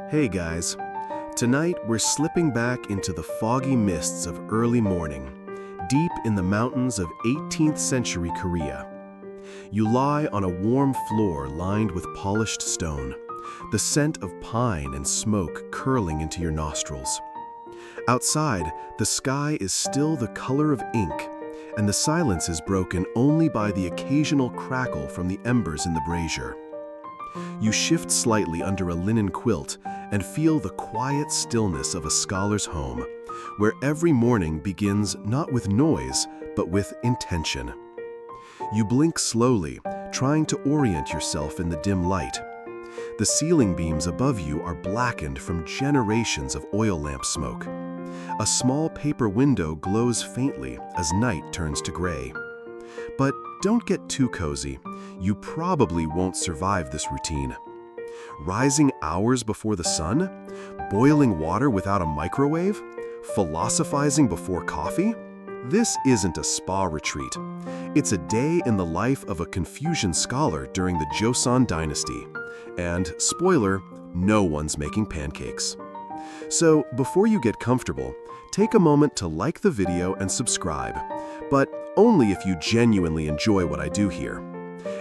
Hey guys, tonight we're slipping back into the foggy mists of early morning, deep in the mountains of 18th century Korea. You lie on a warm floor lined with polished stone, the scent of pine and smoke curling into your nostrils. Outside, the sky is still the color of ink, and the silence is broken only by the occasional crackle from the embers in the brazier. You shift slightly under a linen quilt and feel the quiet stillness of a scholar's home, where every morning begins not with noise, but with intention. You blink slowly, trying to orient yourself in the dim light. The ceiling beams above you are blackened from generations of oil lamp smoke. A small paper window glows faintly as night turns to gray. But don't get too cozy. You probably won't survive this routine. Rising hours before the sun? Boiling water without a microwave? Philosophizing before coffee? This isn't a spa retreat. It's a day in the life of a Confucian scholar during the Joseon dynasty. And, spoiler, no one's making pancakes. So, before you get comfortable, take a moment to like the video and subscribe, but only if you genuinely enjoy what I do here.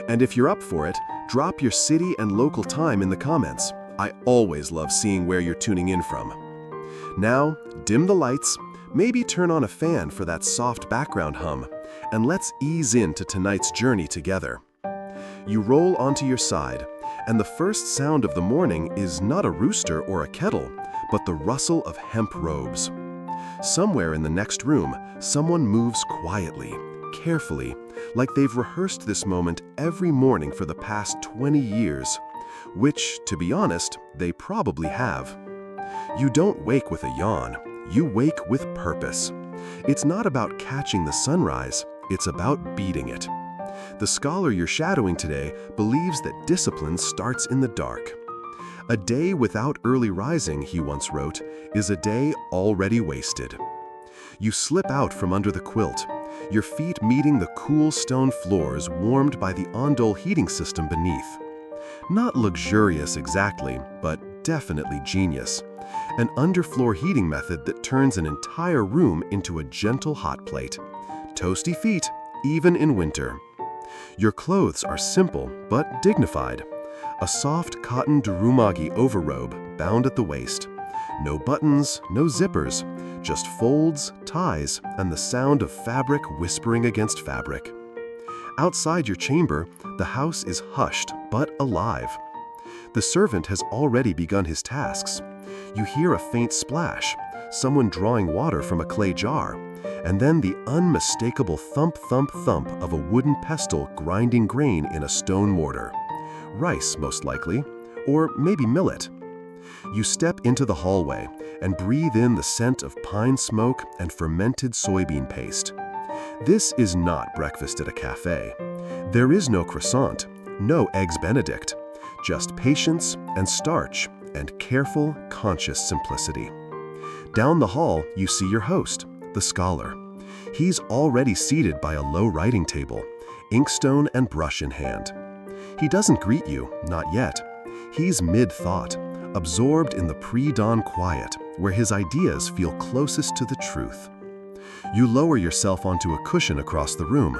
And if you're up for it, drop your city and local time in the comments. I always love seeing where you're tuning in from. Now, dim the lights, maybe turn on a fan for that soft background hum, and let's ease into tonight's journey together. You roll onto your side, and the first sound of the morning is not a rooster or a kettle, but the rustle of hemp robes. Somewhere in the next room, someone moves quietly, carefully, like they've rehearsed this moment every morning for the past 20 years, which, to be honest, they probably have. You don't wake with a yawn, you wake with purpose. It's not about catching the sunrise, it's about beating it. The scholar you're shadowing today believes that discipline starts in the dark. A day without early rising, he once wrote, is a day already wasted. You slip out from under the quilt, your feet meeting the cool stone floors warmed by the untold heating system beneath. Not luxurious exactly, but definitely genius. An underfloor heating method that turns an entire room into a gentle hot plate. Toasty feet, even in winter. Your clothes are simple but dignified. A soft cotton durumagi overrobe bound at the waist. No buttons, no zippers, just folds, ties, and the sound of fabric whispering against fabric. Outside your chamber, the house is hushed but alive. The servant has already begun his tasks. You hear a faint splash, someone drawing water from a clay jar, and then the unmistakable thump, thump, thump of a wooden pestle grinding grain in a stone mortar. Rice, most likely, or maybe millet. You step into the hallway and breathe in the scent of pine smoke and fermented soybean paste. This is not breakfast at a cafe. There is no croissant, no eggs Benedict, just patience and starch and careful, conscious simplicity. Down the hall, you see your host, the scholar. He's already seated by a low writing table, inkstone and brush in hand. He doesn't greet you, not yet. He's mid-thought, absorbed in the pre-dawn quiet, where his ideas feel closest to the truth. You lower yourself onto a cushion across the room,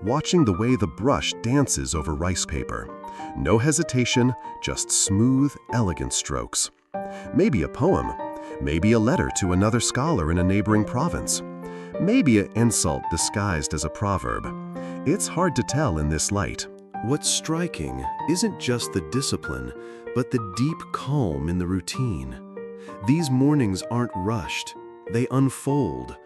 watching the way the brush dances over rice paper. No hesitation, just smooth, elegant strokes. Maybe a poem, maybe a letter to another scholar in a neighboring province. Maybe an insult disguised as a proverb. It's hard to tell in this light. What's striking isn't just the discipline, but the deep calm in the routine. These mornings aren't rushed, they unfold.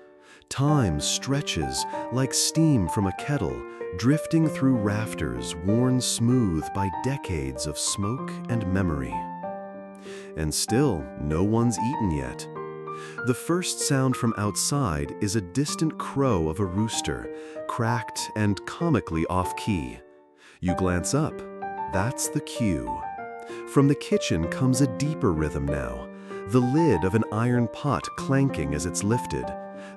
Time stretches like steam from a kettle, drifting through rafters worn smooth by decades of smoke and memory. And still, no one's eaten yet. The first sound from outside is a distant crow of a rooster, cracked and comically off-key. You glance up. That's the cue. From the kitchen comes a deeper rhythm now, the lid of an iron pot clanking as it's lifted,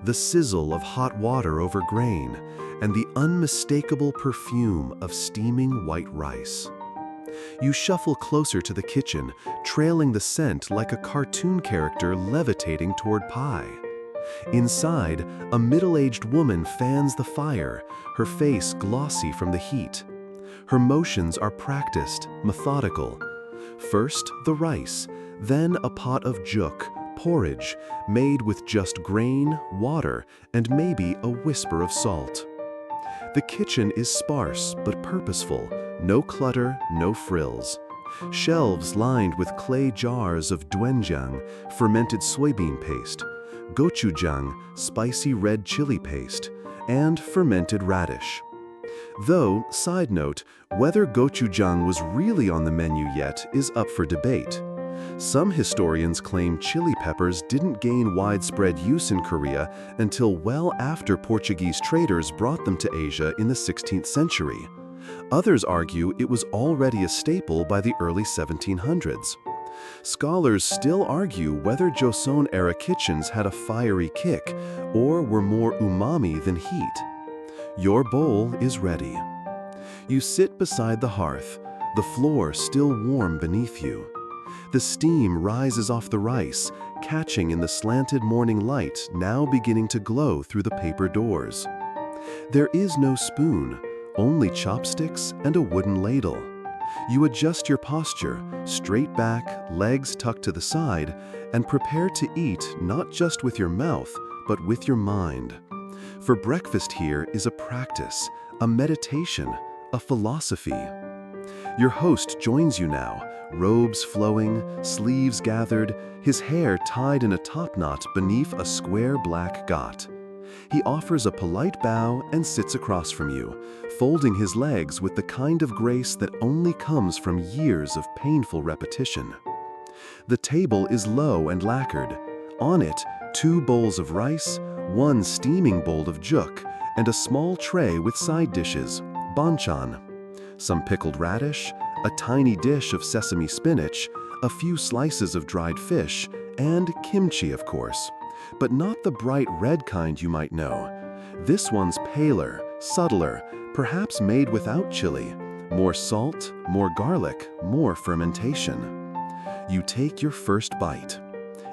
the sizzle of hot water over grain, and the unmistakable perfume of steaming white rice. You shuffle closer to the kitchen, trailing the scent like a cartoon character levitating toward pie. Inside, a middle-aged woman fans the fire, her face glossy from the heat. Her motions are practiced, methodical. First, the rice, then a pot of juk, porridge, made with just grain, water, and maybe a whisper of salt. The kitchen is sparse but purposeful, no clutter, no frills. Shelves lined with clay jars of doenjang, fermented soybean paste, gochujang, spicy red chili paste, and fermented radish. Though, side note, whether gochujang was really on the menu yet is up for debate. Some historians claim chili peppers didn't gain widespread use in Korea until well after Portuguese traders brought them to Asia in the 16th century. Others argue it was already a staple by the early 1700s. Scholars still argue whether Joseon-era kitchens had a fiery kick or were more umami than heat. Your bowl is ready. You sit beside the hearth, the floor still warm beneath you. The steam rises off the rice, catching in the slanted morning light now beginning to glow through the paper doors. There is no spoon, only chopsticks and a wooden ladle. You adjust your posture, straight back, legs tucked to the side, and prepare to eat not just with your mouth, but with your mind. For breakfast here is a practice, a meditation, a philosophy. Your host joins you now, robes flowing, sleeves gathered, his hair tied in a topknot beneath a square black got. He offers a polite bow and sits across from you, folding his legs with the kind of grace that only comes from years of painful repetition. The table is low and lacquered. On it, 2 bowls of rice, 1 steaming bowl of juk, and a small tray with side dishes, banchan, some pickled radish, a tiny dish of sesame spinach, a few slices of dried fish, and kimchi, of course. But not the bright red kind you might know. This one's paler, subtler, perhaps made without chili. More salt, more garlic, more fermentation. You take your first bite.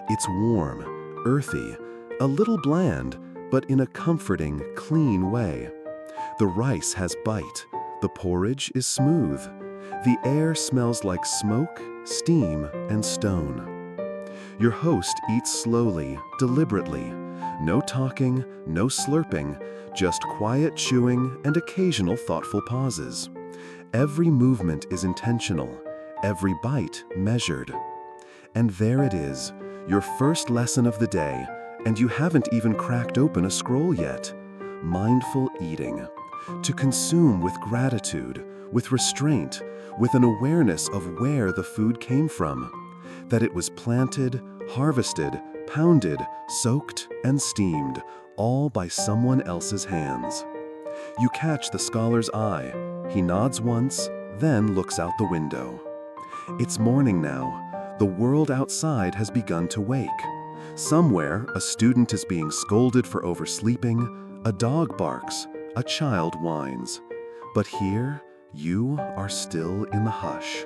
It's warm, earthy, a little bland, but in a comforting, clean way. The rice has bite. The porridge is smooth. The air smells like smoke, steam, and stone. Your host eats slowly, deliberately. No talking, no slurping, just quiet chewing and occasional thoughtful pauses. Every movement is intentional, every bite measured. And there it is, your first lesson of the day, and you haven't even cracked open a scroll yet. Mindful eating. To consume with gratitude, with restraint, with an awareness of where the food came from. That it was planted, harvested, pounded, soaked, and steamed, all by someone else's hands. You catch the scholar's eye. He nods once, then looks out the window. It's morning now. The world outside has begun to wake. Somewhere, a student is being scolded for oversleeping, a dog barks, a child whines. But here, you are still in the hush.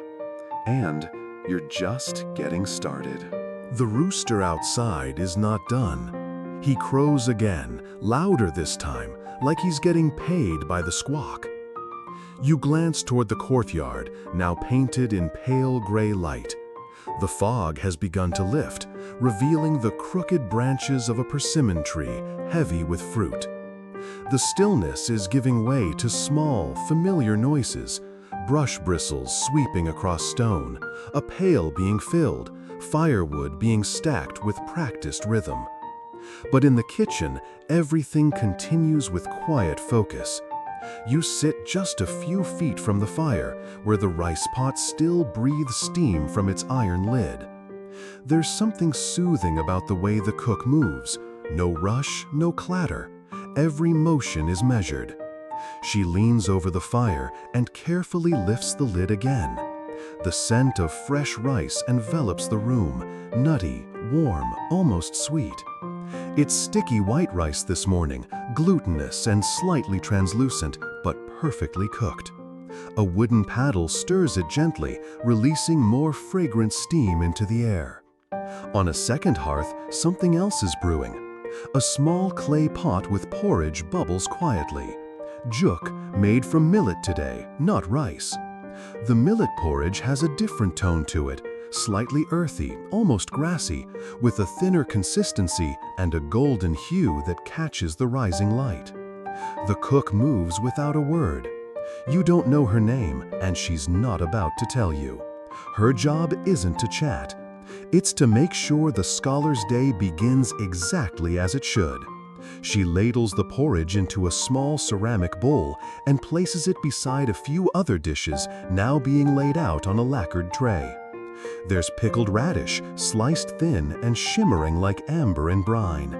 And you're just getting started. The rooster outside is not done. He crows again, louder this time, like he's getting paid by the squawk. You glance toward the courtyard, now painted in pale gray light. The fog has begun to lift, revealing the crooked branches of a persimmon tree, heavy with fruit. The stillness is giving way to small, familiar noises. Brush bristles sweeping across stone, a pail being filled, firewood being stacked with practiced rhythm. But in the kitchen, everything continues with quiet focus. You sit just a few feet from the fire, where the rice pot still breathes steam from its iron lid. There's something soothing about the way the cook moves. No rush, no clatter. Every motion is measured. She leans over the fire and carefully lifts the lid again. The scent of fresh rice envelops the room, nutty, warm, almost sweet. It's sticky white rice this morning, glutinous and slightly translucent, but perfectly cooked. A wooden paddle stirs it gently, releasing more fragrant steam into the air. On a second hearth, something else is brewing. A small clay pot with porridge bubbles quietly. Juk, made from millet today, not rice. The millet porridge has a different tone to it, slightly earthy, almost grassy, with a thinner consistency and a golden hue that catches the rising light. The cook moves without a word. You don't know her name, and she's not about to tell you. Her job isn't to chat. It's to make sure the scholar's day begins exactly as it should. She ladles the porridge into a small ceramic bowl and places it beside a few other dishes now being laid out on a lacquered tray. There's pickled radish, sliced thin and shimmering like amber in brine.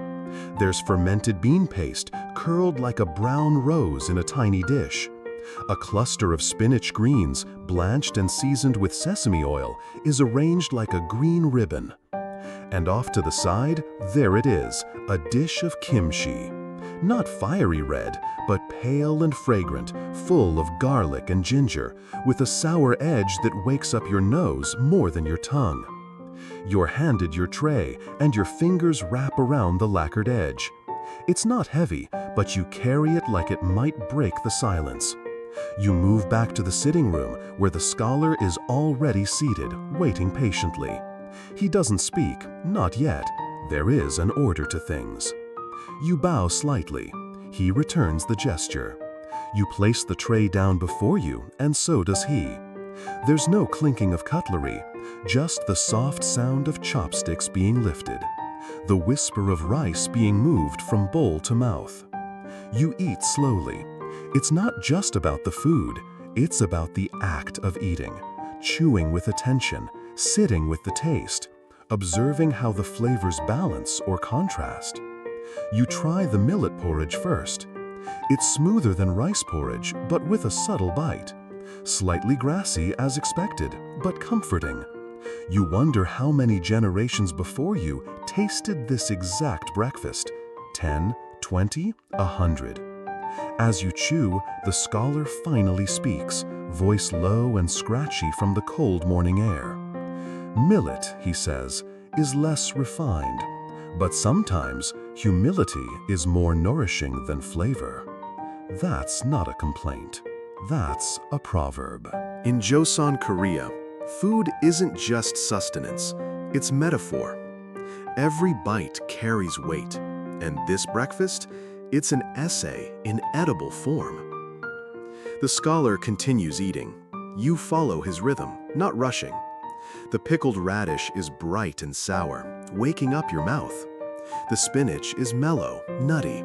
There's fermented bean paste, curled like a brown rose in a tiny dish. A cluster of spinach greens, blanched and seasoned with sesame oil, is arranged like a green ribbon. And off to the side, there it is, a dish of kimchi. Not fiery red, but pale and fragrant, full of garlic and ginger, with a sour edge that wakes up your nose more than your tongue. You're handed your tray, and your fingers wrap around the lacquered edge. It's not heavy, but you carry it like it might break the silence. You move back to the sitting room, where the scholar is already seated, waiting patiently. He doesn't speak, not yet. There is an order to things. You bow slightly. He returns the gesture. You place the tray down before you, and so does he. There's no clinking of cutlery, just the soft sound of chopsticks being lifted, the whisper of rice being moved from bowl to mouth. You eat slowly. It's not just about the food, it's about the act of eating, chewing with attention, sitting with the taste, observing how the flavors balance or contrast. You try the millet porridge first. It's smoother than rice porridge, but with a subtle bite. Slightly grassy as expected, but comforting. You wonder how many generations before you tasted this exact breakfast. 10, 20, 100. As you chew, the scholar finally speaks, voice low and scratchy from the cold morning air. Millet, he says, is less refined, but sometimes humility is more nourishing than flavor. That's not a complaint. That's a proverb. In Joseon, Korea, food isn't just sustenance, it's metaphor. Every bite carries weight, and this breakfast, it's an essay in edible form. The scholar continues eating. You follow his rhythm, not rushing. The pickled radish is bright and sour, waking up your mouth. The spinach is mellow, nutty.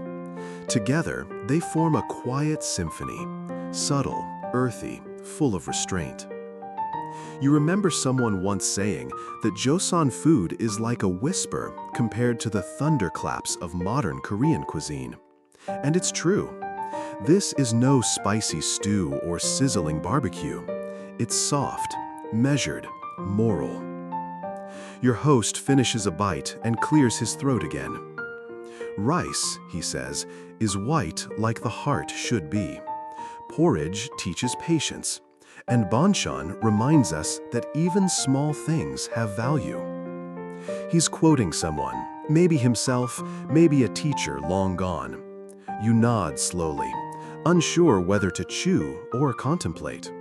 Together, they form a quiet symphony, subtle, earthy, full of restraint. You remember someone once saying that Joseon food is like a whisper compared to the thunderclaps of modern Korean cuisine. And it's true. This is no spicy stew or sizzling barbecue. It's soft, measured, moral. Your host finishes a bite and clears his throat again. Rice, he says, is white like the heart should be. Porridge teaches patience, and banchan reminds us that even small things have value. He's quoting someone, maybe himself, maybe a teacher long gone. You nod slowly, unsure whether to chew or contemplate.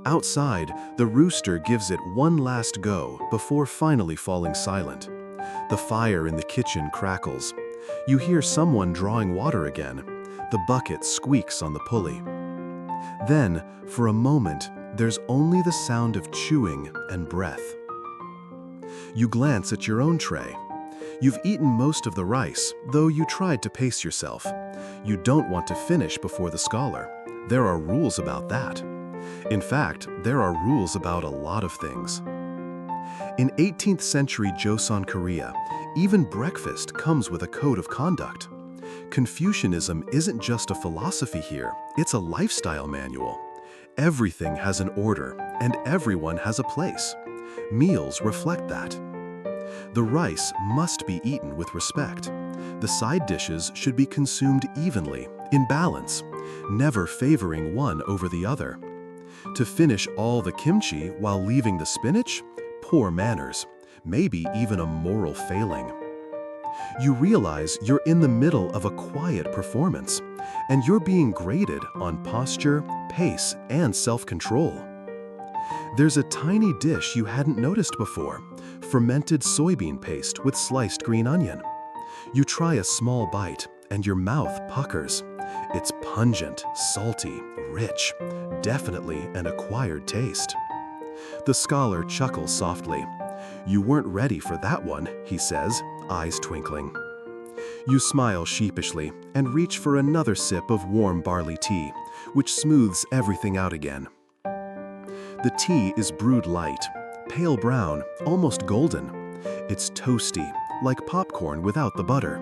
Outside, the rooster gives it one last go before finally falling silent. The fire in the kitchen crackles. You hear someone drawing water again. The bucket squeaks on the pulley. Then, for a moment, there's only the sound of chewing and breath. You glance at your own tray. You've eaten most of the rice, though you tried to pace yourself. You don't want to finish before the scholar. There are rules about that. In fact, there are rules about a lot of things. In 18th century Joseon, Korea, even breakfast comes with a code of conduct. Confucianism isn't just a philosophy here, it's a lifestyle manual. Everything has an order, and everyone has a place. Meals reflect that. The rice must be eaten with respect. The side dishes should be consumed evenly, in balance, never favoring one over the other. To finish all the kimchi while leaving the spinach? Poor manners, maybe even a moral failing. You realize you're in the middle of a quiet performance, and you're being graded on posture, pace, and self-control. There's a tiny dish you hadn't noticed before, fermented soybean paste with sliced green onion. You try a small bite, and your mouth puckers. It's pungent, salty, rich, definitely an acquired taste. The scholar chuckles softly. "You weren't ready for that one," he says, eyes twinkling. You smile sheepishly and reach for another sip of warm barley tea, which smooths everything out again. The tea is brewed light, pale brown, almost golden. It's toasty, like popcorn without the butter.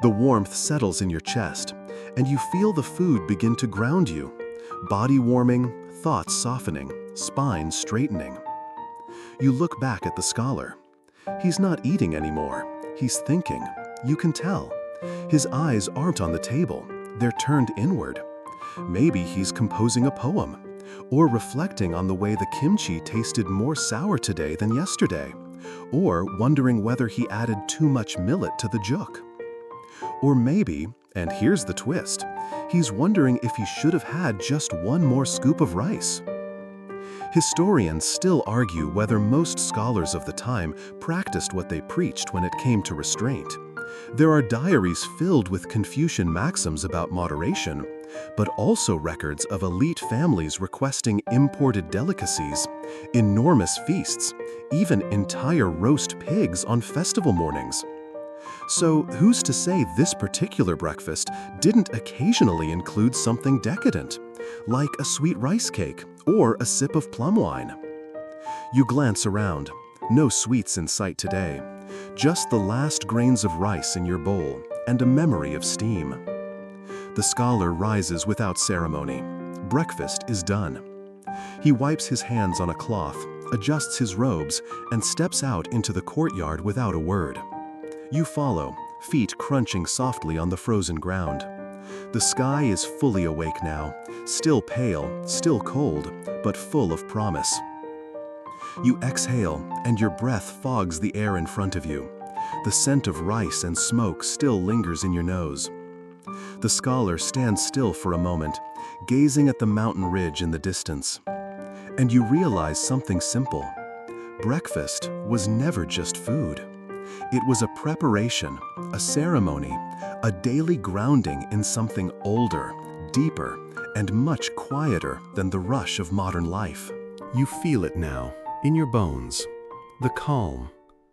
The warmth settles in your chest, and you feel the food begin to ground you. Body warming, thoughts softening, spine straightening. You look back at the scholar. He's not eating anymore. He's thinking. You can tell. His eyes aren't on the table. They're turned inward. Maybe he's composing a poem, or reflecting on the way the kimchi tasted more sour today than yesterday, or wondering whether he added too much millet to the juk. Or maybe, and here's the twist, he's wondering if he should have had just one more scoop of rice. Historians still argue whether most scholars of the time practiced what they preached when it came to restraint. There are diaries filled with Confucian maxims about moderation, but also records of elite families requesting imported delicacies, enormous feasts, even entire roast pigs on festival mornings. So who's to say this particular breakfast didn't occasionally include something decadent, like a sweet rice cake or a sip of plum wine? You glance around. No sweets in sight today. Just the last grains of rice in your bowl and a memory of steam. The scholar rises without ceremony. Breakfast is done. He wipes his hands on a cloth, adjusts his robes, and steps out into the courtyard without a word. You follow, feet crunching softly on the frozen ground. The sky is fully awake now, still pale, still cold, but full of promise. You exhale, and your breath fogs the air in front of you. The scent of rice and smoke still lingers in your nose. The scholar stands still for a moment, gazing at the mountain ridge in the distance. And you realize something simple. Breakfast was never just food. It was a preparation, a ceremony, a daily grounding in something older, deeper, and much quieter than the rush of modern life. You feel it now, in your bones. The calm,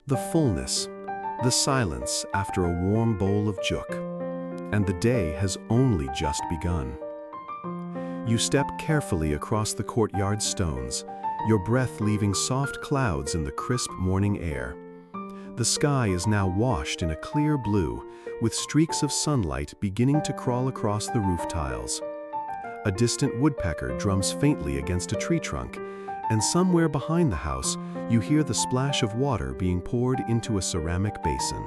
the fullness, the silence after a warm bowl of juk. And the day has only just begun. You step carefully across the courtyard stones, your breath leaving soft clouds in the crisp morning air. The sky is now washed in a clear blue, with streaks of sunlight beginning to crawl across the roof tiles. A distant woodpecker drums faintly against a tree trunk, and somewhere behind the house, you hear the splash of water being poured into a ceramic basin.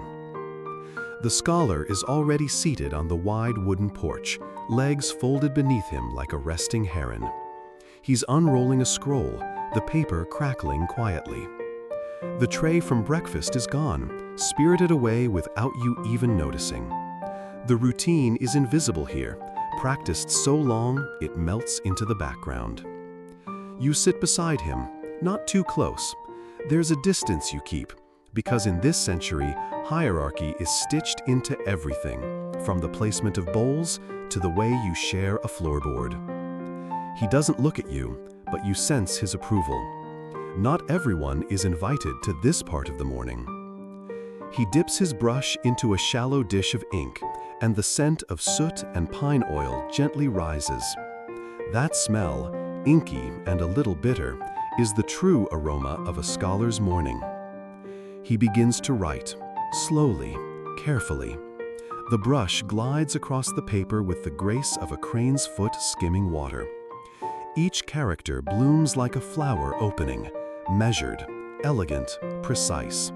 The scholar is already seated on the wide wooden porch, legs folded beneath him like a resting heron. He's unrolling a scroll, the paper crackling quietly. The tray from breakfast is gone, spirited away without you even noticing. The routine is invisible here, practiced so long it melts into the background. You sit beside him, not too close. There's a distance you keep, because in this century, hierarchy is stitched into everything, from the placement of bowls to the way you share a floorboard. He doesn't look at you, but you sense his approval. Not everyone is invited to this part of the morning. He dips his brush into a shallow dish of ink, and the scent of soot and pine oil gently rises. That smell, inky and a little bitter, is the true aroma of a scholar's morning. He begins to write, slowly, carefully. The brush glides across the paper with the grace of a crane's foot skimming water. Each character blooms like a flower opening, measured, elegant, precise.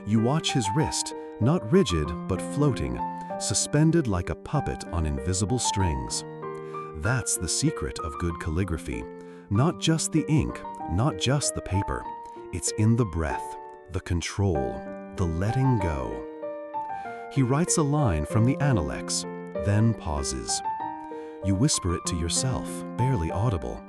You watch his wrist, not rigid but floating, suspended like a puppet on invisible strings. That's the secret of good calligraphy, Not just the ink, not just the paper. It's in the breath, the control, the letting go. He writes a line from the Analects, then pauses. You whisper it to yourself, barely audible.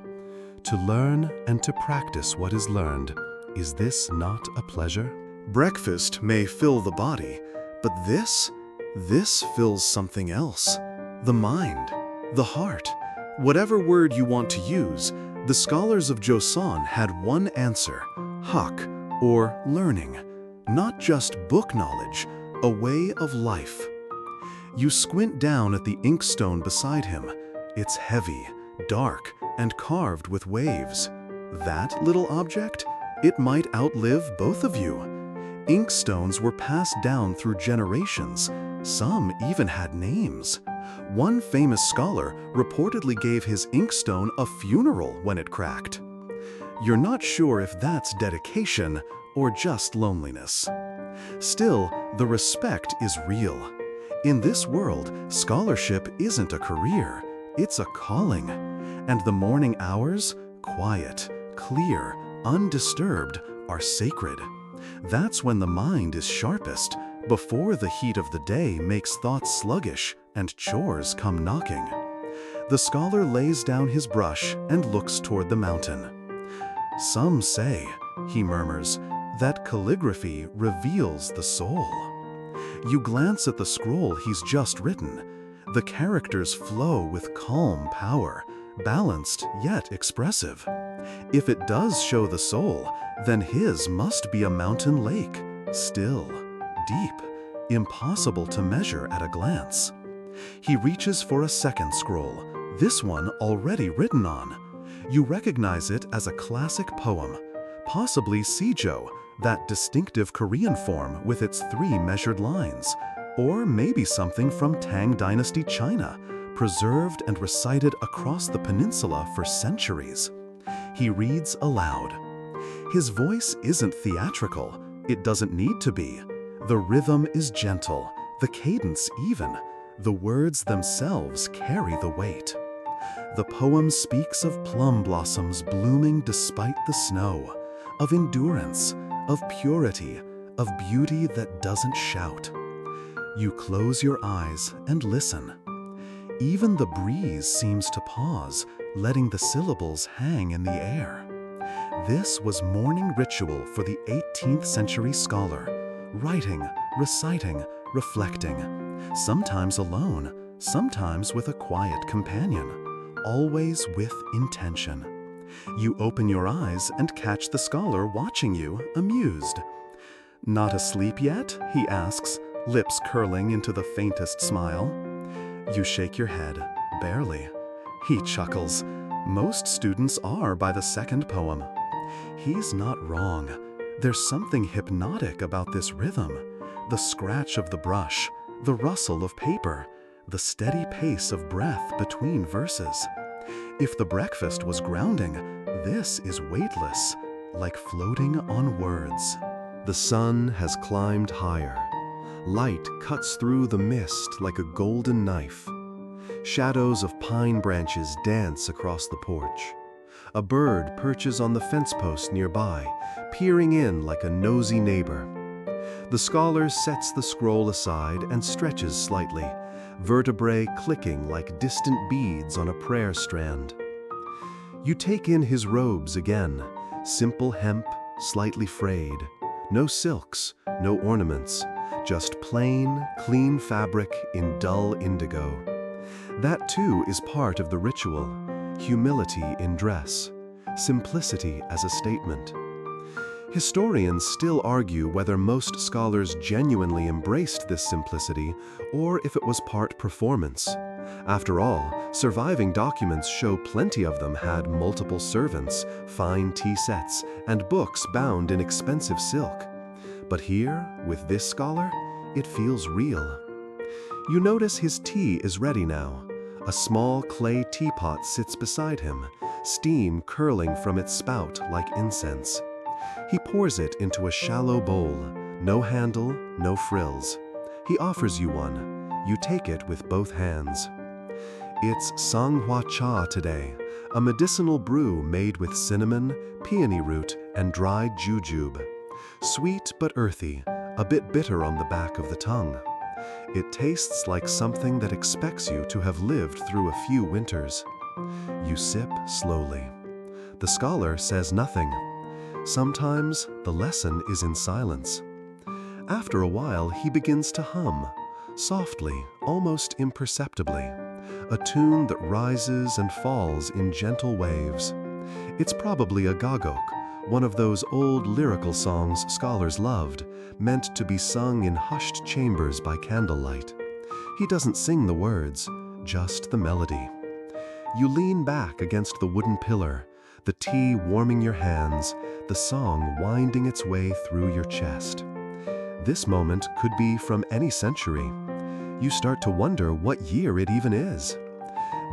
To learn and to practice what is learned, is this not a pleasure? Breakfast may fill the body, but this fills something else. The mind, the heart. Whatever word you want to use, the scholars of Joseon had one answer: hak, or learning. Not just book knowledge, a way of life. You squint down at the inkstone beside him. It's heavy, dark, and carved with waves. That little object? It might outlive both of you. Inkstones were passed down through generations. Some even had names. One famous scholar reportedly gave his inkstone a funeral when it cracked. You're not sure if that's dedication or just loneliness. Still, the respect is real. In this world, scholarship isn't a career, it's a calling. And the morning hours, quiet, clear, undisturbed, are sacred. That's when the mind is sharpest, before the heat of the day makes thoughts sluggish and chores come knocking. The scholar lays down his brush and looks toward the mountain. Some say, he murmurs, that calligraphy reveals the soul. You glance at the scroll he's just written. The characters flow with calm power, balanced yet expressive. If it does show the soul, then his must be a mountain lake, still, deep, impossible to measure at a glance. He reaches for a second scroll, this one already written on. You recognize it as a classic poem, possibly Sijo, that distinctive Korean form with its 3 measured lines, or maybe something from Tang Dynasty China, preserved and recited across the peninsula for centuries. He reads aloud. His voice isn't theatrical, it doesn't need to be. The rhythm is gentle, the cadence even. The words themselves carry the weight. The poem speaks of plum blossoms blooming despite the snow, of endurance, of purity, of beauty that doesn't shout. You close your eyes and listen. Even the breeze seems to pause, letting the syllables hang in the air. This was morning ritual for the 18th century scholar, writing, reciting, reflecting, sometimes alone, sometimes with a quiet companion, always with intention. You open your eyes and catch the scholar watching you, amused. Not asleep yet? He asks, lips curling into the faintest smile. You shake your head, barely. He chuckles. Most students are by the second poem. He's not wrong. There's something hypnotic about this rhythm. The scratch of the brush, the rustle of paper, the steady pace of breath between verses. If the breakfast was grounding, this is weightless, like floating on words. The sun has climbed higher. Light cuts through the mist like a golden knife. Shadows of pine branches dance across the porch. A bird perches on the fence post nearby, peering in like a nosy neighbor. The scholar sets the scroll aside and stretches slightly, vertebrae clicking like distant beads on a prayer strand. You take in his robes again, simple hemp, slightly frayed. No silks, no ornaments, just plain, clean fabric in dull indigo. That too is part of the ritual, humility in dress, simplicity as a statement. Historians still argue whether most scholars genuinely embraced this simplicity or if it was part performance. After all, surviving documents show plenty of them had multiple servants, fine tea sets, and books bound in expensive silk. But here, with this scholar, it feels real. You notice his tea is ready now. A small clay teapot sits beside him, steam curling from its spout like incense. He pours it into a shallow bowl, no handle, no frills. He offers you one. You take it with both hands. It's Sanghua cha today, a medicinal brew made with cinnamon, peony root, and dried jujube. Sweet but earthy, a bit bitter on the back of the tongue. It tastes like something that expects you to have lived through a few winters. You sip slowly. The scholar says nothing. Sometimes the lesson is in silence. After a while, he begins to hum, softly, almost imperceptibly, a tune that rises and falls in gentle waves. It's probably a gagok, one of those old lyrical songs scholars loved, meant to be sung in hushed chambers by candlelight. He doesn't sing the words, just the melody. You lean back against the wooden pillar, the tea warming your hands, the song winding its way through your chest. This moment could be from any century. You start to wonder what year it even is.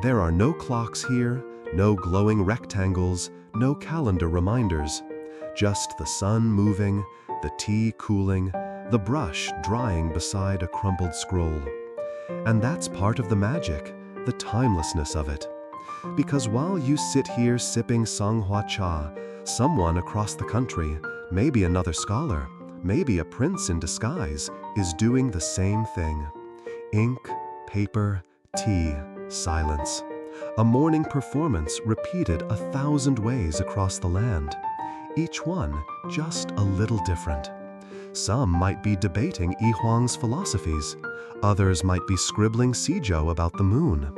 There are no clocks here, no glowing rectangles, no calendar reminders. Just the sun moving, the tea cooling, the brush drying beside a crumpled scroll. And that's part of the magic, the timelessness of it. Because while you sit here sipping Sanghua cha, someone across the country, maybe another scholar, maybe a prince in disguise, is doing the same thing. Ink, paper, tea, silence. A morning performance repeated 1,000 ways across the land. Each one just a little different. Some might be debating Yi Huang's philosophies. Others might be scribbling Sizhou about the moon.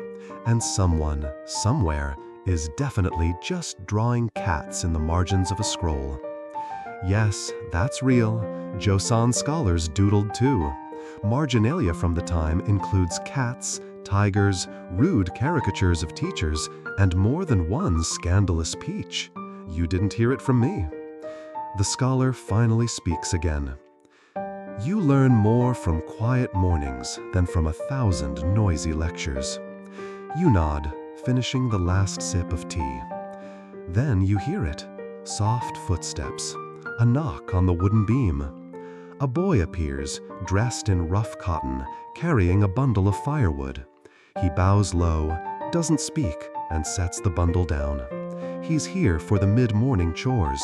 And someone, somewhere, is definitely just drawing cats in the margins of a scroll. Yes, that's real. Joseon scholars doodled too. Marginalia from the time includes cats, tigers, rude caricatures of teachers, and more than one scandalous peach. You didn't hear it from me. The scholar finally speaks again. You learn more from quiet mornings than from 1,000 noisy lectures. You nod, finishing the last sip of tea. Then you hear it. Soft footsteps. A knock on the wooden beam. A boy appears, dressed in rough cotton, carrying a bundle of firewood. He bows low, doesn't speak, and sets the bundle down. He's here for the mid-morning chores.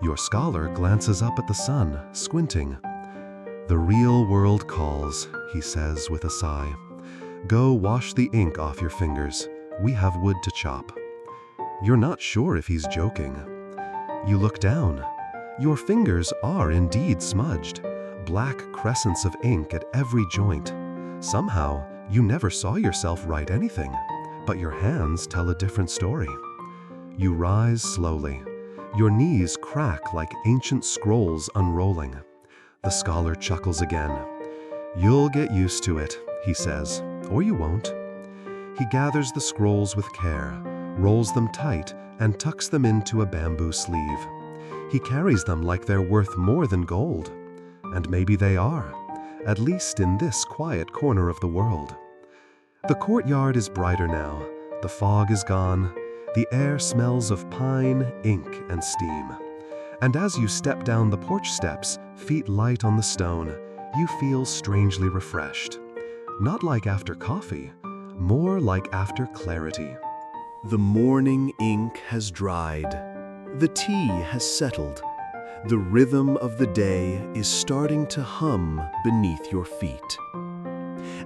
Your scholar glances up at the sun, squinting. The real world calls, he says with a sigh. Go wash the ink off your fingers. We have wood to chop. You're not sure if he's joking. You look down. Your fingers are indeed smudged, black crescents of ink at every joint. Somehow, you never saw yourself write anything, but your hands tell a different story. You rise slowly. Your knees crack like ancient scrolls unrolling. The scholar chuckles again. You'll get used to it, he says, or you won't. He gathers the scrolls with care, rolls them tight, and tucks them into a bamboo sleeve. He carries them like they're worth more than gold. And maybe they are, at least in this quiet corner of the world. The courtyard is brighter now. The fog is gone. The air smells of pine, ink, and steam. And as you step down the porch steps, feet light on the stone, you feel strangely refreshed. Not like after coffee, more like after clarity. The morning ink has dried. The tea has settled. The rhythm of the day is starting to hum beneath your feet.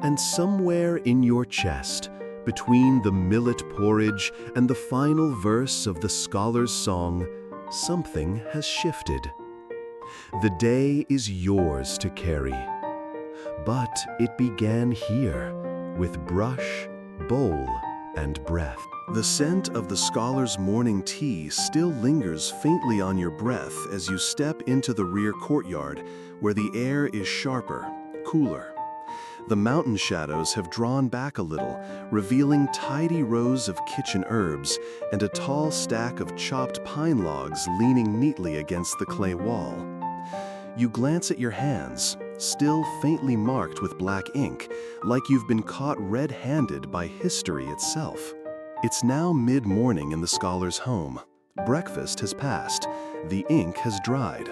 And somewhere in your chest, between the millet porridge and the final verse of the scholar's song, something has shifted. The day is yours to carry. But it began here, with brush, bowl, and breath. The scent of the scholar's morning tea still lingers faintly on your breath as you step into the rear courtyard, where the air is sharper, cooler. The mountain shadows have drawn back a little, revealing tidy rows of kitchen herbs and a tall stack of chopped pine logs leaning neatly against the clay wall. You glance at your hands, still faintly marked with black ink, like you've been caught red-handed by history itself. It's now mid-morning in the scholar's home. Breakfast has passed. The ink has dried.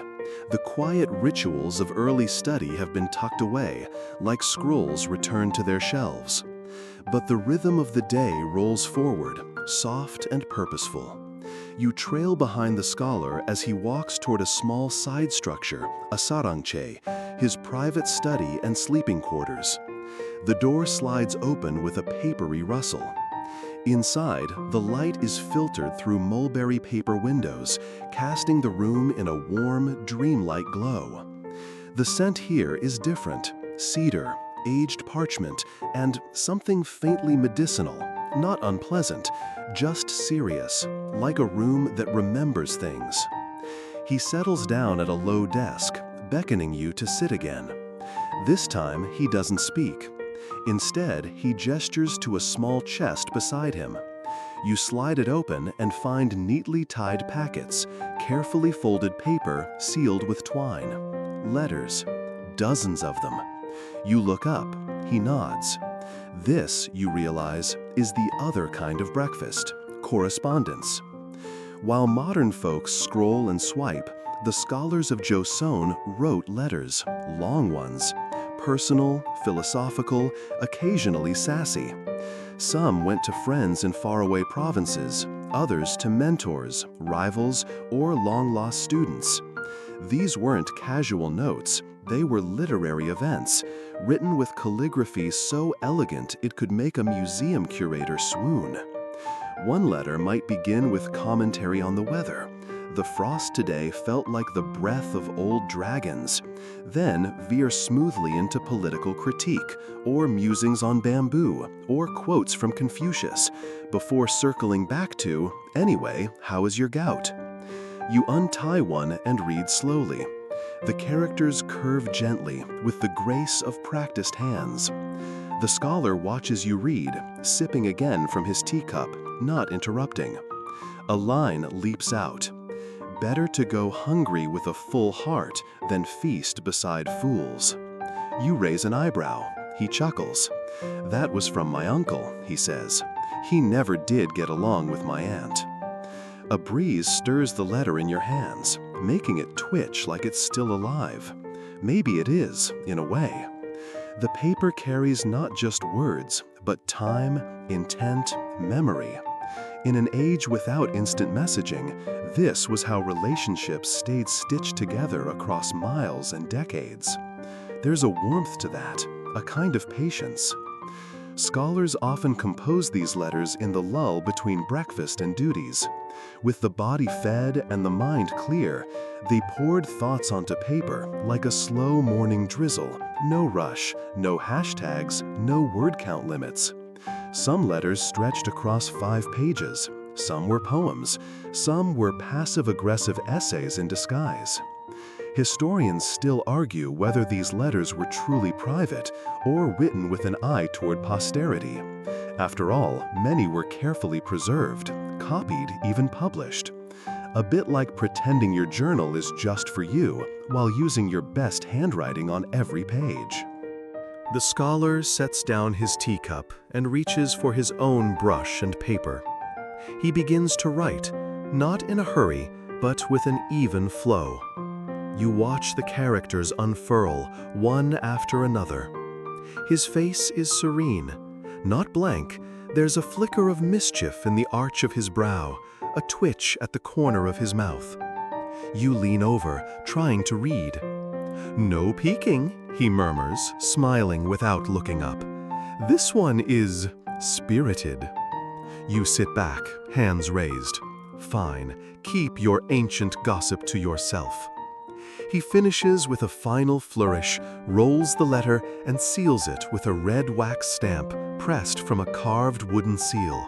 The quiet rituals of early study have been tucked away, like scrolls returned to their shelves. But the rhythm of the day rolls forward, soft and purposeful. You trail behind the scholar as he walks toward a small side structure, a sarangche, his private study and sleeping quarters. The door slides open with a papery rustle. Inside, the light is filtered through mulberry paper windows, casting the room in a warm, dreamlike glow. The scent here is different: cedar, aged parchment, and something faintly medicinal, not unpleasant, just serious, like a room that remembers things. He settles down at a low desk, beckoning you to sit again. This time, he doesn't speak. Instead, he gestures to a small chest beside him. You slide it open and find neatly tied packets, carefully folded paper sealed with twine. Letters, dozens of them. You look up, he nods. This, you realize, is the other kind of breakfast: correspondence. While modern folks scroll and swipe, the scholars of Joseon wrote letters, long ones, personal, philosophical, occasionally sassy. Some went to friends in faraway provinces, others to mentors, rivals, or long-lost students. These weren't casual notes, they were literary events, written with calligraphy so elegant it could make a museum curator swoon. One letter might begin with commentary on the weather. The frost today felt like the breath of old dragons. Then veer smoothly into political critique, or musings on bamboo, or quotes from Confucius, before circling back to, "Anyway, how is your gout?" You untie one and read slowly. The characters curve gently, with the grace of practiced hands. The scholar watches you read, sipping again from his teacup, not interrupting. A line leaps out. "Better to go hungry with a full heart than feast beside fools." You raise an eyebrow. He chuckles. "That was from my uncle," he says. "He never did get along with my aunt." A breeze stirs the letter in your hands, making it twitch like it's still alive. Maybe it is, in a way. The paper carries not just words, but time, intent, memory. In an age without instant messaging, this was how relationships stayed stitched together across miles and decades. There's a warmth to that, a kind of patience. Scholars often compose these letters in the lull between breakfast and duties. With the body fed and the mind clear, they poured thoughts onto paper like a slow morning drizzle. No rush, no hashtags, no word count limits. Some letters stretched across 5 pages. Some were poems. Some were passive-aggressive essays in disguise. Historians still argue whether these letters were truly private or written with an eye toward posterity. After all, many were carefully preserved, copied, even published. A bit like pretending your journal is just for you while using your best handwriting on every page. The scholar sets down his teacup and reaches for his own brush and paper. He begins to write, not in a hurry, but with an even flow. You watch the characters unfurl, one after another. His face is serene, not blank. There's a flicker of mischief in the arch of his brow, a twitch at the corner of his mouth. You lean over, trying to read. "No peeking," he murmurs, smiling without looking up. "This one is spirited." You sit back, hands raised. "Fine, keep your ancient gossip to yourself." He finishes with a final flourish, rolls the letter, and seals it with a red wax stamp pressed from a carved wooden seal.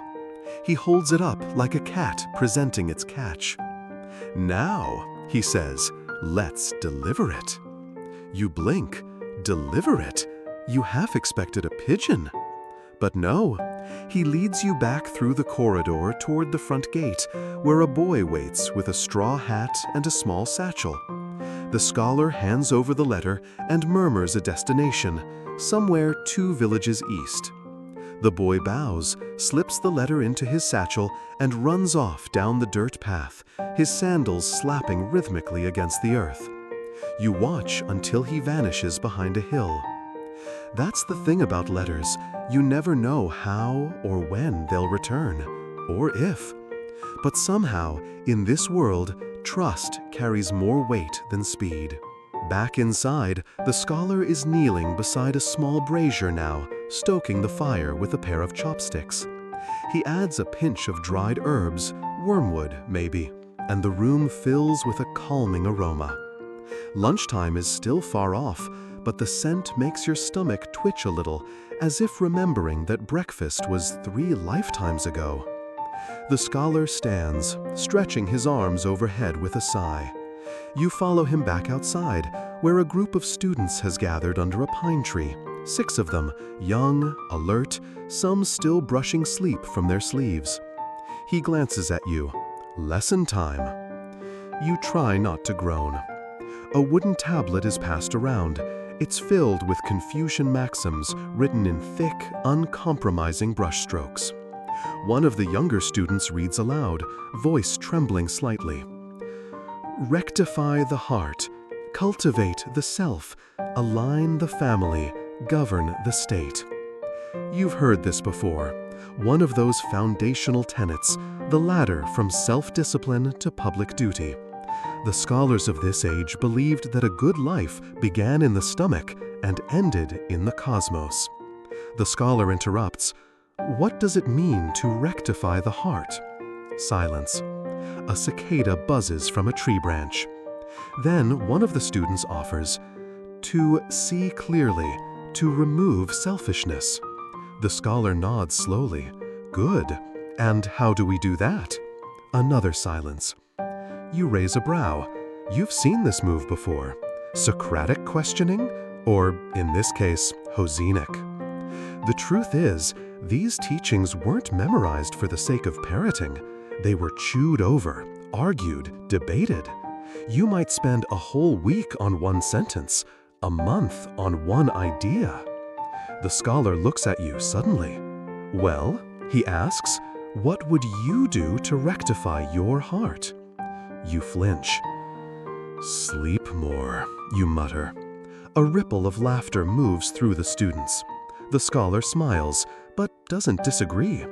He holds it up like a cat presenting its catch. "Now," he says, "let's deliver it." You blink. Deliver it? You half expected a pigeon. But no, he leads you back through the corridor toward the front gate, where a boy waits with a straw hat and a small satchel. The scholar hands over the letter and murmurs a destination, somewhere 2 villages east. The boy bows, slips the letter into his satchel, and runs off down the dirt path, his sandals slapping rhythmically against the earth. You watch until he vanishes behind a hill. That's the thing about letters. You never know how or when they'll return, or if. But somehow, in this world, trust carries more weight than speed. Back inside, the scholar is kneeling beside a small brazier now, stoking the fire with a pair of chopsticks. He adds a pinch of dried herbs, wormwood maybe, and the room fills with a calming aroma. Lunchtime is still far off, but the scent makes your stomach twitch a little, as if remembering that breakfast was 3 lifetimes ago. The scholar stands, stretching his arms overhead with a sigh. You follow him back outside, where a group of students has gathered under a pine tree, 6 of them, young, alert, some still brushing sleep from their sleeves. He glances at you. Lesson time. You try not to groan. A wooden tablet is passed around. It's filled with Confucian maxims written in thick, uncompromising brushstrokes. One of the younger students reads aloud, voice trembling slightly. Rectify the heart, cultivate the self, align the family, govern the state. You've heard this before. One of those foundational tenets, the ladder from self-discipline to public duty. The scholars of this age believed that a good life began in the stomach and ended in the cosmos. The scholar interrupts. What does it mean to rectify the heart? Silence. A cicada buzzes from a tree branch. Then one of the students offers, to see clearly, to remove selfishness. The scholar nods slowly. Good. And how do we do that? Another silence. You raise a brow. You've seen this move before. Socratic questioning? Or, in this case, Hosenic. The truth is, these teachings weren't memorized for the sake of parroting. They were chewed over, argued, debated. You might spend a whole week on one sentence, a month on one idea. The scholar looks at you suddenly. Well, he asks, what would you do to rectify your heart? You flinch. Sleep more, you mutter. A ripple of laughter moves through the students. The scholar smiles, but doesn't disagree.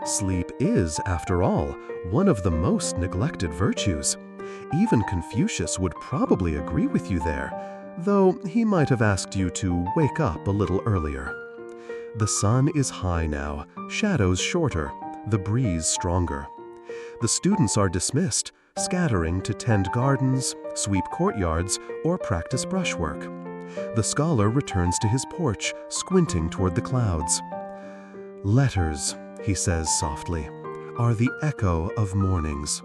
Sleep is, after all, one of the most neglected virtues. Even Confucius would probably agree with you there, though he might have asked you to wake up a little earlier. The sun is high now, shadows shorter, the breeze stronger. The students are dismissed, scattering to tend gardens, sweep courtyards, or practice brushwork. The scholar returns to his porch, squinting toward the clouds. Letters, he says softly, are the echo of mornings.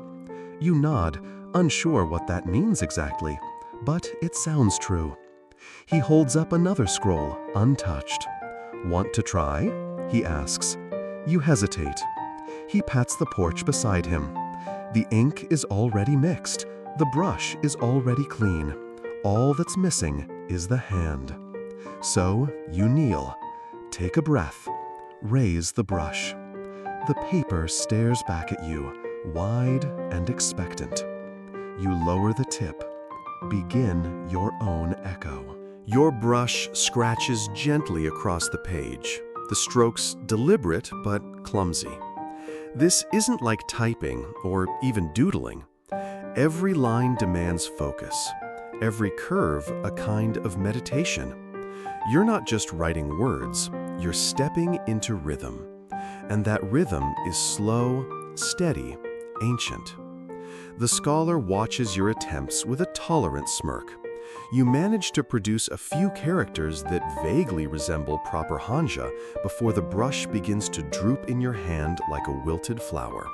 You nod, unsure what that means exactly, but it sounds true. He holds up another scroll, untouched. Want to try? He asks. You hesitate. He pats the porch beside him. The ink is already mixed. The brush is already clean. All that's missing is the hand. So you kneel, take a breath, raise the brush. The paper stares back at you, wide and expectant. You lower the tip. Begin your own echo. Your brush scratches gently across the page, the strokes deliberate but clumsy. This isn't like typing or even doodling. Every line demands focus, every curve a kind of meditation. You're not just writing words, you're stepping into rhythm. And that rhythm is slow, steady, ancient. The scholar watches your attempts with a tolerant smirk. You manage to produce a few characters that vaguely resemble proper hanja before the brush begins to droop in your hand like a wilted flower.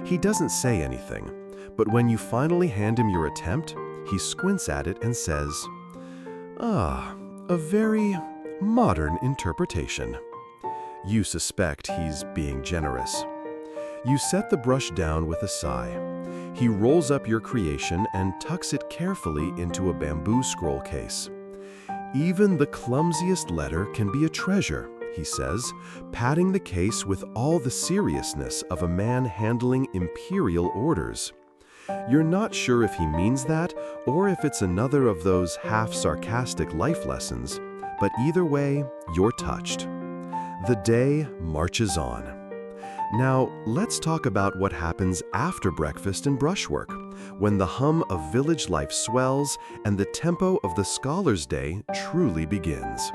He doesn't say anything, but when you finally hand him your attempt, he squints at it and says, "Ah, a very modern interpretation." You suspect he's being generous. You set the brush down with a sigh. He rolls up your creation and tucks it carefully into a bamboo scroll case. "Even the clumsiest letter can be a treasure," he says, patting the case with all the seriousness of a man handling imperial orders. You're not sure if he means that or if it's another of those half-sarcastic life lessons, But either way, you're touched. The day marches on. Now, let's talk about what happens after breakfast and brushwork, when the hum of village life swells and the tempo of the scholar's day truly begins.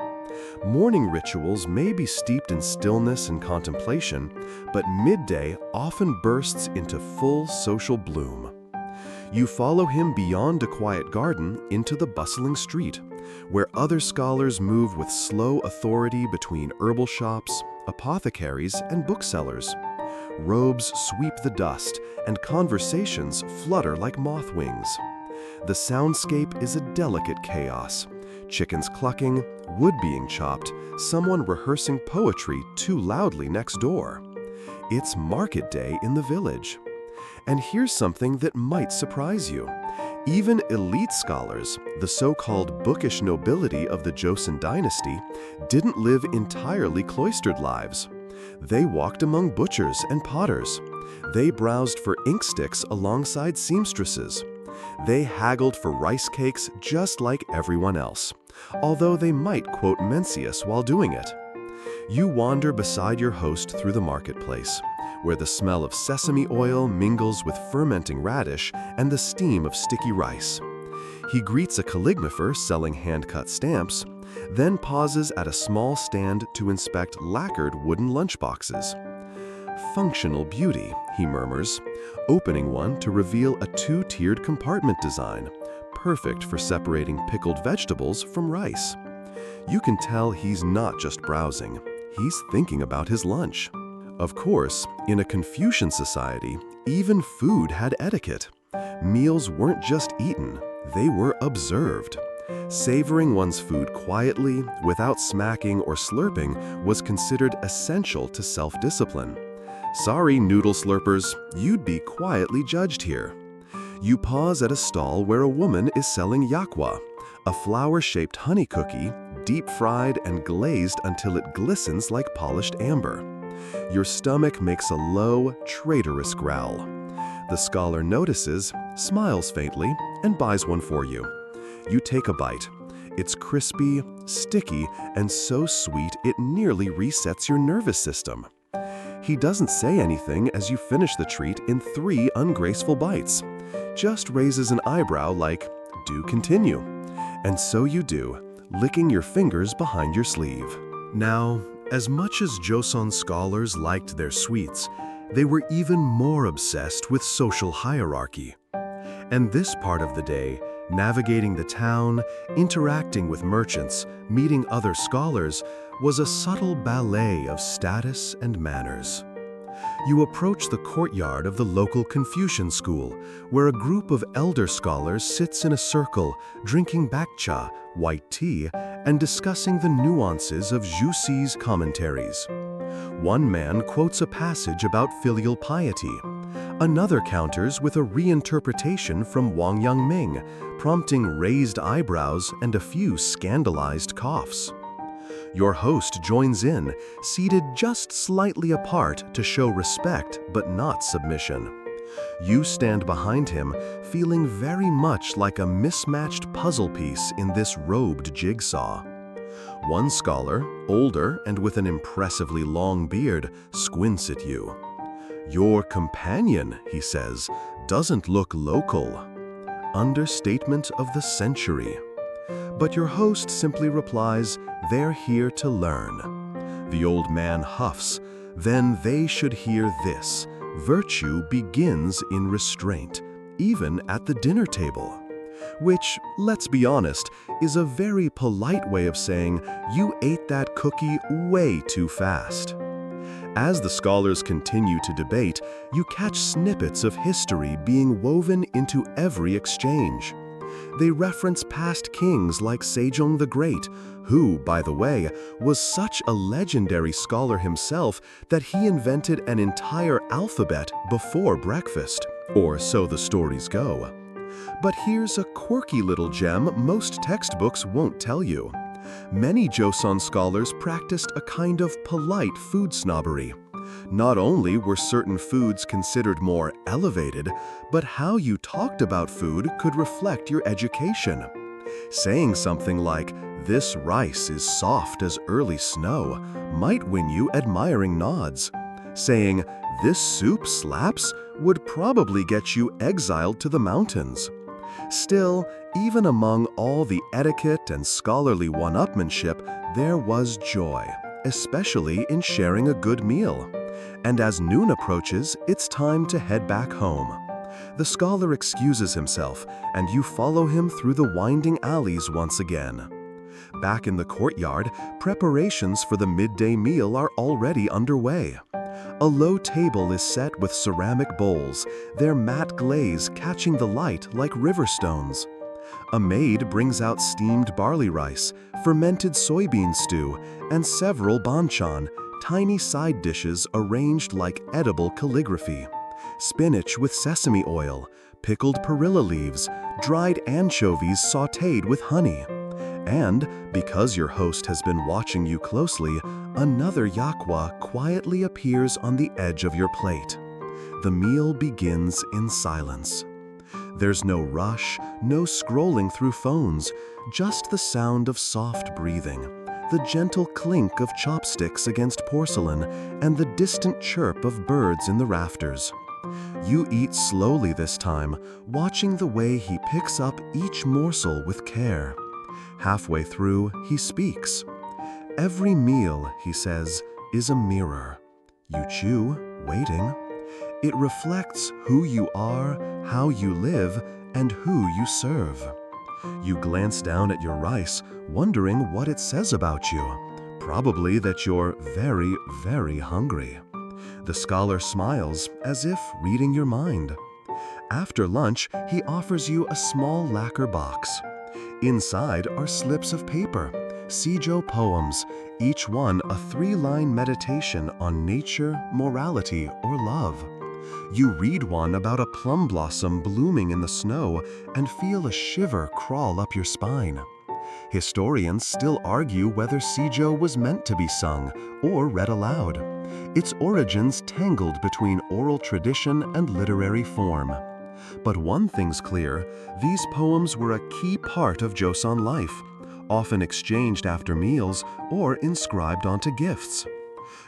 Morning rituals may be steeped in stillness and contemplation, but midday often bursts into full social bloom. You follow him beyond a quiet garden into the bustling street, where other scholars move with slow authority between herbal shops, apothecaries, and booksellers. Robes sweep the dust, and conversations flutter like moth wings. The soundscape is a delicate chaos. Chickens clucking, wood being chopped, someone rehearsing poetry too loudly next door. It's market day in the village. And here's something that might surprise you. Even elite scholars, the so-called bookish nobility of the Joseon dynasty, didn't live entirely cloistered lives. They walked among butchers and potters. They browsed for ink sticks alongside seamstresses. They haggled for rice cakes just like everyone else, although they might quote Mencius while doing it. You wander beside your host through the marketplace, where the smell of sesame oil mingles with fermenting radish and the steam of sticky rice. He greets a calligrapher selling hand-cut stamps, then pauses at a small stand to inspect lacquered wooden lunchboxes. Functional beauty, he murmurs, opening one to reveal a two-tiered compartment design, perfect for separating pickled vegetables from rice. You can tell he's not just browsing, he's thinking about his lunch. Of course, in a Confucian society, even food had etiquette. Meals weren't just eaten, they were observed. Savoring one's food quietly, without smacking or slurping, was considered essential to self-discipline. Sorry, noodle slurpers, you'd be quietly judged here. You pause at a stall where a woman is selling yakwa, a flower-shaped honey cookie, deep-fried and glazed until it glistens like polished amber. Your stomach makes a low, traitorous growl. The scholar notices, smiles faintly, and buys one for you. You take a bite. It's crispy, sticky, and so sweet it nearly resets your nervous system. He doesn't say anything as you finish the treat in 3 ungraceful bites. Just raises an eyebrow like, "Do continue." And so you do, licking your fingers behind your sleeve. Now, as much as Joseon scholars liked their sweets, they were even more obsessed with social hierarchy. And this part of the day, navigating the town, interacting with merchants, meeting other scholars, was a subtle ballet of status and manners. You approach the courtyard of the local Confucian school, where a group of elder scholars sits in a circle, drinking bakcha, white tea, and discussing the nuances of Zhu Si's commentaries. One man quotes a passage about filial piety. Another counters with a reinterpretation from Wang Yangming, prompting raised eyebrows and a few scandalized coughs. Your host joins in, seated just slightly apart to show respect but not submission. You stand behind him, feeling very much like a mismatched puzzle piece in this robed jigsaw. One scholar, older and with an impressively long beard, squints at you. "Your companion," he says, "doesn't look local." Understatement of the century. But your host simply replies, "They're here to learn." The old man huffs, "Then they should hear this. Virtue begins in restraint, even at the dinner table." Which, let's be honest, is a very polite way of saying, you ate that cookie way too fast. As the scholars continue to debate, you catch snippets of history being woven into every exchange. They reference past kings like Sejong the Great, who, by the way, was such a legendary scholar himself that he invented an entire alphabet before breakfast, or so the stories go. But here's a quirky little gem most textbooks won't tell you. Many Joseon scholars practiced a kind of polite food snobbery. Not only were certain foods considered more elevated, but how you talked about food could reflect your education. Saying something like, "This rice is soft as early snow," might win you admiring nods. Saying, "This soup slaps," would probably get you exiled to the mountains. Still, even among all the etiquette and scholarly one-upmanship, there was joy, especially in sharing a good meal. And as noon approaches, it's time to head back home. The scholar excuses himself, and you follow him through the winding alleys once again. Back in the courtyard, preparations for the midday meal are already underway. A low table is set with ceramic bowls, their matte glaze catching the light like river stones. A maid brings out steamed barley rice, fermented soybean stew, and several banchan, tiny side dishes arranged like edible calligraphy. Spinach with sesame oil, pickled perilla leaves, dried anchovies sautéed with honey. And, because your host has been watching you closely, another yakwa quietly appears on the edge of your plate. The meal begins in silence. There's no rush, no scrolling through phones, just the sound of soft breathing, the gentle clink of chopsticks against porcelain, and the distant chirp of birds in the rafters. You eat slowly this time, watching the way he picks up each morsel with care. Halfway through, he speaks. "Every meal," he says, "is a mirror. You chew, waiting. It reflects who you are, how you live, and who you serve." You glance down at your rice, wondering what it says about you. Probably that you're very, very hungry. The scholar smiles, as if reading your mind. After lunch, he offers you a small lacquer box. Inside are slips of paper, Seijo poems, each one a 3-line meditation on nature, morality, or love. You read one about a plum blossom blooming in the snow and feel a shiver crawl up your spine. Historians still argue whether Seijo was meant to be sung or read aloud. Its origins tangled between oral tradition and literary form. But one thing's clear, these poems were a key part of Joseon life, often exchanged after meals or inscribed onto gifts.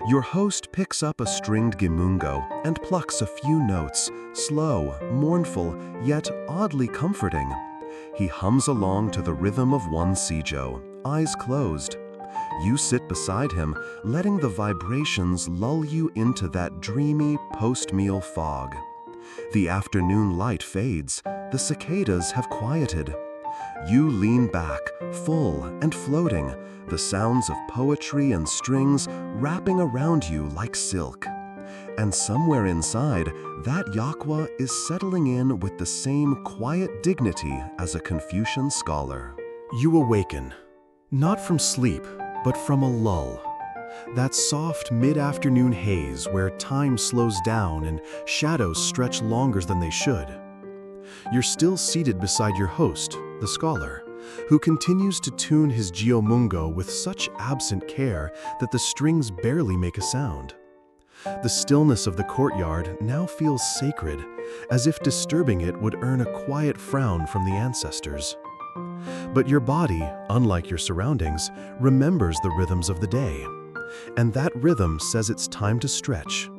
Your host picks up a stringed gimungo and plucks a few notes, slow, mournful, yet oddly comforting. He hums along to the rhythm of one Seijo, eyes closed. You sit beside him, letting the vibrations lull you into that dreamy post-meal fog. The afternoon light fades, the cicadas have quieted. You lean back, full and floating, the sounds of poetry and strings wrapping around you like silk. And somewhere inside, that yakwa is settling in with the same quiet dignity as a Confucian scholar. You awaken, not from sleep, but from a lull. That soft mid-afternoon haze where time slows down and shadows stretch longer than they should. You're still seated beside your host, the scholar, who continues to tune his geomungo with such absent care that the strings barely make a sound. The stillness of the courtyard now feels sacred, as if disturbing it would earn a quiet frown from the ancestors. But your body, unlike your surroundings, remembers the rhythms of the day. And that rhythm says it's time to stretch.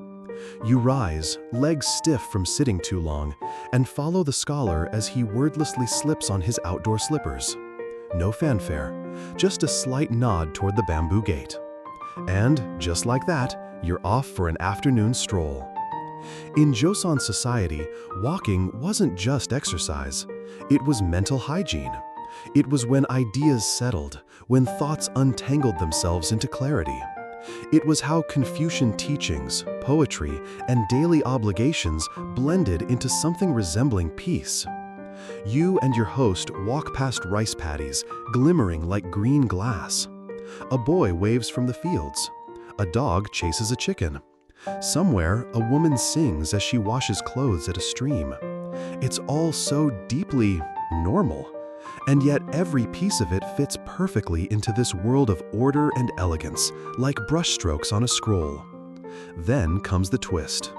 You rise, legs stiff from sitting too long, and follow the scholar as he wordlessly slips on his outdoor slippers. No fanfare, just a slight nod toward the bamboo gate. And, just like that, you're off for an afternoon stroll. In Joseon society, walking wasn't just exercise. It was mental hygiene. It was when ideas settled, when thoughts untangled themselves into clarity. It was how Confucian teachings, poetry, and daily obligations blended into something resembling peace. You and your host walk past rice paddies, glimmering like green glass. A boy waves from the fields. A dog chases a chicken. Somewhere, a woman sings as she washes clothes at a stream. It's all so deeply normal. And yet every piece of it fits perfectly into this world of order and elegance, like brushstrokes on a scroll. Then comes the twist.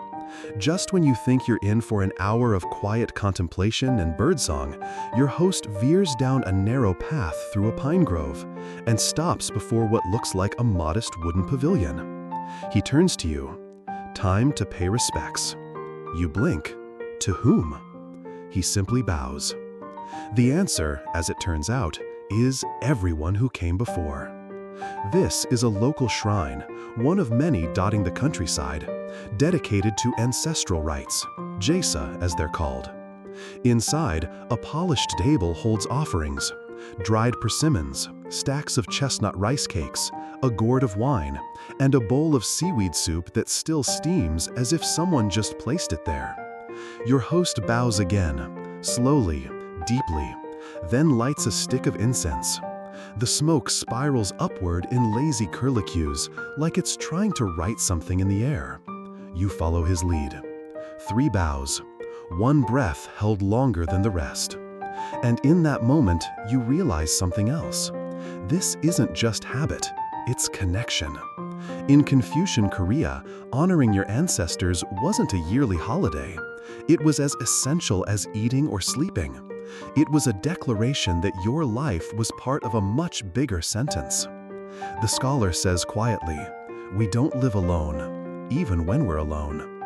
Just when you think you're in for an hour of quiet contemplation and birdsong, your host veers down a narrow path through a pine grove and stops before what looks like a modest wooden pavilion. He turns to you. Time to pay respects. You blink. To whom? He simply bows. The answer, as it turns out, is everyone who came before. This is a local shrine, one of many dotting the countryside, dedicated to ancestral rites, jesa as they're called. Inside, a polished table holds offerings, dried persimmons, stacks of chestnut rice cakes, a gourd of wine, and a bowl of seaweed soup that still steams as if someone just placed it there. Your host bows again, slowly, deeply, then lights a stick of incense. The smoke spirals upward in lazy curlicues, like it's trying to write something in the air. You follow his lead. 3 bows, 1 breath held longer than the rest. And in that moment, you realize something else. This isn't just habit, it's connection. In Confucian Korea, honoring your ancestors wasn't a yearly holiday. It was as essential as eating or sleeping. It was a declaration that your life was part of a much bigger sentence. The scholar says quietly, "We don't live alone, even when we're alone."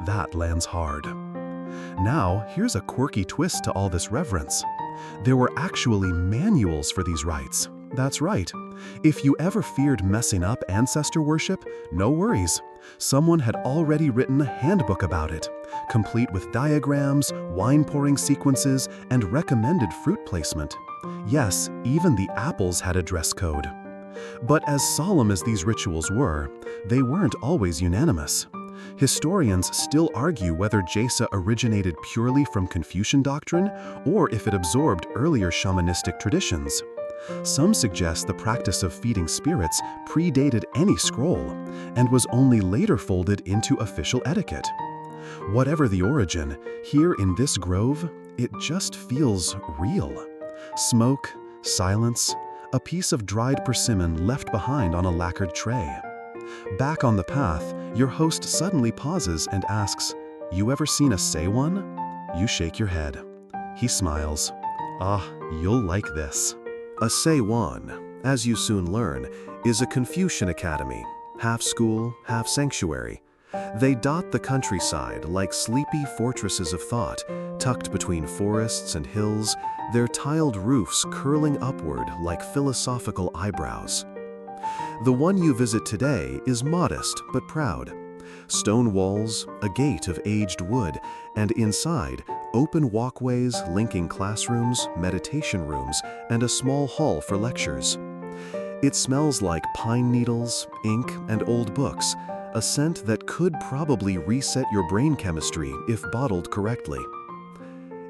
That lands hard. Now, here's a quirky twist to all this reverence. There were actually manuals for these rites. That's right. If you ever feared messing up ancestor worship, no worries. Someone had already written a handbook about it, complete with diagrams, wine-pouring sequences, and recommended fruit placement. Yes, even the apples had a dress code. But as solemn as these rituals were, they weren't always unanimous. Historians still argue whether jesa originated purely from Confucian doctrine or if it absorbed earlier shamanistic traditions. Some suggest the practice of feeding spirits predated any scroll and was only later folded into official etiquette. Whatever the origin, here in this grove, it just feels real. Smoke, silence, a piece of dried persimmon left behind on a lacquered tray. Back on the path, your host suddenly pauses and asks, "You ever seen a say one?" You shake your head. He smiles. "Ah, you'll like this." A Seiwan, as you soon learn, is a Confucian academy, half school, half sanctuary. They dot the countryside like sleepy fortresses of thought, tucked between forests and hills, their tiled roofs curling upward like philosophical eyebrows. The one you visit today is modest but proud. Stone walls, a gate of aged wood, and inside, open walkways linking classrooms, meditation rooms, and a small hall for lectures. It smells like pine needles, ink, and old books, a scent that could probably reset your brain chemistry if bottled correctly.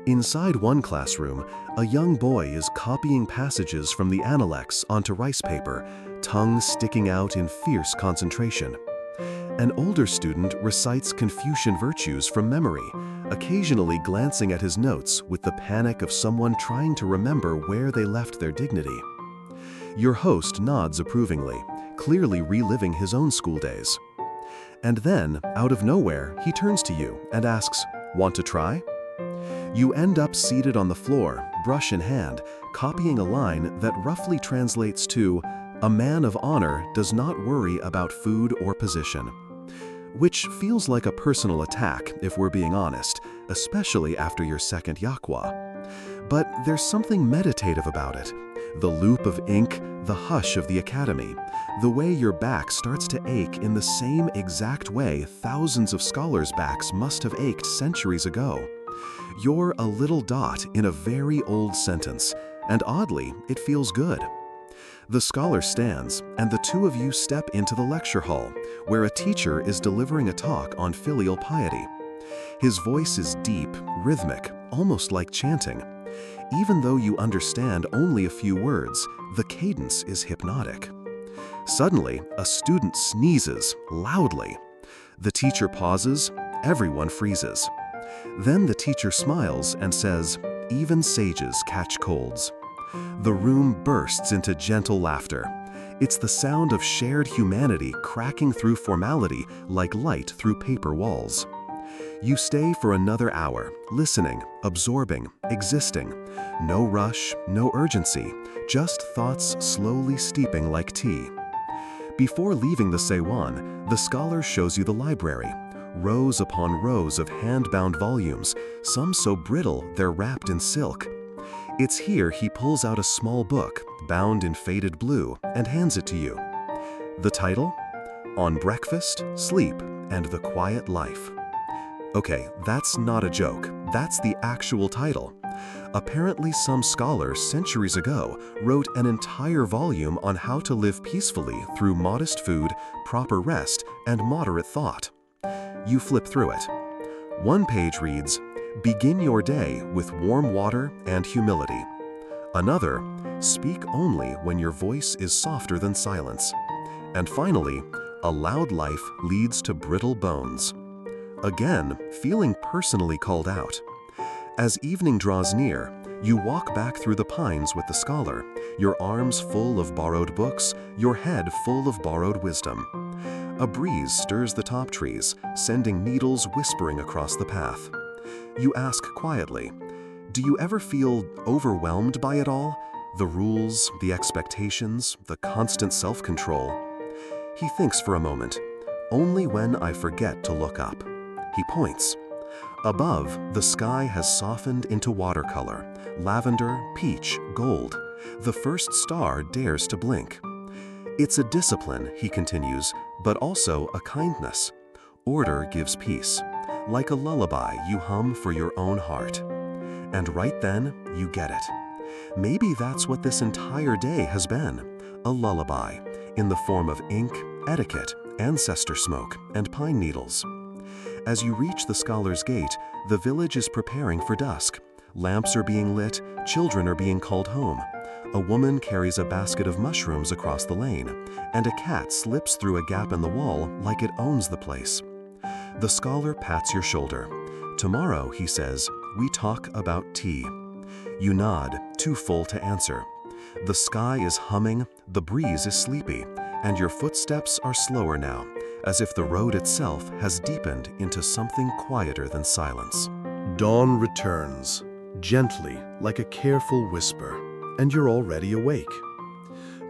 Inside one classroom, a young boy is copying passages from the Analects onto rice paper, tongue sticking out in fierce concentration. An older student recites Confucian virtues from memory, occasionally glancing at his notes with the panic of someone trying to remember where they left their dignity. Your host nods approvingly, clearly reliving his own school days. And then, out of nowhere, he turns to you and asks, "Want to try?" You end up seated on the floor, brush in hand, copying a line that roughly translates to, "A man of honor does not worry about food or position." Which feels like a personal attack, if we're being honest, especially after your second yakwa. But there's something meditative about it. The loop of ink, the hush of the academy, the way your back starts to ache in the same exact way thousands of scholars' backs must have ached centuries ago. You're a little dot in a very old sentence, and oddly, it feels good. The scholar stands, and the two of you step into the lecture hall, where a teacher is delivering a talk on filial piety. His voice is deep, rhythmic, almost like chanting. Even though you understand only a few words, the cadence is hypnotic. Suddenly, a student sneezes loudly. The teacher pauses, everyone freezes. Then the teacher smiles and says, "Even sages catch colds." The room bursts into gentle laughter. It's the sound of shared humanity cracking through formality like light through paper walls. You stay for another hour, listening, absorbing, existing. No rush, no urgency, just thoughts slowly steeping like tea. Before leaving the Seiwan, the scholar shows you the library, rows upon rows of hand-bound volumes, some so brittle they're wrapped in silk. It's here he pulls out a small book, bound in faded blue, and hands it to you. The title? On Breakfast, Sleep, and the Quiet Life. Okay, that's not a joke. That's the actual title. Apparently, some scholar centuries ago wrote an entire volume on how to live peacefully through modest food, proper rest, and moderate thought. You flip through it. One page reads, "Begin your day with warm water and humility." Another, "Speak only when your voice is softer than silence." And finally, "A loud life leads to brittle bones." Again, feeling personally called out. As evening draws near, you walk back through the pines with the scholar, your arms full of borrowed books, your head full of borrowed wisdom. A breeze stirs the top trees, sending needles whispering across the path. You ask quietly, "Do you ever feel overwhelmed by it all? The rules, the expectations, the constant self-control?" He thinks for a moment. "Only when I forget to look up." He points. Above, the sky has softened into watercolor, lavender, peach, gold. The first star dares to blink. It's a discipline, he continues, but also a kindness. Order gives peace, like a lullaby you hum for your own heart. And right then, you get it. Maybe that's what this entire day has been, a lullaby, in the form of ink, etiquette, ancestor smoke, and pine needles. As you reach the scholar's gate, the village is preparing for dusk. Lamps are being lit, children are being called home. A woman carries a basket of mushrooms across the lane, and a cat slips through a gap in the wall like it owns the place. The scholar pats your shoulder. "Tomorrow," he says, "we talk about tea." You nod, too full to answer. The sky is humming, the breeze is sleepy, and your footsteps are slower now, as if the road itself has deepened into something quieter than silence. Dawn returns, gently, like a careful whisper, and you're already awake.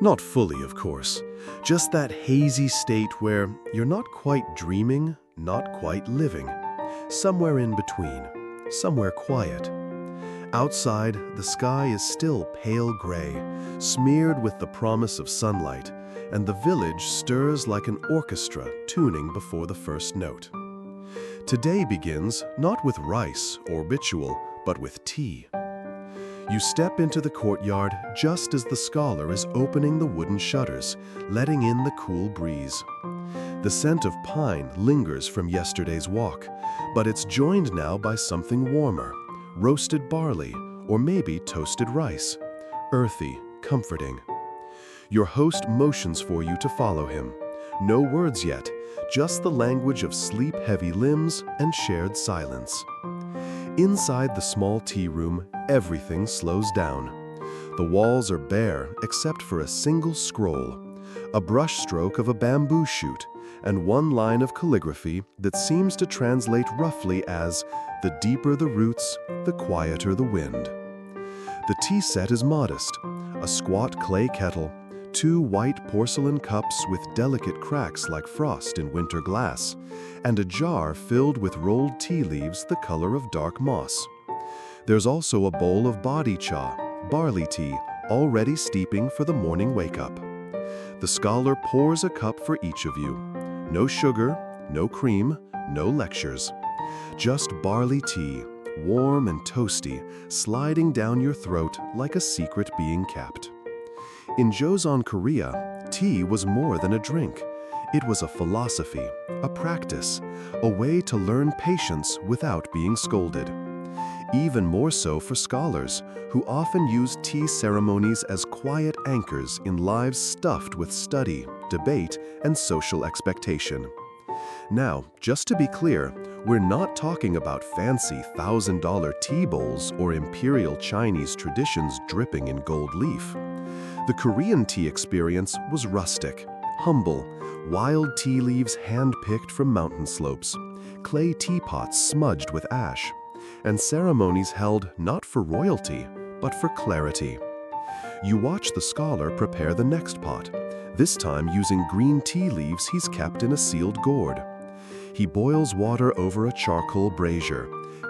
Not fully, of course, just that hazy state where you're not quite dreaming, not quite living. Somewhere in between, somewhere quiet. Outside, the sky is still pale gray, smeared with the promise of sunlight, and the village stirs like an orchestra tuning before the first note. Today begins not with rice or ritual, but with tea. You step into the courtyard just as the scholar is opening the wooden shutters, letting in the cool breeze. The scent of pine lingers from yesterday's walk, but it's joined now by something warmer, roasted barley, or maybe toasted rice. Earthy, comforting. Your host motions for you to follow him. No words yet, just the language of sleep-heavy limbs and shared silence. Inside the small tea room, everything slows down. The walls are bare except for a single scroll, a brushstroke of a bamboo shoot, and one line of calligraphy that seems to translate roughly as, "The deeper the roots, the quieter the wind." The tea set is modest, a squat clay kettle, 2 white porcelain cups with delicate cracks like frost in winter glass, and a jar filled with rolled tea leaves the color of dark moss. There's also a bowl of body cha, barley tea, already steeping for the morning wake-up. The scholar pours a cup for each of you. No sugar, no cream, no lectures. Just barley tea, warm and toasty, sliding down your throat like a secret being kept. In Joseon, Korea, tea was more than a drink. It was a philosophy, a practice, a way to learn patience without being scolded. Even more so for scholars, who often use tea ceremonies as quiet anchors in lives stuffed with study, debate, and social expectation. Now, just to be clear, we're not talking about fancy $1,000 tea bowls or imperial Chinese traditions dripping in gold leaf. The Korean tea experience was rustic, humble, wild tea leaves hand-picked from mountain slopes, clay teapots smudged with ash, and ceremonies held not for royalty, but for clarity. You watch the scholar prepare the next pot, this time using green tea leaves he's kept in a sealed gourd. He boils water over a charcoal brazier,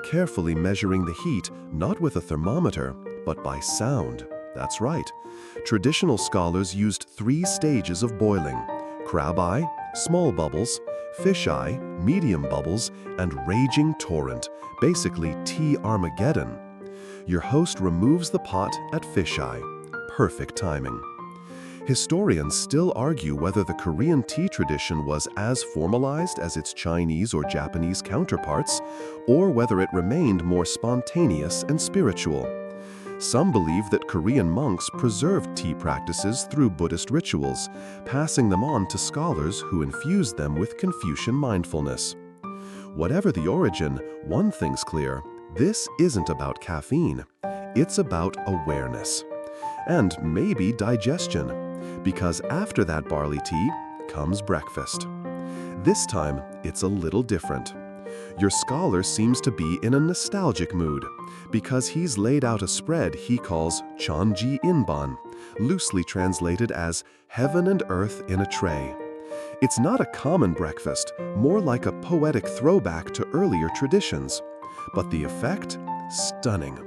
carefully measuring the heat not with a thermometer, but by sound. That's right. Traditional scholars used 3 stages of boiling: crab eye, small bubbles; fish eye, medium bubbles; and raging torrent, basically tea Armageddon. Your host removes the pot at fish eye. Perfect timing. Historians still argue whether the Korean tea tradition was as formalized as its Chinese or Japanese counterparts, or whether it remained more spontaneous and spiritual. Some believe that Korean monks preserved tea practices through Buddhist rituals, passing them on to scholars who infused them with Confucian mindfulness. Whatever the origin, one thing's clear: this isn't about caffeine. It's about awareness. And maybe digestion. Because after that barley tea comes breakfast. This time, it's a little different. Your scholar seems to be in a nostalgic mood, because he's laid out a spread he calls Chonji Inban, loosely translated as heaven and earth in a tray. It's not a common breakfast, more like a poetic throwback to earlier traditions. But the effect? Stunning.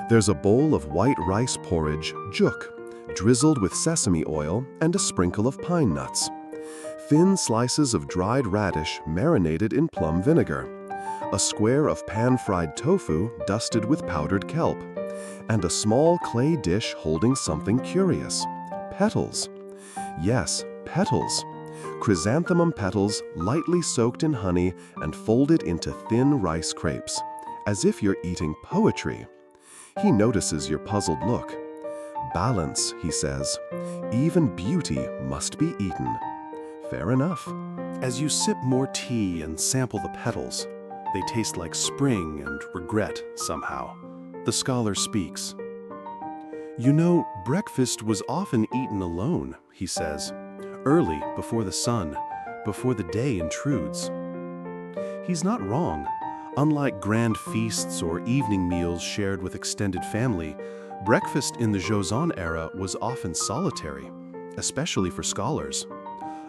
There's a bowl of white rice porridge, juk, drizzled with sesame oil and a sprinkle of pine nuts. Thin slices of dried radish marinated in plum vinegar. A square of pan-fried tofu dusted with powdered kelp. And a small clay dish holding something curious. Petals. Yes, petals. Chrysanthemum petals lightly soaked in honey and folded into thin rice crepes, as if you're eating poetry. He notices your puzzled look. Balance, he says. Even beauty must be eaten. Fair enough. As you sip more tea and sample the petals, they taste like spring and regret somehow. The scholar speaks. You know, breakfast was often eaten alone, he says, early, before the sun, before the day intrudes. He's not wrong. Unlike grand feasts or evening meals shared with extended family, breakfast in the Joseon era was often solitary, especially for scholars.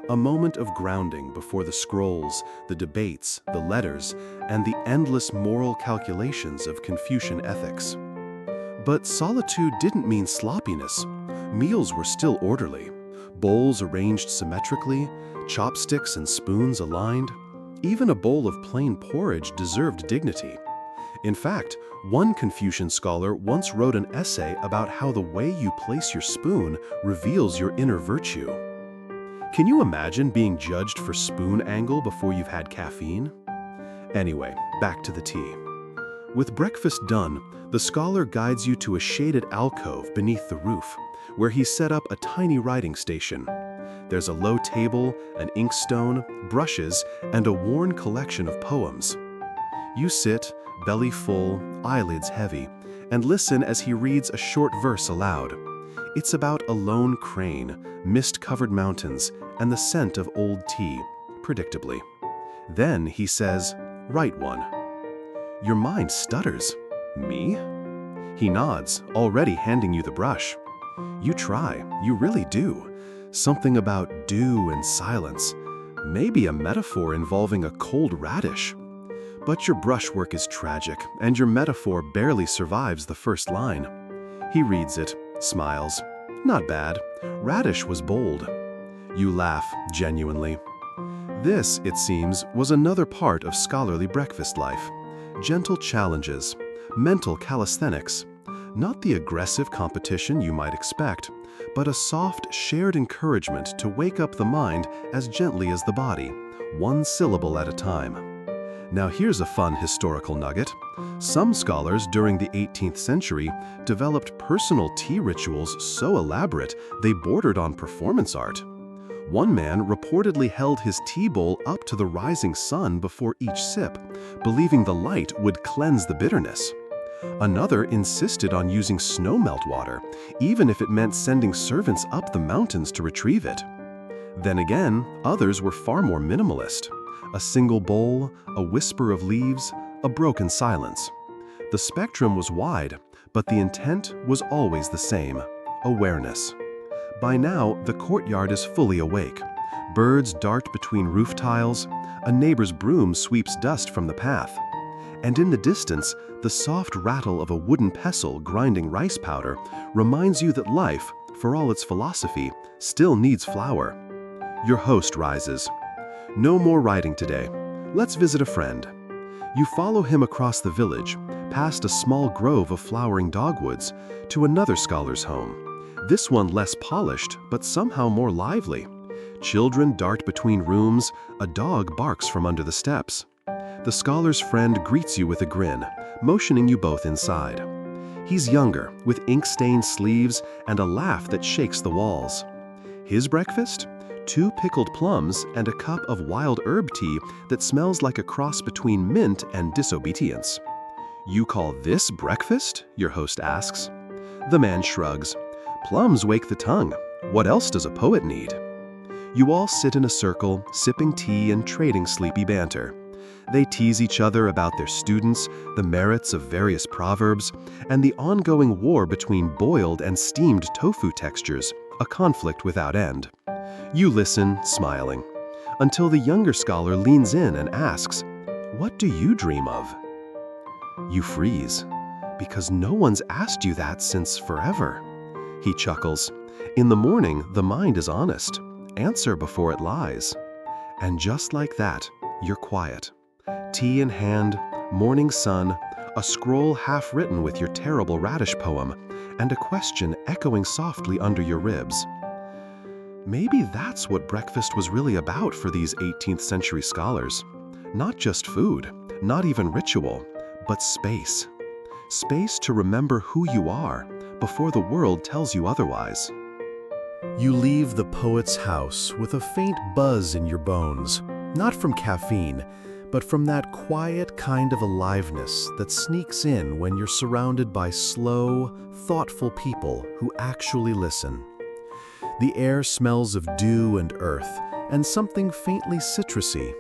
A moment of grounding before the scrolls, the debates, the letters, and the endless moral calculations of Confucian ethics. But solitude didn't mean sloppiness. Meals were still orderly. Bowls arranged symmetrically, chopsticks and spoons aligned. Even a bowl of plain porridge deserved dignity. In fact, one Confucian scholar once wrote an essay about how the way you place your spoon reveals your inner virtue. Can you imagine being judged for spoon angle before you've had caffeine? Anyway, back to the tea. With breakfast done, the scholar guides you to a shaded alcove beneath the roof, where he set up a tiny writing station. There's a low table, an inkstone, brushes, and a worn collection of poems. You sit, belly full, eyelids heavy, and listen as he reads a short verse aloud. It's about a lone crane, mist-covered mountains, and the scent of old tea, predictably. Then he says, "Write one." Your mind stutters. Me? He nods, already handing you the brush. You try, you really do. Something about dew and silence. Maybe a metaphor involving a cold radish. But your brushwork is tragic, and your metaphor barely survives the first line. He reads it, smiles. Not bad. Radish was bold. You laugh, genuinely. This, it seems, was another part of scholarly breakfast life. Gentle challenges, mental calisthenics. Not the aggressive competition you might expect, but a soft, shared encouragement to wake up the mind as gently as the body, one syllable at a time. Now here's a fun historical nugget. Some scholars during the 18th century developed personal tea rituals so elaborate they bordered on performance art. One man reportedly held his tea bowl up to the rising sun before each sip, believing the light would cleanse the bitterness. Another insisted on using snow melt water, even if it meant sending servants up the mountains to retrieve it. Then again, others were far more minimalist. A single bowl, a whisper of leaves, a broken silence. The spectrum was wide, but the intent was always the same: awareness. By now, the courtyard is fully awake. Birds dart between roof tiles, a neighbor's broom sweeps dust from the path. And in the distance, the soft rattle of a wooden pestle grinding rice powder reminds you that life, for all its philosophy, still needs flour. Your host rises. No more writing today. Let's visit a friend. You follow him across the village, past a small grove of flowering dogwoods, to another scholar's home. This one less polished, but somehow more lively. Children dart between rooms, a dog barks from under the steps. The scholar's friend greets you with a grin, motioning you both inside. He's younger, with ink-stained sleeves and a laugh that shakes the walls. His breakfast? 2 pickled plums and a cup of wild herb tea that smells like a cross between mint and disobedience. You call this breakfast? Your host asks. The man shrugs. Plums wake the tongue. What else does a poet need? You all sit in a circle, sipping tea and trading sleepy banter. They tease each other about their students, the merits of various proverbs, and the ongoing war between boiled and steamed tofu textures, a conflict without end. You listen, smiling, until the younger scholar leans in and asks, "What do you dream of?" You freeze, because no one's asked you that since forever. He chuckles. In the morning, the mind is honest. Answer before it lies. And just like that, you're quiet. Tea in hand, morning sun, a scroll half written with your terrible radish poem, and a question echoing softly under your ribs. Maybe that's what breakfast was really about for these 18th century scholars. Not just food, not even ritual, but space. Space to remember who you are before the world tells you otherwise. You leave the poet's house with a faint buzz in your bones, not from caffeine, but from that quiet kind of aliveness that sneaks in when you're surrounded by slow, thoughtful people who actually listen. The air smells of dew and earth, and something faintly citrusy,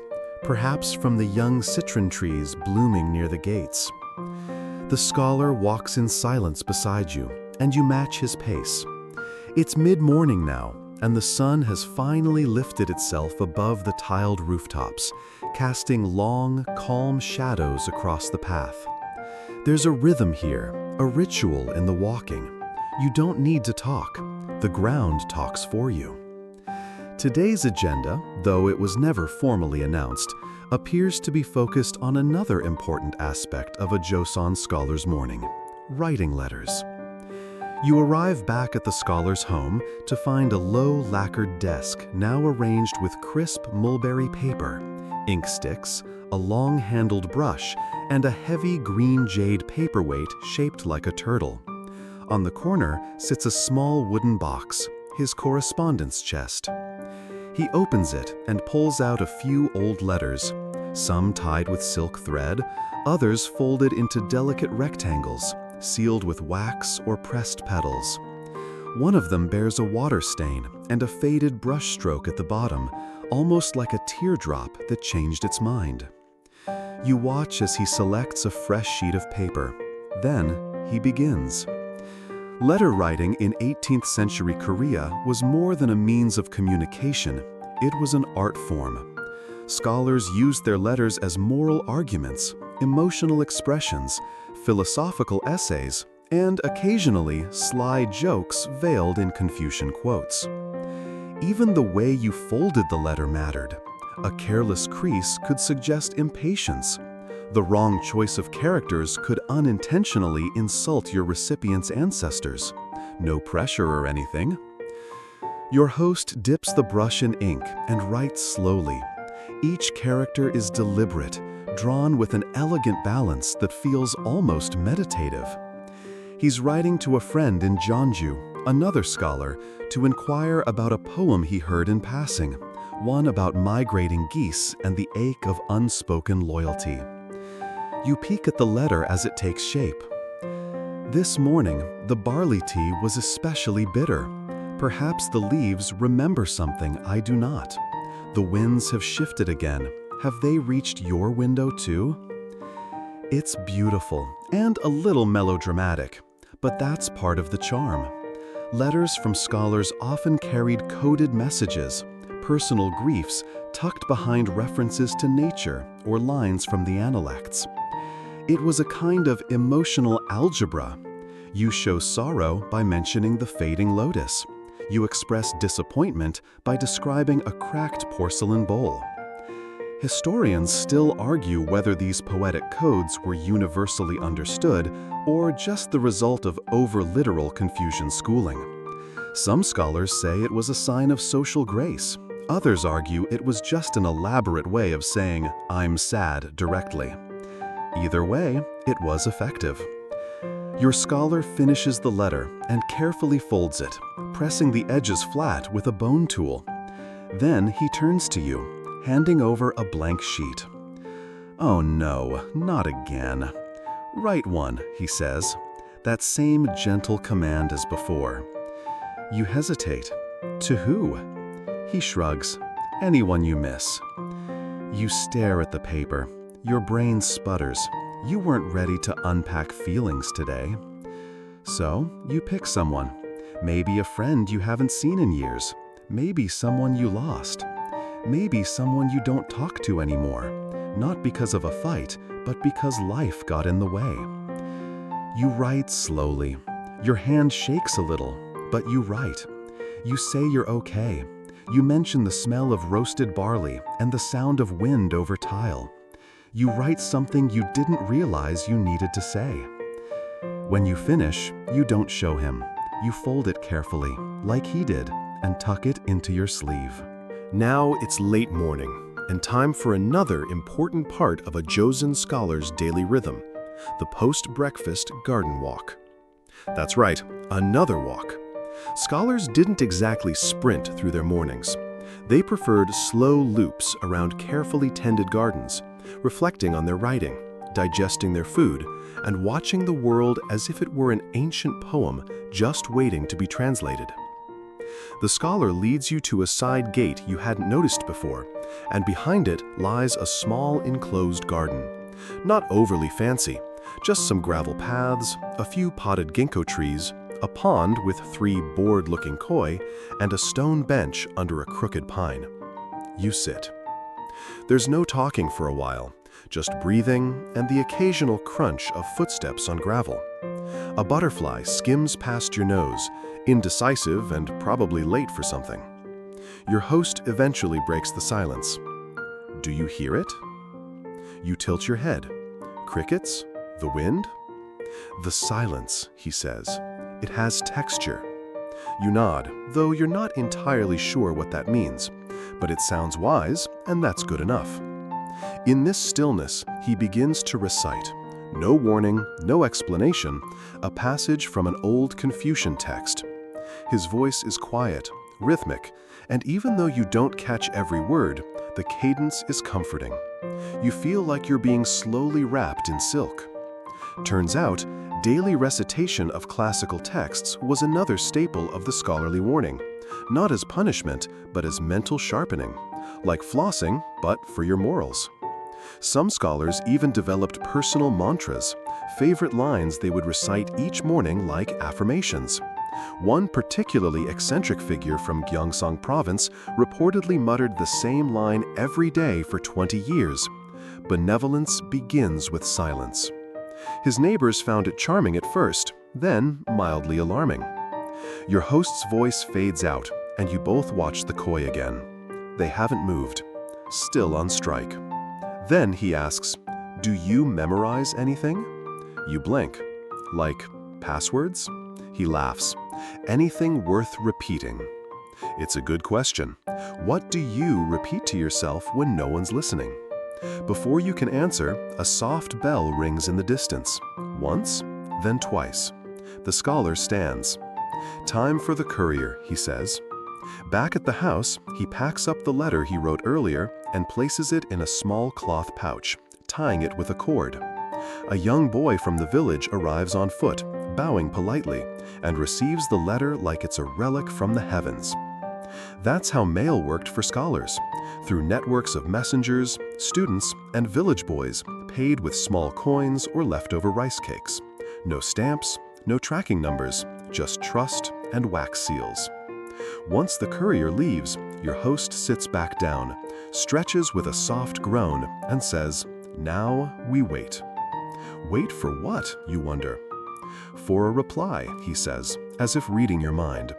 perhaps from the young citron trees blooming near the gates. The scholar walks in silence beside you, and you match his pace. It's mid-morning now, and the sun has finally lifted itself above the tiled rooftops, casting long, calm shadows across the path. There's a rhythm here, a ritual in the walking. You don't need to talk. The ground talks for you. Today's agenda, though it was never formally announced, appears to be focused on another important aspect of a Joseon scholar's morning: writing letters. You arrive back at the scholar's home to find a low lacquered desk now arranged with crisp mulberry paper, ink sticks, a long-handled brush, and a heavy green jade paperweight shaped like a turtle. On the corner sits a small wooden box, his correspondence chest. He opens it and pulls out a few old letters, some tied with silk thread, others folded into delicate rectangles, sealed with wax or pressed petals. One of them bears a water stain and a faded brushstroke at the bottom, almost like a teardrop that changed its mind. You watch as he selects a fresh sheet of paper. Then he begins. Letter writing in 18th century Korea was more than a means of communication. It was an art form. Scholars used their letters as moral arguments, emotional expressions, philosophical essays, and occasionally sly jokes veiled in Confucian quotes. Even the way you folded the letter mattered. A careless crease could suggest impatience. The wrong choice of characters could unintentionally insult your recipient's ancestors. No pressure or anything. Your host dips the brush in ink and writes slowly. Each character is deliberate, drawn with an elegant balance that feels almost meditative. He's writing to a friend in Jeonju, another scholar, to inquire about a poem he heard in passing, one about migrating geese and the ache of unspoken loyalty. You peek at the letter as it takes shape. This morning, the barley tea was especially bitter. Perhaps the leaves remember something I do not. The winds have shifted again, Have they reached your window too? It's beautiful and a little melodramatic, but that's part of the charm. Letters from scholars often carried coded messages, personal griefs tucked behind references to nature or lines from the Analects. It was a kind of emotional algebra. You show sorrow by mentioning the fading lotus. You express disappointment by describing a cracked porcelain bowl. Historians still argue whether these poetic codes were universally understood or just the result of over-literal Confucian schooling. Some scholars say it was a sign of social grace. Others argue it was just an elaborate way of saying, "I'm sad," directly. Either way, it was effective. Your scholar finishes the letter and carefully folds it, pressing the edges flat with a bone tool. Then he turns to you, handing over a blank sheet. "Oh no, not again." "Write one," he says, that same gentle command as before. You hesitate. To who? He shrugs. "Anyone you miss." You stare at the paper. Your brain sputters. You weren't ready to unpack feelings today. So you pick someone. Maybe a friend you haven't seen in years. Maybe someone you lost. Maybe someone you don't talk to anymore, not because of a fight, but because life got in the way. You write slowly. Your hand shakes a little, but you write. You say you're okay. You mention the smell of roasted barley and the sound of wind over tile. You write something you didn't realize you needed to say. When you finish, you don't show him. You fold it carefully, like he did, and tuck it into your sleeve. Now it's late morning, and time for another important part of a Joseon scholar's daily rhythm, the post-breakfast garden walk. That's right, another walk. Scholars didn't exactly sprint through their mornings. They preferred slow loops around carefully tended gardens, reflecting on their writing, digesting their food, and watching the world as if it were an ancient poem just waiting to be translated. The scholar leads you to a side gate you hadn't noticed before, and behind it lies a small enclosed garden. Not overly fancy, just some gravel paths, a few potted ginkgo trees, a pond with 3 bored-looking koi, and a stone bench under a crooked pine. You sit. There's no talking for a while, just breathing and the occasional crunch of footsteps on gravel. A butterfly skims past your nose, indecisive and probably late for something. Your host eventually breaks the silence. Do you hear it? You tilt your head. Crickets? The wind? The silence, he says. It has texture. You nod, though you're not entirely sure what that means, but it sounds wise, and that's good enough. In this stillness, he begins to recite, no warning, no explanation, a passage from an old Confucian text. His voice is quiet, rhythmic, and even though you don't catch every word, the cadence is comforting. You feel like you're being slowly wrapped in silk. Turns out, daily recitation of classical texts was another staple of the scholarly warning, not as punishment, but as mental sharpening, like flossing, but for your morals. Some scholars even developed personal mantras, favorite lines they would recite each morning like affirmations. One particularly eccentric figure from Gyeongsang Province reportedly muttered the same line every day for 20 years. Benevolence begins with silence. His neighbors found it charming at first, then mildly alarming. Your host's voice fades out, and you both watch the koi again. They haven't moved, still on strike. Then he asks, "Do you memorize anything?" You blink. Like passwords? He laughs. Anything worth repeating? It's a good question. What do you repeat to yourself when no one's listening? Before you can answer, a soft bell rings in the distance. Once, then twice. The scholar stands. Time for the courier, he says. Back at the house, he packs up the letter he wrote earlier and places it in a small cloth pouch, tying it with a cord. A young boy from the village arrives on foot, bowing politely, and receives the letter like it's a relic from the heavens. That's how mail worked for scholars, through networks of messengers, students, and village boys paid with small coins or leftover rice cakes. No stamps, no tracking numbers, just trust and wax seals. Once the courier leaves, your host sits back down, stretches with a soft groan, and says, "Now we wait." Wait for what, you wonder? For a reply, he says, as if reading your mind.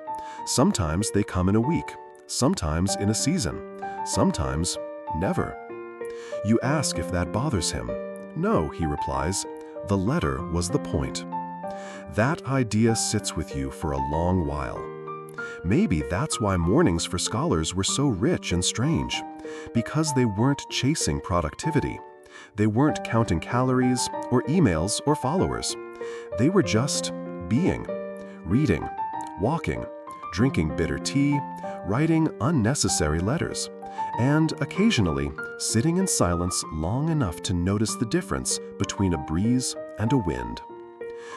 Sometimes they come in a week, sometimes in a season, sometimes never. You ask if that bothers him. No, he replies, the letter was the point. That idea sits with you for a long while. Maybe that's why mornings for scholars were so rich and strange, because they weren't chasing productivity. They weren't counting calories or emails or followers. They were just being, reading, walking, drinking bitter tea, writing unnecessary letters, and occasionally sitting in silence long enough to notice the difference between a breeze and a wind.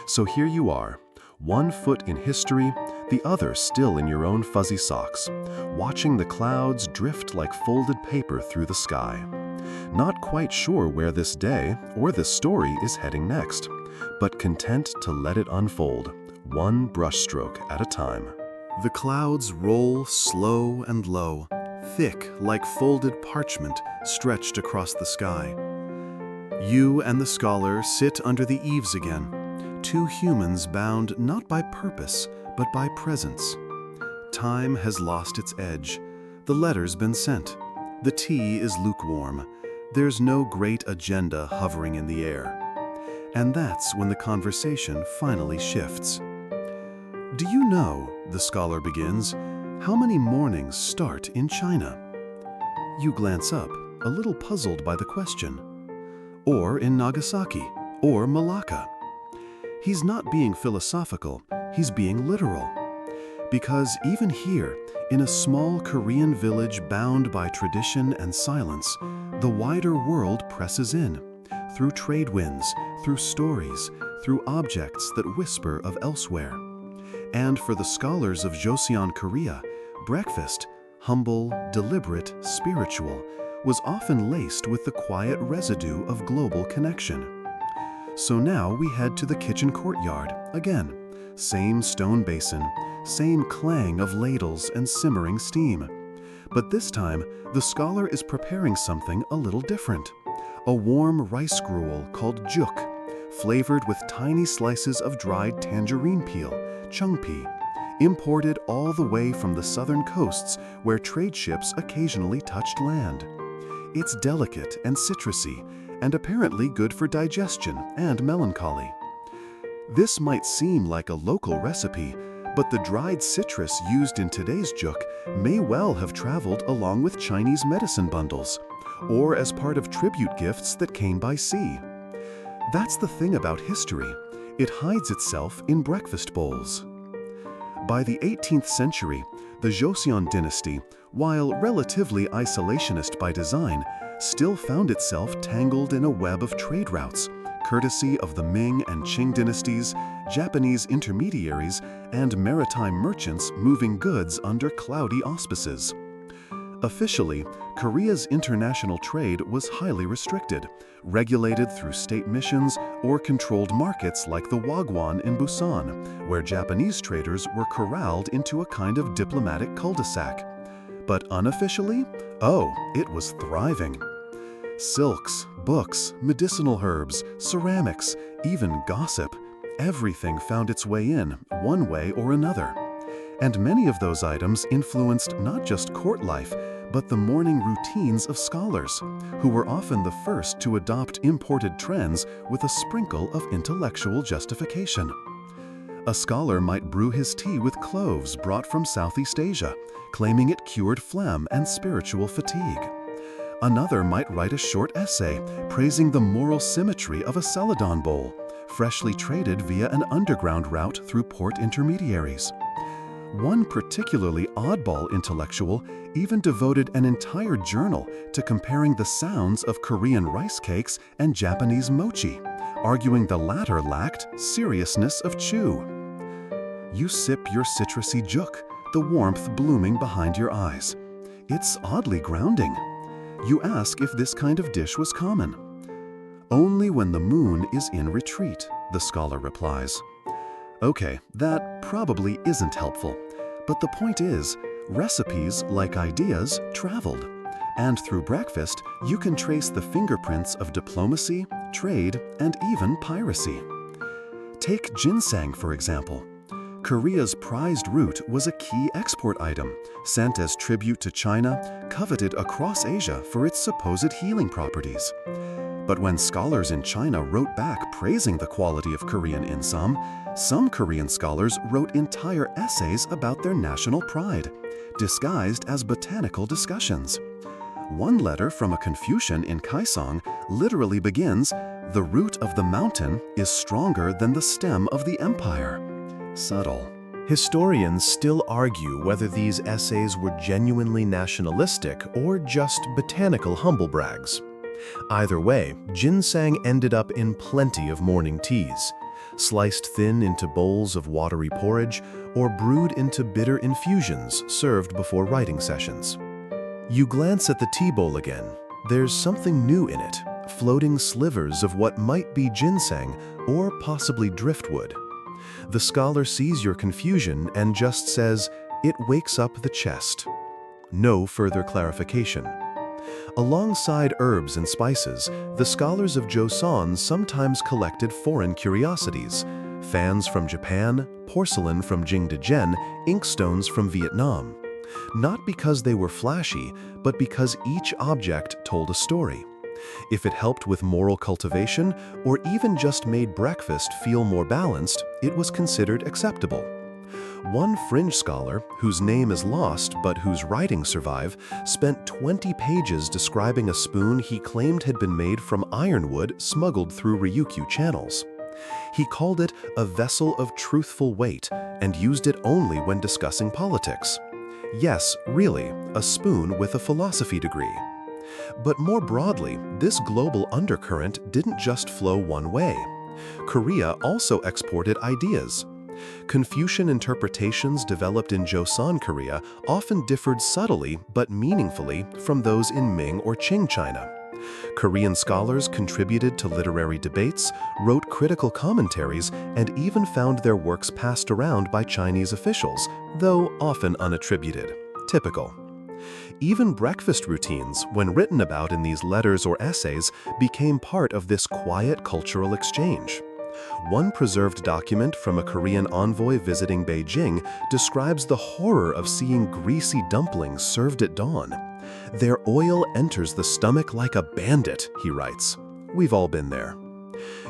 So here you are, one foot in history, the other still in your own fuzzy socks, watching the clouds drift like folded paper through the sky. Not quite sure where this day or this story is heading next, but content to let it unfold, one brushstroke at a time. The clouds roll slow and low, thick like folded parchment stretched across the sky. You and the scholar sit under the eaves again, two humans bound not by purpose, but by presence. Time has lost its edge. The letter's been sent. The tea is lukewarm. There's no great agenda hovering in the air. And that's when the conversation finally shifts. Do you know, the scholar begins, how many mornings start in China? You glance up, a little puzzled by the question. Or in Nagasaki, or Malacca. He's not being philosophical, he's being literal. Because even here, in a small Korean village bound by tradition and silence, the wider world presses in, through trade winds, through stories, through objects that whisper of elsewhere. And for the scholars of Joseon, Korea, breakfast, humble, deliberate, spiritual, was often laced with the quiet residue of global connection. So now we head to the kitchen courtyard again. Same stone basin, same clang of ladles and simmering steam. But this time, the scholar is preparing something a little different. A warm rice gruel called juk, flavored with tiny slices of dried tangerine peel, chungpi, imported all the way from the southern coasts where trade ships occasionally touched land. It's delicate and citrusy, and apparently good for digestion and melancholy. This might seem like a local recipe, but the dried citrus used in today's juk may well have traveled along with Chinese medicine bundles, or as part of tribute gifts that came by sea. That's the thing about history. It hides itself in breakfast bowls. By the 18th century, the Joseon dynasty, while relatively isolationist by design, still found itself tangled in a web of trade routes, courtesy of the Ming and Qing dynasties, Japanese intermediaries, and maritime merchants moving goods under cloudy auspices. Officially, Korea's international trade was highly restricted, regulated through state missions or controlled markets like the Wagwon in Busan, where Japanese traders were corralled into a kind of diplomatic cul-de-sac. But unofficially, oh, it was thriving. Silks, books, medicinal herbs, ceramics, even gossip, everything found its way in, one way or another. And many of those items influenced not just court life, but the morning routines of scholars, who were often the first to adopt imported trends with a sprinkle of intellectual justification. A scholar might brew his tea with cloves brought from Southeast Asia, claiming it cured phlegm and spiritual fatigue. Another might write a short essay praising the moral symmetry of a celadon bowl, freshly traded via an underground route through port intermediaries. One particularly oddball intellectual even devoted an entire journal to comparing the sounds of Korean rice cakes and Japanese mochi, arguing the latter lacked seriousness of chew. You sip your citrusy juk, the warmth blooming behind your eyes. It's oddly grounding. You ask if this kind of dish was common. Only when the moon is in retreat, the scholar replies. Okay, that probably isn't helpful, but the point is, recipes, like ideas, traveled. And through breakfast, you can trace the fingerprints of diplomacy, trade, and even piracy. Take ginseng, for example. Korea's prized root was a key export item, sent as tribute to China, coveted across Asia for its supposed healing properties. But when scholars in China wrote back praising the quality of Korean insam, some Korean scholars wrote entire essays about their national pride, disguised as botanical discussions. One letter from a Confucian in Kaesong literally begins, "The root of the mountain is stronger than the stem of the empire." Subtle. Historians still argue whether these essays were genuinely nationalistic or just botanical humblebrags. Either way, ginseng ended up in plenty of morning teas, sliced thin into bowls of watery porridge or brewed into bitter infusions served before writing sessions. You glance at the tea bowl again. There's something new in it, floating slivers of what might be ginseng or possibly driftwood. The scholar sees your confusion and just says, "It wakes up the chest." No further clarification. Alongside herbs and spices, the scholars of Joseon sometimes collected foreign curiosities: fans from Japan, porcelain from Jingdezhen, inkstones from Vietnam. Not because they were flashy, but because each object told a story. If it helped with moral cultivation, or even just made breakfast feel more balanced, it was considered acceptable. One fringe scholar, whose name is lost but whose writings survive, spent 20 pages describing a spoon he claimed had been made from ironwood smuggled through Ryukyu channels. He called it a vessel of truthful weight and used it only when discussing politics. Yes, really, a spoon with a philosophy degree. But more broadly, this global undercurrent didn't just flow one way. Korea also exported ideas. Confucian interpretations developed in Joseon Korea often differed subtly but meaningfully from those in Ming or Qing China. Korean scholars contributed to literary debates, wrote critical commentaries, and even found their works passed around by Chinese officials, though often unattributed. Typical. Even breakfast routines, when written about in these letters or essays, became part of this quiet cultural exchange. One preserved document from a Korean envoy visiting Beijing describes the horror of seeing greasy dumplings served at dawn. "Their oil enters the stomach like a bandit," he writes. We've all been there.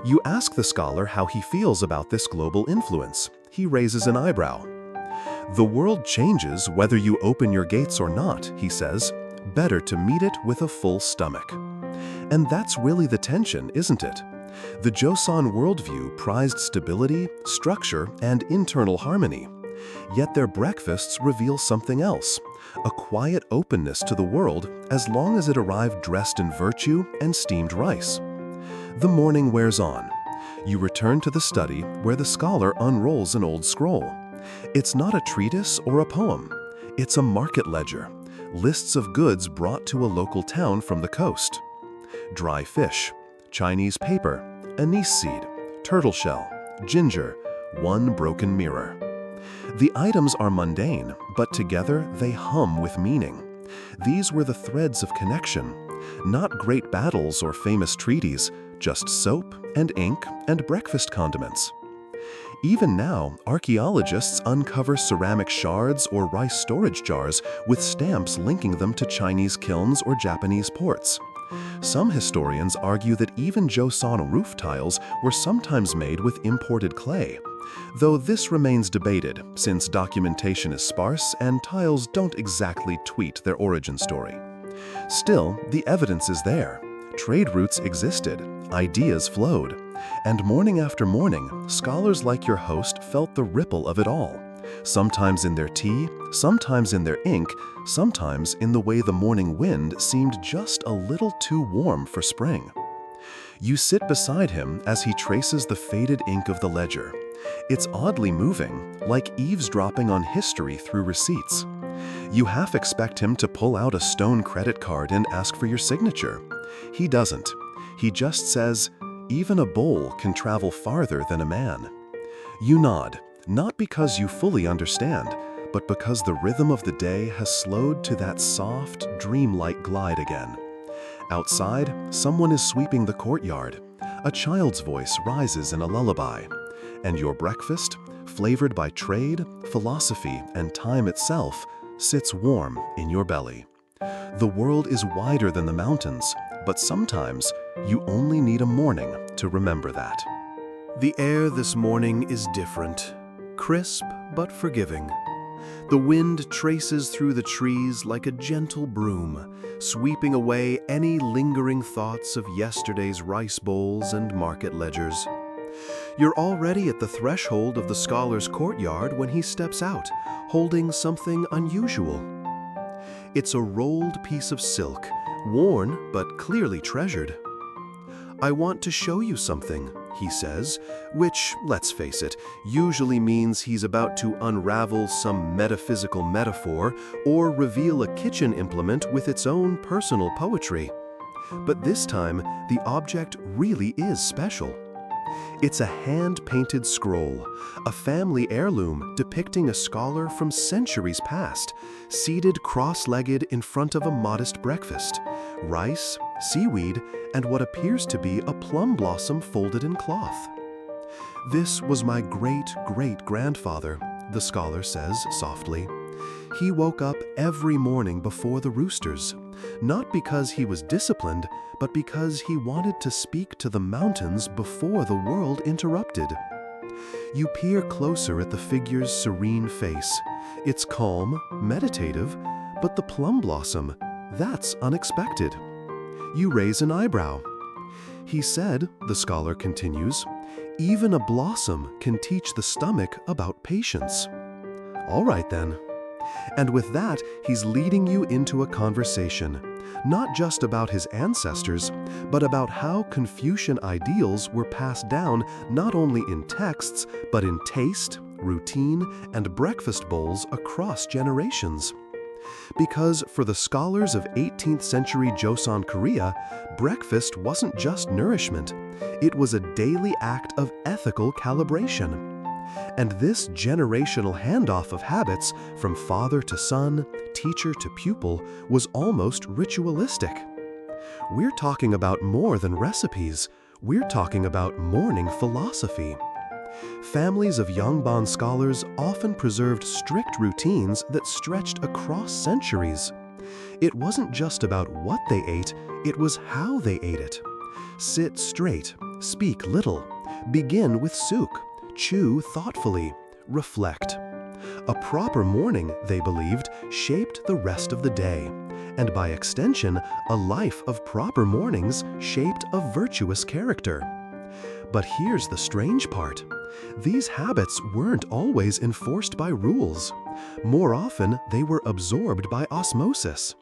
You ask the scholar how he feels about this global influence. He raises an eyebrow. "The world changes whether you open your gates or not," he says. "Better to meet it with a full stomach." And that's really the tension, isn't it? The Joseon worldview prized stability, structure, and internal harmony. Yet their breakfasts reveal something else, a quiet openness to the world as long as it arrived dressed in virtue and steamed rice. The morning wears on. You return to the study where the scholar unrolls an old scroll. It's not a treatise or a poem. It's a market ledger, lists of goods brought to a local town from the coast. Dry fish, Chinese paper, anise seed, turtle shell, ginger, one broken mirror. The items are mundane, but together they hum with meaning. These were the threads of connection, not great battles or famous treaties, just soap and ink and breakfast condiments. Even now, archaeologists uncover ceramic shards or rice storage jars with stamps linking them to Chinese kilns or Japanese ports. Some historians argue that even Joseon roof tiles were sometimes made with imported clay, though this remains debated since documentation is sparse and tiles don't exactly tweet their origin story. Still, the evidence is there. Trade routes existed, ideas flowed, and morning after morning, scholars like your host felt the ripple of it all, sometimes in their tea, sometimes in their ink, sometimes in the way the morning wind seemed just a little too warm for spring. You sit beside him as he traces the faded ink of the ledger, It's oddly moving, like eavesdropping on history through receipts. You half expect him to pull out a stone credit card and ask for your signature. He doesn't. He just says, "Even a bowl can travel farther than a man." You nod, not because you fully understand, but because the rhythm of the day has slowed to that soft, dreamlike glide again. Outside, someone is sweeping the courtyard. A child's voice rises in a lullaby. And your breakfast, flavored by trade, philosophy, and time itself, sits warm in your belly. The world is wider than the mountains, but sometimes you only need a morning to remember that. The air this morning is different, crisp but forgiving. The wind traces through the trees like a gentle broom, sweeping away any lingering thoughts of yesterday's rice bowls and market ledgers. You're already at the threshold of the scholar's courtyard when he steps out, holding something unusual. It's a rolled piece of silk, worn but clearly treasured. "I want to show you something," he says, which, let's face it, usually means he's about to unravel some metaphysical metaphor or reveal a kitchen implement with its own personal poetry. But this time, the object really is special. It's a hand-painted scroll, a family heirloom depicting a scholar from centuries past, seated cross-legged in front of a modest breakfast, rice, seaweed, and what appears to be a plum blossom folded in cloth. "This was my great-great-grandfather," the scholar says softly. "He woke up every morning before the roosters, not because he was disciplined, but because he wanted to speak to the mountains before the world interrupted." You peer closer at the figure's serene face. It's calm, meditative, but the plum blossom, that's unexpected. You raise an eyebrow. "He said," the scholar continues, "even a blossom can teach the stomach about patience." "All right then." And with that, he's leading you into a conversation, not just about his ancestors, but about how Confucian ideals were passed down not only in texts, but in taste, routine, and breakfast bowls across generations. Because for the scholars of 18th century Joseon Korea, breakfast wasn't just nourishment, it was a daily act of ethical calibration. And this generational handoff of habits from father to son, teacher to pupil, was almost ritualistic. We're talking about more than recipes, we're talking about morning philosophy. Families of Yongbon scholars often preserved strict routines that stretched across centuries. It wasn't just about what they ate, it was how they ate it. Sit straight, speak little, begin with suk, chew thoughtfully, reflect. A proper morning, they believed, shaped the rest of the day, and by extension, a life of proper mornings shaped a virtuous character. But here's the strange part. These habits weren't always enforced by rules. More often, they were absorbed by osmosis.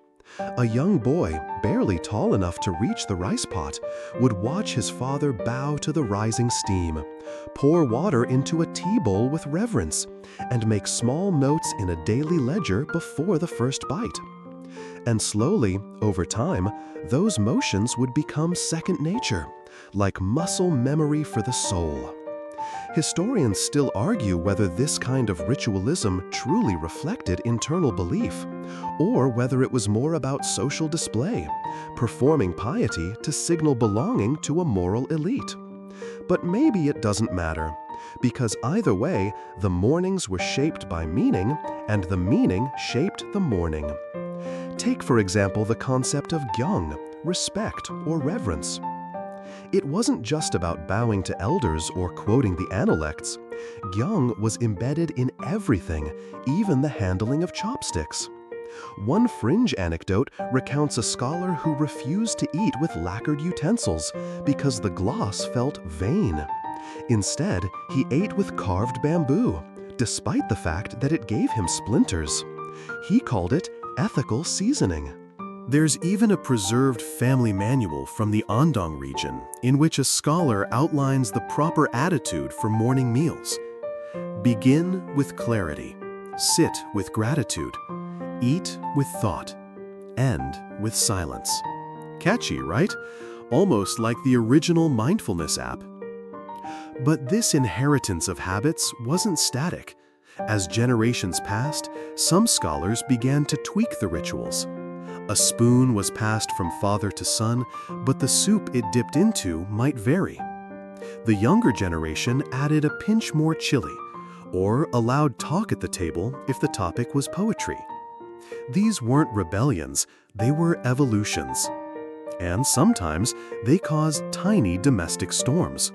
A young boy, barely tall enough to reach the rice pot, would watch his father bow to the rising steam, pour water into a tea bowl with reverence, and make small notes in a daily ledger before the first bite. And slowly, over time, those motions would become second nature, like muscle memory for the soul. Historians still argue whether this kind of ritualism truly reflected internal belief, or whether it was more about social display, performing piety to signal belonging to a moral elite. But maybe it doesn't matter, because either way, the mornings were shaped by meaning, and the meaning shaped the morning. Take, for example, the concept of gyeong, respect or reverence. It wasn't just about bowing to elders or quoting the analects. Gyeong was embedded in everything, even the handling of chopsticks. One fringe anecdote recounts a scholar who refused to eat with lacquered utensils because the gloss felt vain. Instead, he ate with carved bamboo, despite the fact that it gave him splinters. He called it ethical seasoning. There's even a preserved family manual from the Andong region in which a scholar outlines the proper attitude for morning meals, Begin with clarity, sit with gratitude, eat with thought, end with silence. Catchy, right? Almost like the original mindfulness app. But this inheritance of habits wasn't static. As generations passed, some scholars began to tweak the rituals. A spoon was passed from father to son, but the soup it dipped into might vary. The younger generation added a pinch more chili, or allowed talk at the table if the topic was poetry. These weren't rebellions, they were evolutions. And sometimes they caused tiny domestic storms.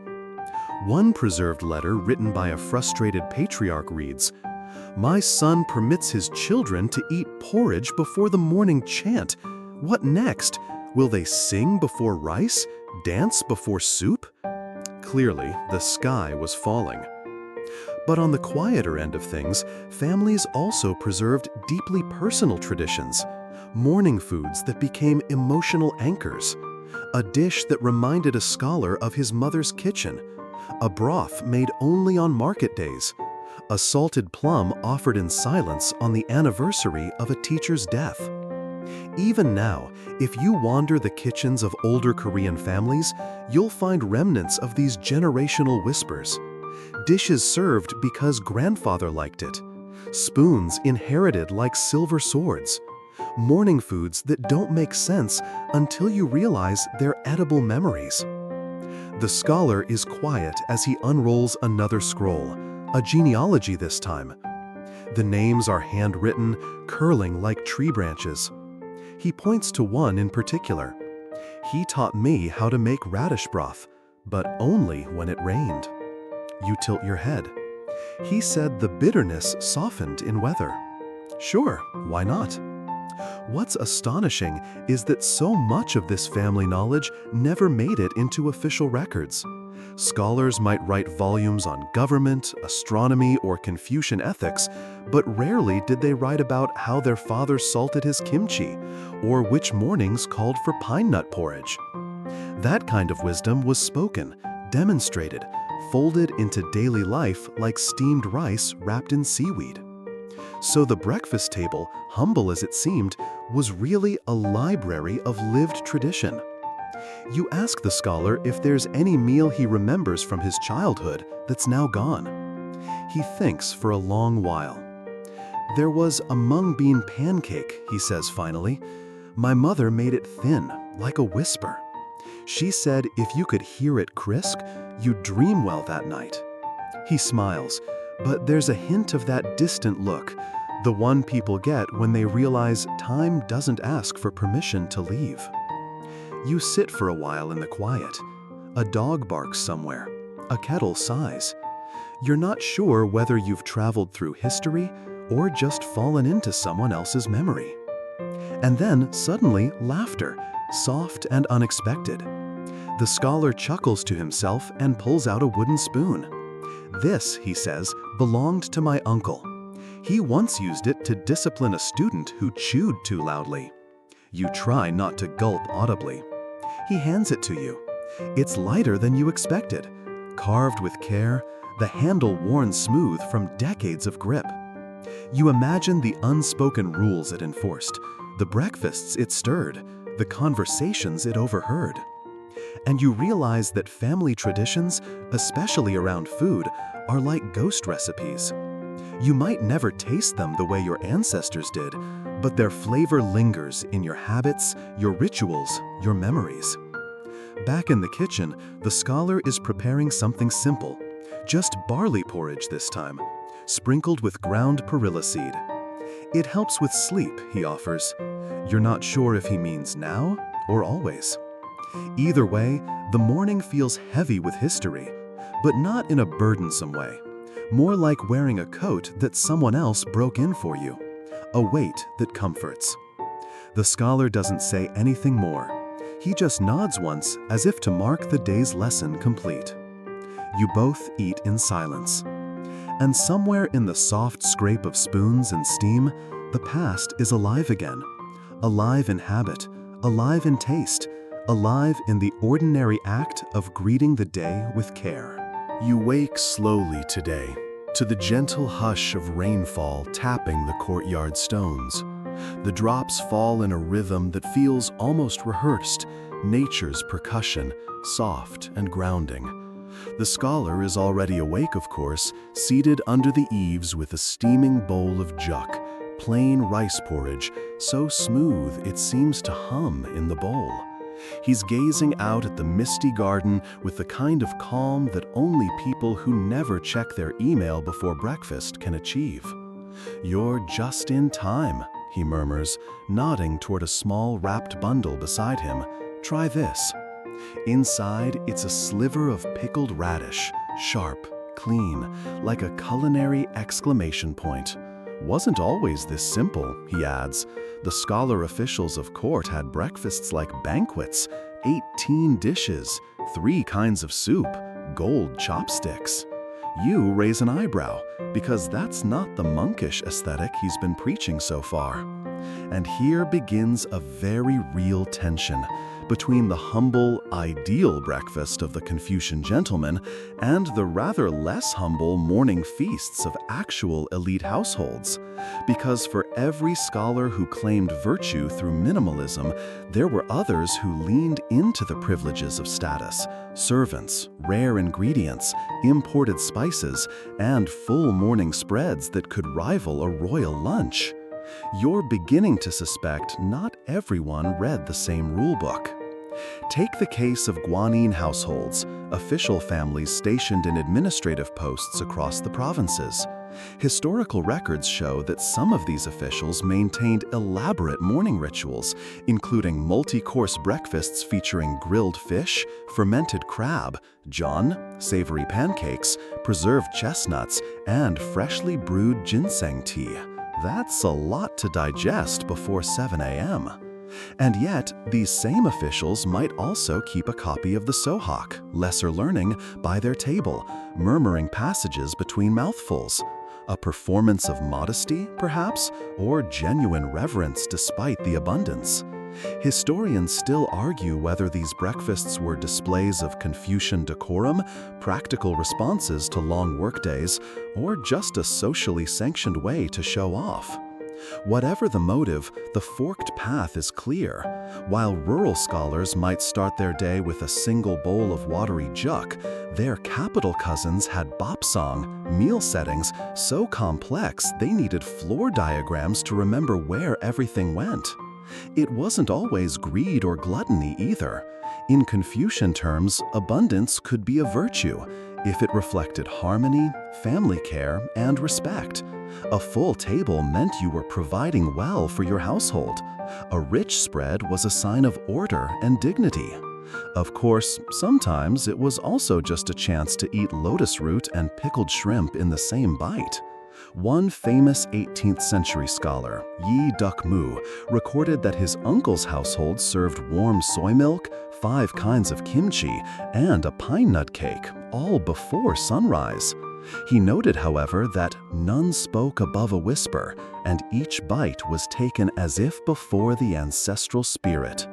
One preserved letter written by a frustrated patriarch reads, "My son permits his children to eat porridge before the morning chant. What next? Will they sing before rice? Dance before soup?" Clearly, the sky was falling. But on the quieter end of things, families also preserved deeply personal traditions, morning foods that became emotional anchors, a dish that reminded a scholar of his mother's kitchen, a broth made only on market days, a salted plum offered in silence on the anniversary of a teacher's death. Even now, if you wander the kitchens of older Korean families, you'll find remnants of these generational whispers. Dishes served because grandfather liked it. Spoons inherited like silver swords. Morning foods that don't make sense until you realize they're edible memories. The scholar is quiet as he unrolls another scroll, a genealogy this time. The names are handwritten, curling like tree branches. He points to one in particular. "He taught me how to make radish broth, but only when it rained." You tilt your head. "He said the bitterness softened in weather." Sure, why not? What's astonishing is that so much of this family knowledge never made it into official records. Scholars might write volumes on government, astronomy, or Confucian ethics, but rarely did they write about how their father salted his kimchi, or which mornings called for pine nut porridge. That kind of wisdom was spoken, demonstrated, folded into daily life like steamed rice wrapped in seaweed. So the breakfast table, humble as it seemed, was really a library of lived tradition. You ask the scholar if there's any meal he remembers from his childhood that's now gone. He thinks for a long while. "There was a mung bean pancake," he says finally. "My mother made it thin, like a whisper. She said if you could hear it crisp, you'd dream well that night." He smiles, but there's a hint of that distant look, the one people get when they realize time doesn't ask for permission to leave. You sit for a while in the quiet. A dog barks somewhere. A kettle sighs. You're not sure whether you've traveled through history or just fallen into someone else's memory. And then, suddenly, laughter, soft and unexpected. The scholar chuckles to himself and pulls out a wooden spoon. "This," he says, "belonged to my uncle. He once used it to discipline a student who chewed too loudly." You try not to gulp audibly. He hands it to you. It's lighter than you expected, carved with care, the handle worn smooth from decades of grip. You imagine the unspoken rules it enforced, the breakfasts it stirred, the conversations it overheard. And you realize that family traditions, especially around food, are like ghost recipes. You might never taste them the way your ancestors did, but their flavor lingers in your habits, your rituals, your memories. Back in the kitchen, the scholar is preparing something simple, just barley porridge this time, sprinkled with ground perilla seed. It helps with sleep, he offers. You're not sure if he means now or always. Either way, the morning feels heavy with history, but not in a burdensome way. More like wearing a coat that someone else broke in for you, a weight that comforts. The scholar doesn't say anything more. He just nods once as if to mark the day's lesson complete. You both eat in silence. And somewhere in the soft scrape of spoons and steam, the past is alive again. Alive in habit, alive in taste, alive in the ordinary act of greeting the day with care. You wake slowly today, to the gentle hush of rainfall tapping the courtyard stones. The drops fall in a rhythm that feels almost rehearsed, nature's percussion, soft and grounding. The scholar is already awake, of course, seated under the eaves with a steaming bowl of juk, plain rice porridge, so smooth it seems to hum in the bowl. He's gazing out at the misty garden with the kind of calm that only people who never check their email before breakfast can achieve. "You're just in time," he murmurs, nodding toward a small wrapped bundle beside him. "Try this." Inside, it's a sliver of pickled radish, sharp, clean, like a culinary exclamation point. "Wasn't always this simple," he adds. "The scholar officials of court had breakfasts like banquets, 18 dishes, 3 kinds of soup, gold chopsticks." You raise an eyebrow, because that's not the monkish aesthetic he's been preaching so far. And here begins a very real tension between the humble, ideal breakfast of the Confucian gentleman and the rather less humble morning feasts of actual elite households. Because for every scholar who claimed virtue through minimalism, there were others who leaned into the privileges of status: servants, rare ingredients, imported spices, and full morning spreads that could rival a royal lunch. You're beginning to suspect not everyone read the same rulebook. Take the case of Guanyin households, official families stationed in administrative posts across the provinces. Historical records show that some of these officials maintained elaborate morning rituals, including multi-course breakfasts featuring grilled fish, fermented crab, jun, savory pancakes, preserved chestnuts, and freshly brewed ginseng tea. That's a lot to digest before 7 a.m. And yet, these same officials might also keep a copy of the Sohak, lesser learning, by their table, murmuring passages between mouthfuls. A performance of modesty, perhaps, or genuine reverence despite the abundance. Historians still argue whether these breakfasts were displays of Confucian decorum, practical responses to long workdays, or just a socially sanctioned way to show off. Whatever the motive, the forked path is clear. While rural scholars might start their day with a single bowl of watery juk, their capital cousins had bopsong, meal settings so complex they needed floor diagrams to remember where everything went. It wasn't always greed or gluttony either. In Confucian terms, abundance could be a virtue if it reflected harmony, family care, and respect. A full table meant you were providing well for your household. A rich spread was a sign of order and dignity. Of course, sometimes it was also just a chance to eat lotus root and pickled shrimp in the same bite. One famous 18th century scholar, Yi Duk-mu, recorded that his uncle's household served warm soy milk, 5 kinds of kimchi, and a pine nut cake, all before sunrise. He noted, however, that none spoke above a whisper, and each bite was taken as if before the ancestral spirit,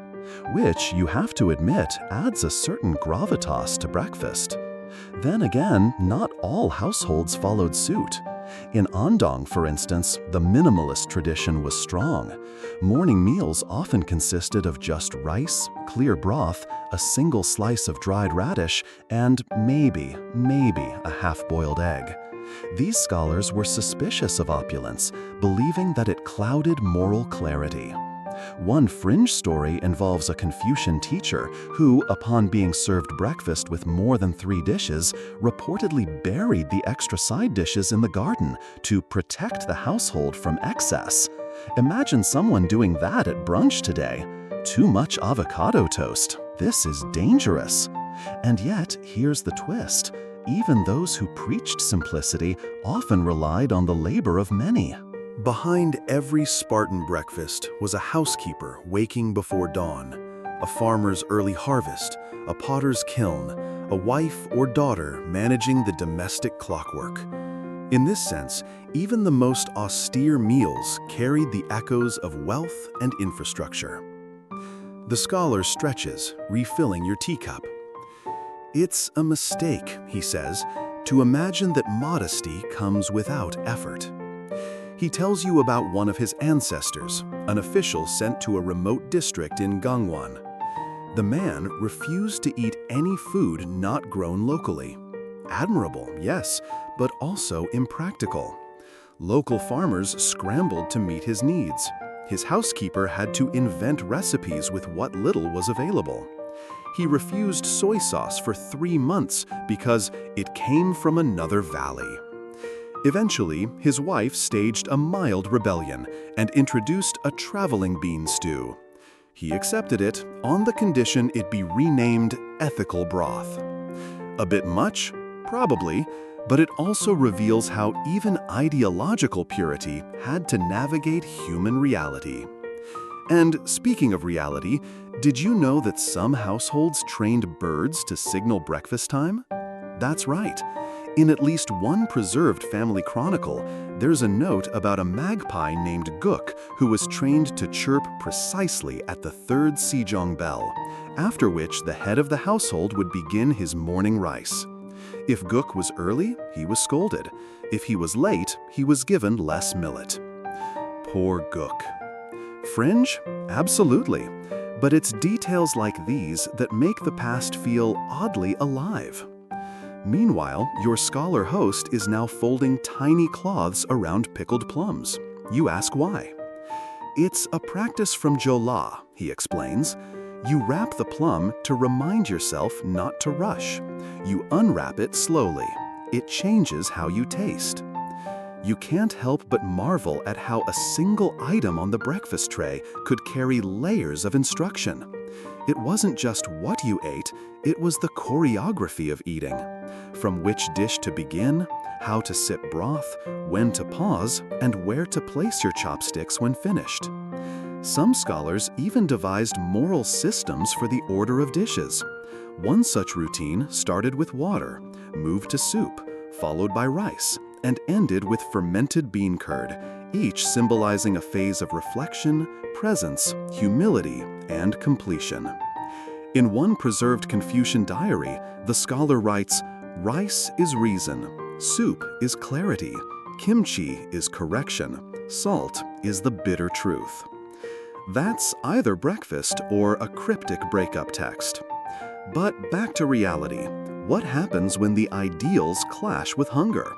which, you have to admit, adds a certain gravitas to breakfast. Then again, not all households followed suit. In Andong, for instance, the minimalist tradition was strong. Morning meals often consisted of just rice, clear broth, a single slice of dried radish, and maybe a half-boiled egg. These scholars were suspicious of opulence, believing that it clouded moral clarity. One fringe story involves a Confucian teacher who, upon being served breakfast with more than 3 dishes, reportedly buried the extra side dishes in the garden to protect the household from excess. Imagine someone doing that at brunch today. Too much avocado toast. This is dangerous. And yet, here's the twist. Even those who preached simplicity often relied on the labor of many. Behind every Spartan breakfast was a housekeeper waking before dawn, a farmer's early harvest, a potter's kiln, a wife or daughter managing the domestic clockwork. In this sense, even the most austere meals carried the echoes of wealth and infrastructure. The scholar stretches, refilling your teacup. "It's a mistake," he says, to imagine that modesty comes without effort. He tells you about one of his ancestors, an official sent to a remote district in Gangwon. The man refused to eat any food not grown locally. Admirable, yes, but also impractical. Local farmers scrambled to meet his needs. His housekeeper had to invent recipes with what little was available. He refused soy sauce for 3 months because it came from another valley. Eventually, his wife staged a mild rebellion and introduced a traveling bean stew. He accepted it on the condition it be renamed ethical broth. A bit much? Probably, but it also reveals how even ideological purity had to navigate human reality. And speaking of reality, did you know that some households trained birds to signal breakfast time? That's right. In at least one preserved family chronicle, there's a note about a magpie named Guk who was trained to chirp precisely at the 3rd sejong bell, after which the head of the household would begin his morning rice. If Guk was early, he was scolded. If he was late, he was given less millet. Poor Guk. Fringe? Absolutely. But it's details like these that make the past feel oddly alive. Meanwhile, your scholar host is now folding tiny cloths around pickled plums. You ask why. It's a practice from Jola, he explains. You wrap the plum to remind yourself not to rush. You unwrap it slowly. It changes how you taste. You can't help but marvel at how a single item on the breakfast tray could carry layers of instruction. It wasn't just what you ate, it was the choreography of eating. From which dish to begin, how to sip broth, when to pause, and where to place your chopsticks when finished. Some scholars even devised moral systems for the order of dishes. One such routine started with water, moved to soup, followed by rice, and ended with fermented bean curd, each symbolizing a phase of reflection, presence, humility, and completion. In one preserved Confucian diary, the scholar writes, "Rice is reason, soup is clarity, kimchi is correction, salt is the bitter truth." That's either breakfast or a cryptic breakup text. But back to reality. What happens when the ideals clash with hunger?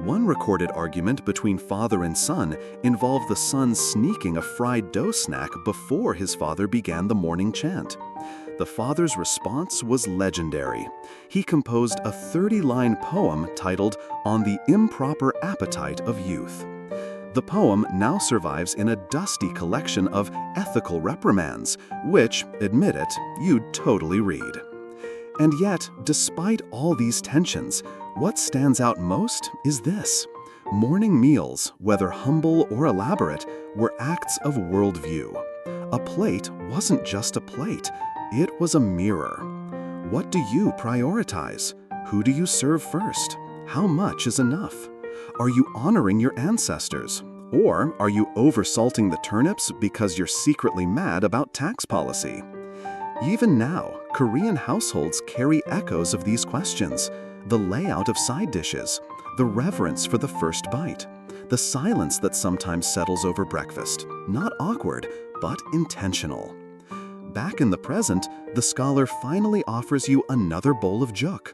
One recorded argument between father and son involved the son sneaking a fried dough snack before his father began the morning chant. The father's response was legendary. He composed a 30-line poem titled "On the Improper Appetite of Youth." The poem now survives in a dusty collection of ethical reprimands, which, admit it, you'd totally read. And yet, despite all these tensions, what stands out most is this. Morning meals, whether humble or elaborate, were acts of worldview. A plate wasn't just a plate, it was a mirror. What do you prioritize? Who do you serve first? How much is enough? Are you honoring your ancestors? Or are you oversalting the turnips because you're secretly mad about tax policy? Even now, Korean households carry echoes of these questions. The layout of side dishes, the reverence for the first bite, the silence that sometimes settles over breakfast, not awkward, but intentional. Back in the present, the scholar finally offers you another bowl of juk.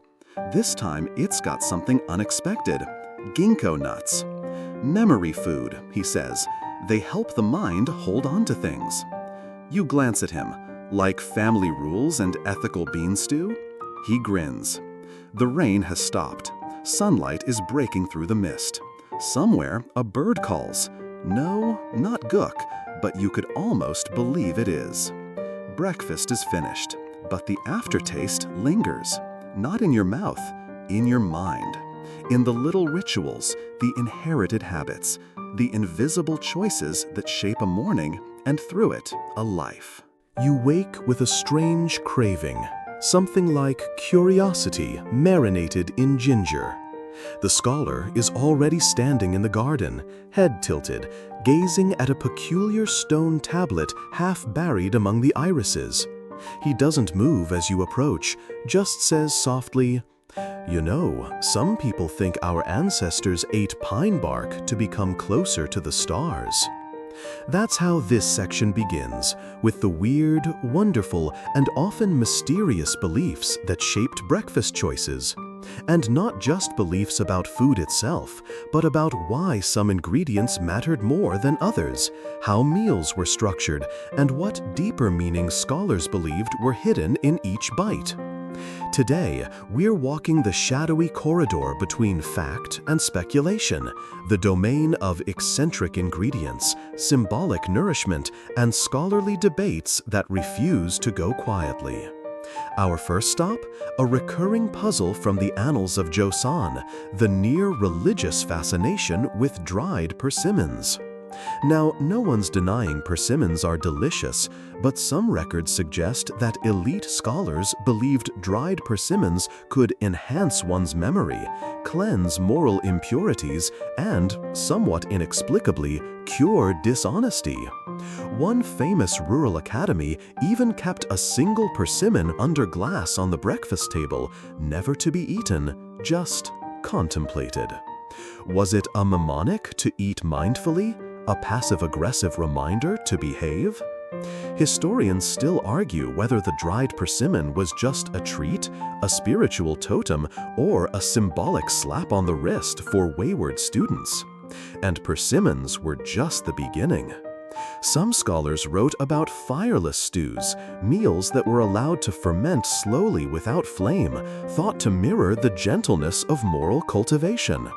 This time, it's got something unexpected: ginkgo nuts. Memory food, he says. They help the mind hold on to things. You glance at him. Like family rules and ethical bean stew? He grins. The rain has stopped. Sunlight is breaking through the mist. Somewhere, a bird calls. No, not Guk, but you could almost believe it is. Breakfast is finished, but the aftertaste lingers. Not in your mouth, in your mind. In the little rituals, the inherited habits, the invisible choices that shape a morning, and through it, a life. You wake with a strange craving, something like curiosity marinated in ginger. The scholar is already standing in the garden, head tilted, gazing at a peculiar stone tablet half buried among the irises. He doesn't move as you approach, just says softly, You know, some people think our ancestors ate pine bark to become closer to the stars. That's how this section begins, with the weird, wonderful, and often mysterious beliefs that shaped breakfast choices. And not just beliefs about food itself, but about why some ingredients mattered more than others, how meals were structured, and what deeper meanings scholars believed were hidden in each bite. Today, we're walking the shadowy corridor between fact and speculation, the domain of eccentric ingredients, symbolic nourishment, and scholarly debates that refuse to go quietly. Our first stop, a recurring puzzle from the annals of Joseon, the near-religious fascination with dried persimmons. Now, no one's denying persimmons are delicious, but some records suggest that elite scholars believed dried persimmons could enhance one's memory, cleanse moral impurities, and, somewhat inexplicably, cure dishonesty. One famous rural academy even kept a single persimmon under glass on the breakfast table, never to be eaten, just contemplated. Was it a mnemonic to eat mindfully? A passive-aggressive reminder to behave? Historians still argue whether the dried persimmon was just a treat, a spiritual totem, or a symbolic slap on the wrist for wayward students. And persimmons were just the beginning. Some scholars wrote about fireless stews, meals that were allowed to ferment slowly without flame, thought to mirror the gentleness of moral cultivation.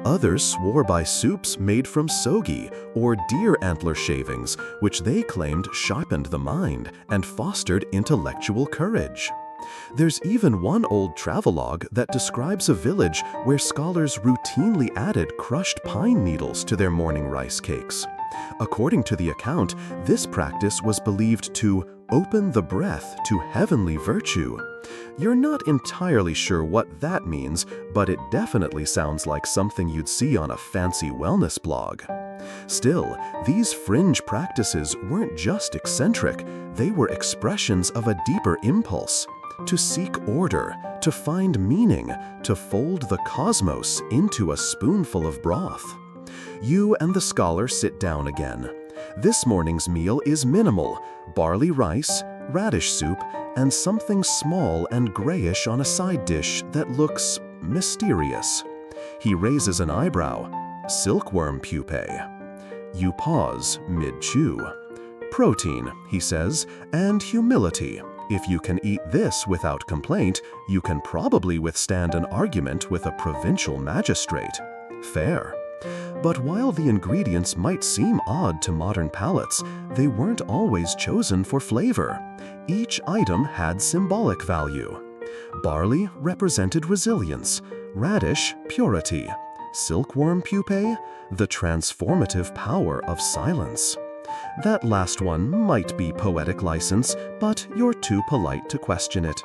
Others swore by soups made from sogi or deer antler shavings, which they claimed sharpened the mind and fostered intellectual courage. There's even one old travelogue that describes a village where scholars routinely added crushed pine needles to their morning rice cakes. According to the account, this practice was believed to open the breath to heavenly virtue. You're not entirely sure what that means, but it definitely sounds like something you'd see on a fancy wellness blog. Still, these fringe practices weren't just eccentric, they were expressions of a deeper impulse. To seek order, to find meaning, to fold the cosmos into a spoonful of broth. You and the scholar sit down again. This morning's meal is minimal: barley rice, radish soup, and something small and grayish on a side dish that looks mysterious. He raises an eyebrow. Silkworm pupae. You pause mid-chew. Protein, he says, and humility. If you can eat this without complaint, you can probably withstand an argument with a provincial magistrate. Fair. But while the ingredients might seem odd to modern palates, they weren't always chosen for flavor. Each item had symbolic value. Barley represented resilience, radish, purity, silkworm pupae, the transformative power of silence. That last one might be poetic license, but you're too polite to question it.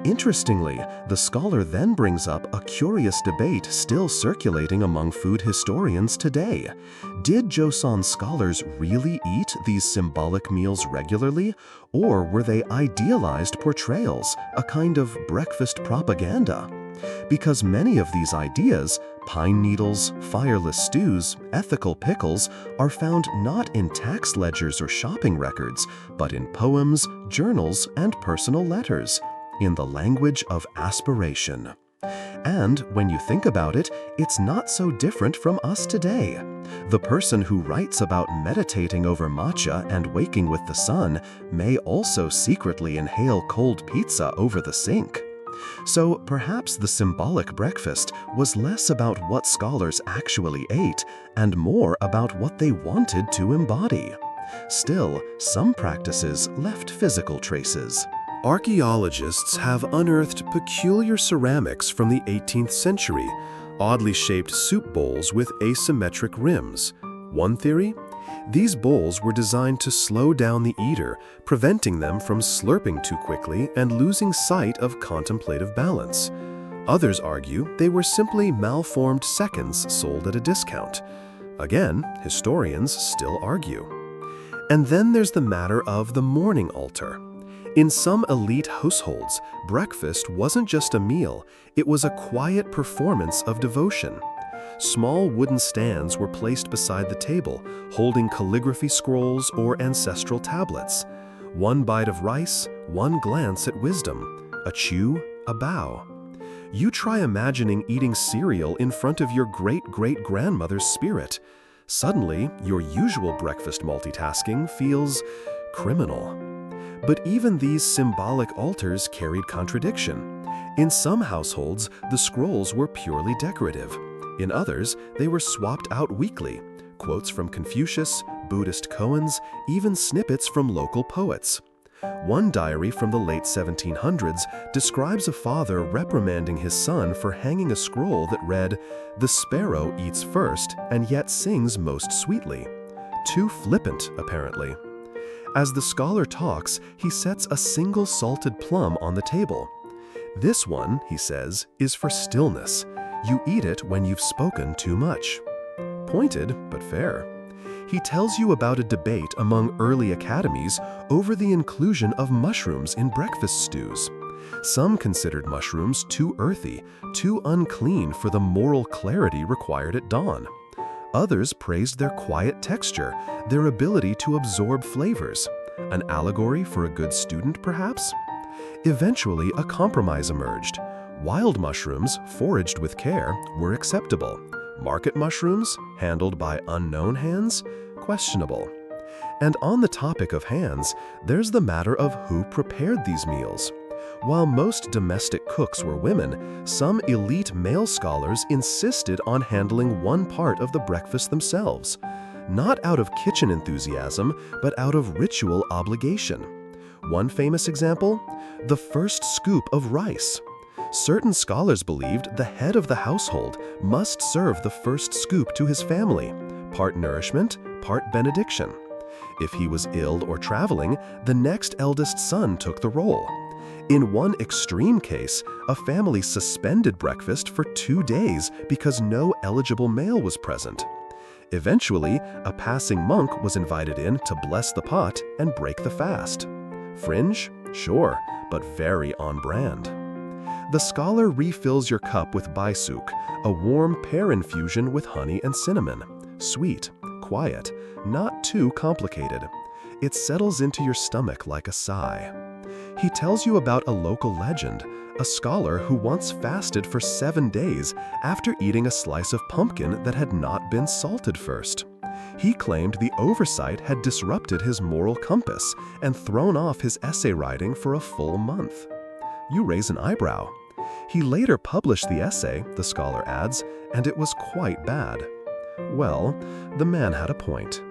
Interestingly, the scholar then brings up a curious debate still circulating among food historians today. Did Joseon scholars really eat these symbolic meals regularly, or were they idealized portrayals, a kind of breakfast propaganda? Because many of these ideas, pine needles, fireless stews, ethical pickles, are found not in tax ledgers or shopping records, but in poems, journals, and personal letters, in the language of aspiration. And when you think about it, it's not so different from us today. The person who writes about meditating over matcha and waking with the sun may also secretly inhale cold pizza over the sink. So perhaps the symbolic breakfast was less about what scholars actually ate and more about what they wanted to embody. Still, some practices left physical traces. Archaeologists have unearthed peculiar ceramics from the 18th century, oddly shaped soup bowls with asymmetric rims. One theory? These bowls were designed to slow down the eater, preventing them from slurping too quickly and losing sight of contemplative balance. Others argue they were simply malformed seconds sold at a discount. Again, historians still argue. And then there's the matter of the morning altar. In some elite households, breakfast wasn't just a meal, it was a quiet performance of devotion. Small wooden stands were placed beside the table, holding calligraphy scrolls or ancestral tablets. One bite of rice, one glance at wisdom, a chew, a bow. You try imagining eating cereal in front of your great-great-grandmother's spirit. Suddenly, your usual breakfast multitasking feels criminal. But even these symbolic altars carried contradiction. In some households, the scrolls were purely decorative. In others, they were swapped out weekly. Quotes from Confucius, Buddhist koans, even snippets from local poets. One diary from the late 1700s describes a father reprimanding his son for hanging a scroll that read, "The sparrow eats first and yet sings most sweetly." Too flippant, apparently. As the scholar talks, he sets a single salted plum on the table. "This one," he says, "is for stillness. You eat it when you've spoken too much." Pointed, but fair. He tells you about a debate among early academies over the inclusion of mushrooms in breakfast stews. Some considered mushrooms too earthy, too unclean for the moral clarity required at dawn. Others praised their quiet texture, their ability to absorb flavors. An allegory for a good student, perhaps? Eventually, a compromise emerged. Wild mushrooms, foraged with care, were acceptable. Market mushrooms, handled by unknown hands, questionable. And on the topic of hands, there's the matter of who prepared these meals. While most domestic cooks were women, some elite male scholars insisted on handling one part of the breakfast themselves. Not out of kitchen enthusiasm, but out of ritual obligation. One famous example? The first scoop of rice. Certain scholars believed the head of the household must serve the first scoop to his family, part nourishment, part benediction. If he was ill or traveling, the next eldest son took the role. In one extreme case, a family suspended breakfast for 2 days because no eligible male was present. Eventually, a passing monk was invited in to bless the pot and break the fast. Fringe? Sure, but very on brand. The scholar refills your cup with baisuk, a warm pear infusion with honey and cinnamon. Sweet, quiet, not too complicated. It settles into your stomach like a sigh. He tells you about a local legend, a scholar who once fasted for 7 days after eating a slice of pumpkin that had not been salted first. He claimed the oversight had disrupted his moral compass and thrown off his essay writing for a full month. You raise an eyebrow. He later published the essay, the scholar adds, and it was quite bad. Well, the man had a point.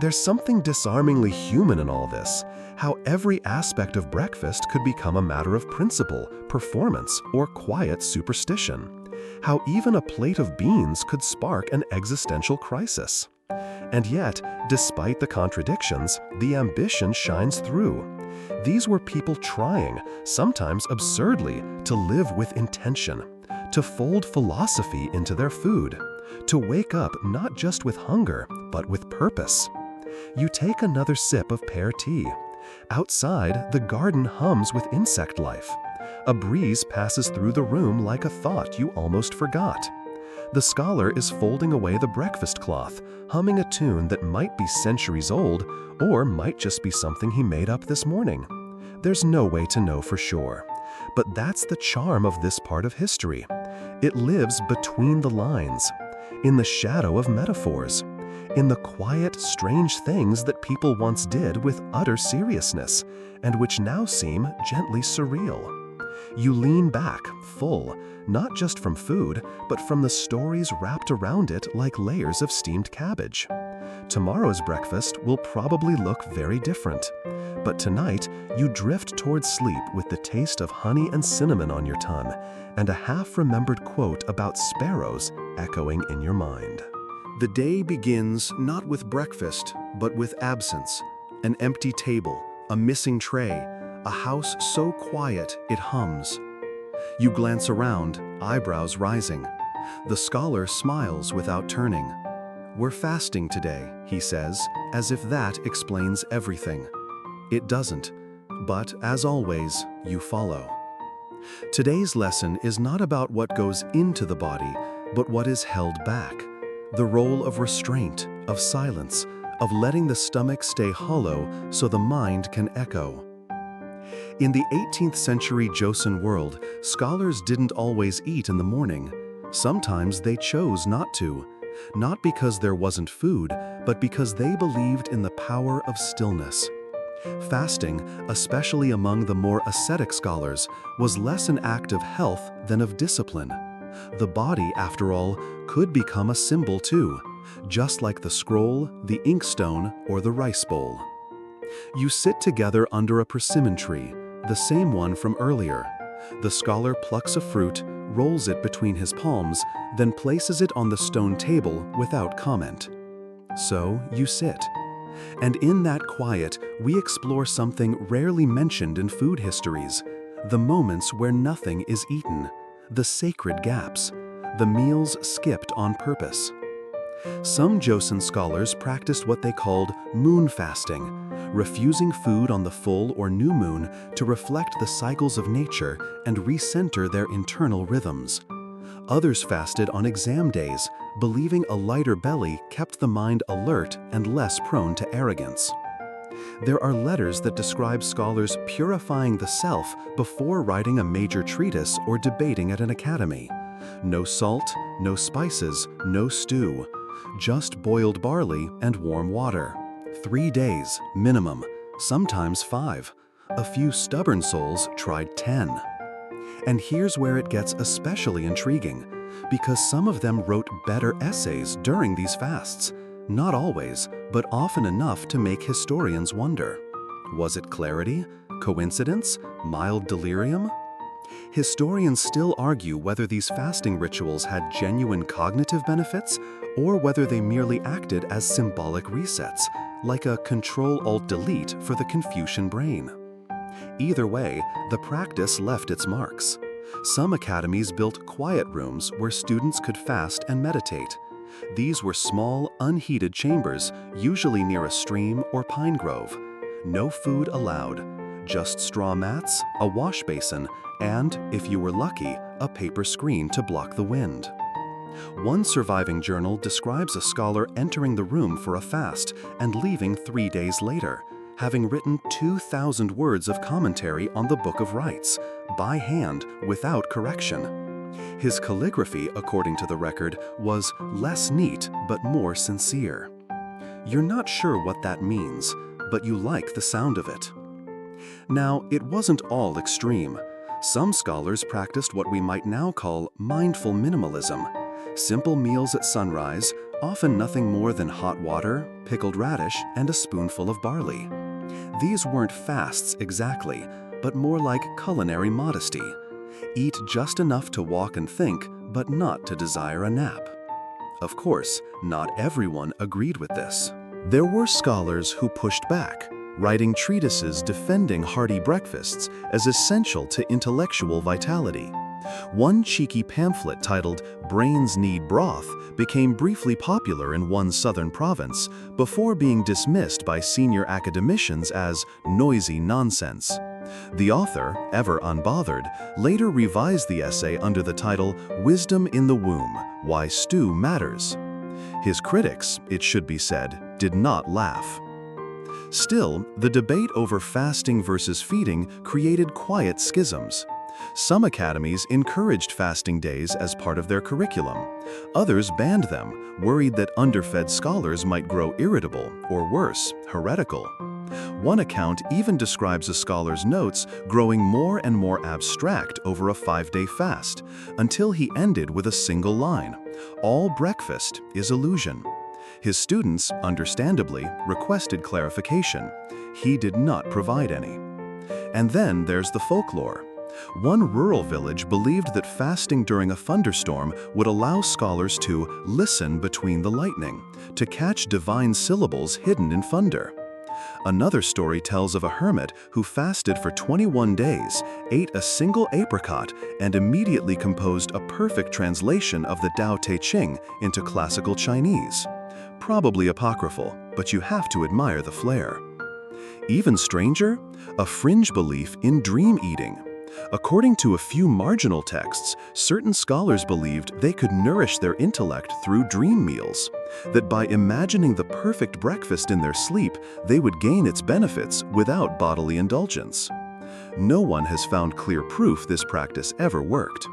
There's something disarmingly human in all this, how every aspect of breakfast could become a matter of principle, performance, or quiet superstition. How even a plate of beans could spark an existential crisis. And yet, despite the contradictions, the ambition shines through. These were people trying, sometimes absurdly, to live with intention, to fold philosophy into their food, to wake up not just with hunger, but with purpose. You take another sip of pear tea. Outside, the garden hums with insect life. A breeze passes through the room like a thought you almost forgot. The scholar is folding away the breakfast cloth, humming a tune that might be centuries old, or might just be something he made up this morning. There's no way to know for sure. But that's the charm of this part of history. It lives between the lines, in the shadow of metaphors, in the quiet, strange things that people once did with utter seriousness, and which now seem gently surreal. You lean back, full, not just from food, but from the stories wrapped around it like layers of steamed cabbage. Tomorrow's breakfast will probably look very different. But tonight, you drift towards sleep with the taste of honey and cinnamon on your tongue, and a half-remembered quote about sparrows echoing in your mind. The day begins not with breakfast, but with absence. An empty table, a missing tray, a house so quiet it hums. You glance around, eyebrows rising. The scholar smiles without turning. "We're fasting today," he says, as if that explains everything. It doesn't. But, as always, you follow. Today's lesson is not about what goes into the body, but what is held back. The role of restraint, of silence, of letting the stomach stay hollow so the mind can echo. In the 18th century Joseon world, scholars didn't always eat in the morning. Sometimes they chose not to, not because there wasn't food, but because they believed in the power of stillness. Fasting, especially among the more ascetic scholars, was less an act of health than of discipline. The body, after all, could become a symbol too, just like the scroll, the inkstone, or the rice bowl. You sit together under a persimmon tree, the same one from earlier. The scholar plucks a fruit, rolls it between his palms, then places it on the stone table without comment. So you sit. And in that quiet, we explore something rarely mentioned in food histories, the moments where nothing is eaten, the sacred gaps, the meals skipped on purpose. Some Joseon scholars practiced what they called moon fasting, refusing food on the full or new moon to reflect the cycles of nature and recenter their internal rhythms. Others fasted on exam days, believing a lighter belly kept the mind alert and less prone to arrogance. There are letters that describe scholars purifying the self before writing a major treatise or debating at an academy. No salt, no spices, no stew. Just boiled barley and warm water. 3 days, minimum, sometimes 5. A few stubborn souls tried 10. And here's where it gets especially intriguing, because some of them wrote better essays during these fasts. Not always, but often enough to make historians wonder. Was it clarity? Coincidence? Mild delirium? Historians still argue whether these fasting rituals had genuine cognitive benefits or whether they merely acted as symbolic resets, like a Control-Alt-Delete for the Confucian brain. Either way, the practice left its marks. Some academies built quiet rooms where students could fast and meditate. These were small, unheated chambers, usually near a stream or pine grove. No food allowed. Just straw mats, a wash basin, and, if you were lucky, a paper screen to block the wind. One surviving journal describes a scholar entering the room for a fast and leaving 3 days later, having written 2,000 words of commentary on the Book of Rites, by hand, without correction. His calligraphy, according to the record, was less neat but more sincere. You're not sure what that means, but you like the sound of it. Now, it wasn't all extreme. Some scholars practiced what we might now call mindful minimalism. Simple meals at sunrise, often nothing more than hot water, pickled radish, and a spoonful of barley. These weren't fasts exactly, but more like culinary modesty. Eat just enough to walk and think, but not to desire a nap. Of course, not everyone agreed with this. There were scholars who pushed back, writing treatises defending hearty breakfasts as essential to intellectual vitality. One cheeky pamphlet titled "Brains Need Broth" became briefly popular in one southern province before being dismissed by senior academicians as noisy nonsense. The author, ever unbothered, later revised the essay under the title "Wisdom in the Womb: Why Stew Matters." His critics, it should be said, did not laugh. Still, the debate over fasting versus feeding created quiet schisms. Some academies encouraged fasting days as part of their curriculum. Others banned them, worried that underfed scholars might grow irritable, or worse, heretical. One account even describes a scholar's notes growing more and more abstract over a 5-day fast, until he ended with a single line: "All breakfast is illusion." His students, understandably, requested clarification. He did not provide any. And then there's the folklore. One rural village believed that fasting during a thunderstorm would allow scholars to listen between the lightning, to catch divine syllables hidden in thunder. Another story tells of a hermit who fasted for 21 days, ate a single apricot, and immediately composed a perfect translation of the Tao Te Ching into classical Chinese. Probably apocryphal, but you have to admire the flair. Even stranger, a fringe belief in dream eating. According to a few marginal texts, certain scholars believed they could nourish their intellect through dream meals, that by imagining the perfect breakfast in their sleep, they would gain its benefits without bodily indulgence. No one has found clear proof this practice ever worked.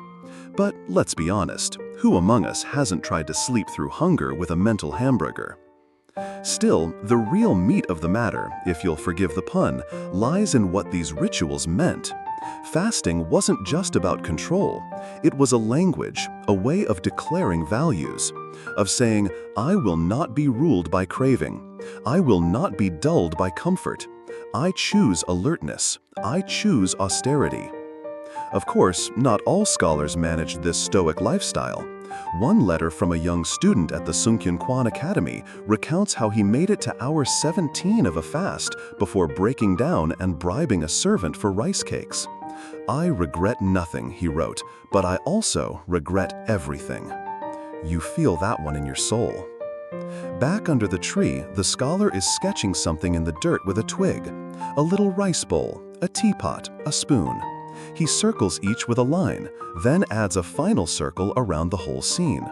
But let's be honest, who among us hasn't tried to sleep through hunger with a mental hamburger? Still, the real meat of the matter, if you'll forgive the pun, lies in what these rituals meant. Fasting wasn't just about control. It was a language, a way of declaring values, of saying, I will not be ruled by craving. I will not be dulled by comfort. I choose alertness. I choose austerity. Of course, not all scholars managed this stoic lifestyle. One letter from a young student at the Sunkyun Kwan Academy recounts how he made it to hour 17 of a fast before breaking down and bribing a servant for rice cakes. I regret nothing, he wrote, but I also regret everything. You feel that one in your soul. Back under the tree, the scholar is sketching something in the dirt with a twig, a little rice bowl, a teapot, a spoon. He circles each with a line, then adds a final circle around the whole scene.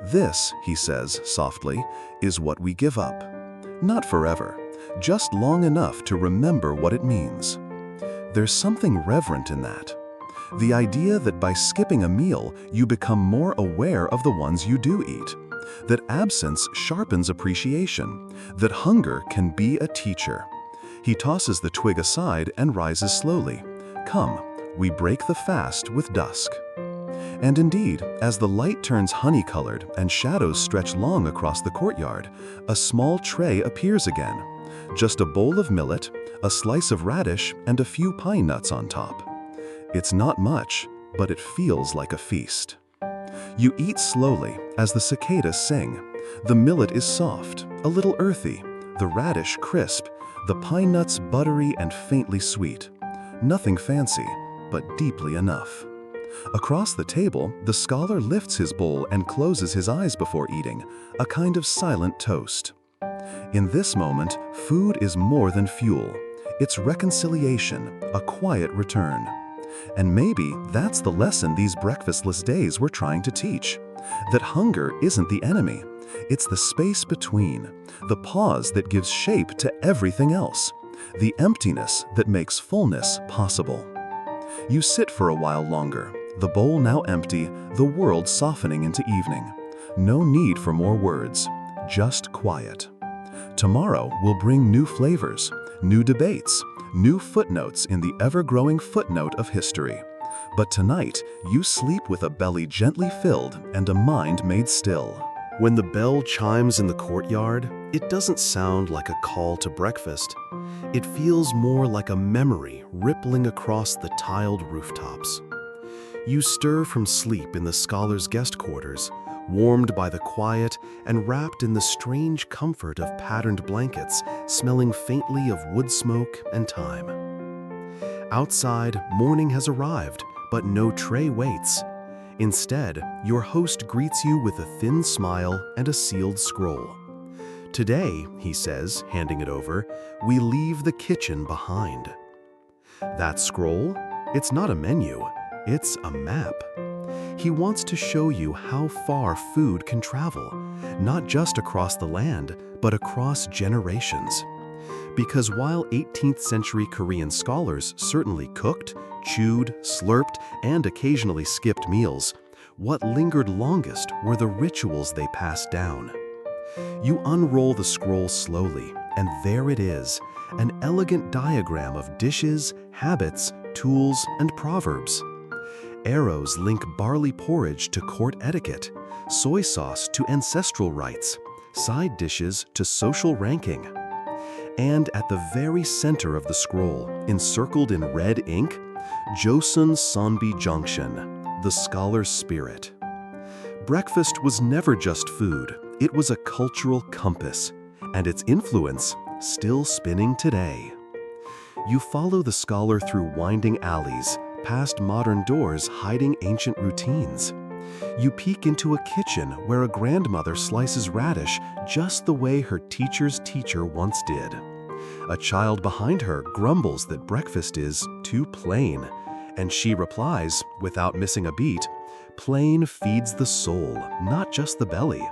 This, he says softly, is what we give up. Not forever, just long enough to remember what it means. There's something reverent in that. The idea that by skipping a meal, you become more aware of the ones you do eat. That absence sharpens appreciation. That hunger can be a teacher. He tosses the twig aside and rises slowly. Come, we break the fast with dusk. And indeed, as the light turns honey-colored and shadows stretch long across the courtyard, a small tray appears again. Just a bowl of millet, a slice of radish, and a few pine nuts on top. It's not much, but it feels like a feast. You eat slowly as the cicadas sing. The millet is soft, a little earthy, the radish crisp, the pine nuts buttery and faintly sweet. Nothing fancy, but deeply enough. Across the table, the scholar lifts his bowl and closes his eyes before eating, a kind of silent toast. In this moment, food is more than fuel. It's reconciliation, a quiet return. And maybe that's the lesson these breakfastless days were trying to teach. That hunger isn't the enemy. It's the space between, the pause that gives shape to everything else, the emptiness that makes fullness possible. You sit for a while longer, the bowl now empty, the world softening into evening. No need for more words, just quiet. Tomorrow will bring new flavors, new debates, new footnotes in the ever-growing footnote of history. But tonight, you sleep with a belly gently filled and a mind made still. When the bell chimes in the courtyard, it doesn't sound like a call to breakfast. It feels more like a memory rippling across the tiled rooftops. You stir from sleep in the scholar's guest quarters, warmed by the quiet and wrapped in the strange comfort of patterned blankets, smelling faintly of wood smoke and thyme. Outside, morning has arrived, but no tray waits. Instead, your host greets you with a thin smile and a sealed scroll. Today, he says, handing it over, we leave the kitchen behind. That scroll? It's not a menu, it's a map. He wants to show you how far food can travel, not just across the land, but across generations. Because while 18th century Korean scholars certainly cooked, chewed, slurped, and occasionally skipped meals, what lingered longest were the rituals they passed down. You unroll the scroll slowly, and there it is, an elegant diagram of dishes, habits, tools, and proverbs. Arrows link barley porridge to court etiquette, soy sauce to ancestral rites, side dishes to social ranking. And at the very center of the scroll, encircled in red ink, Joseon Sonbi Junction, the scholar's spirit. Breakfast was never just food, it was a cultural compass, and its influence still spinning today. You follow the scholar through winding alleys, past modern doors hiding ancient routines. You peek into a kitchen where a grandmother slices radish just the way her teacher's teacher once did. A child behind her grumbles that breakfast is too plain, and she replies, without missing a beat, "Plain feeds the soul, not just the belly."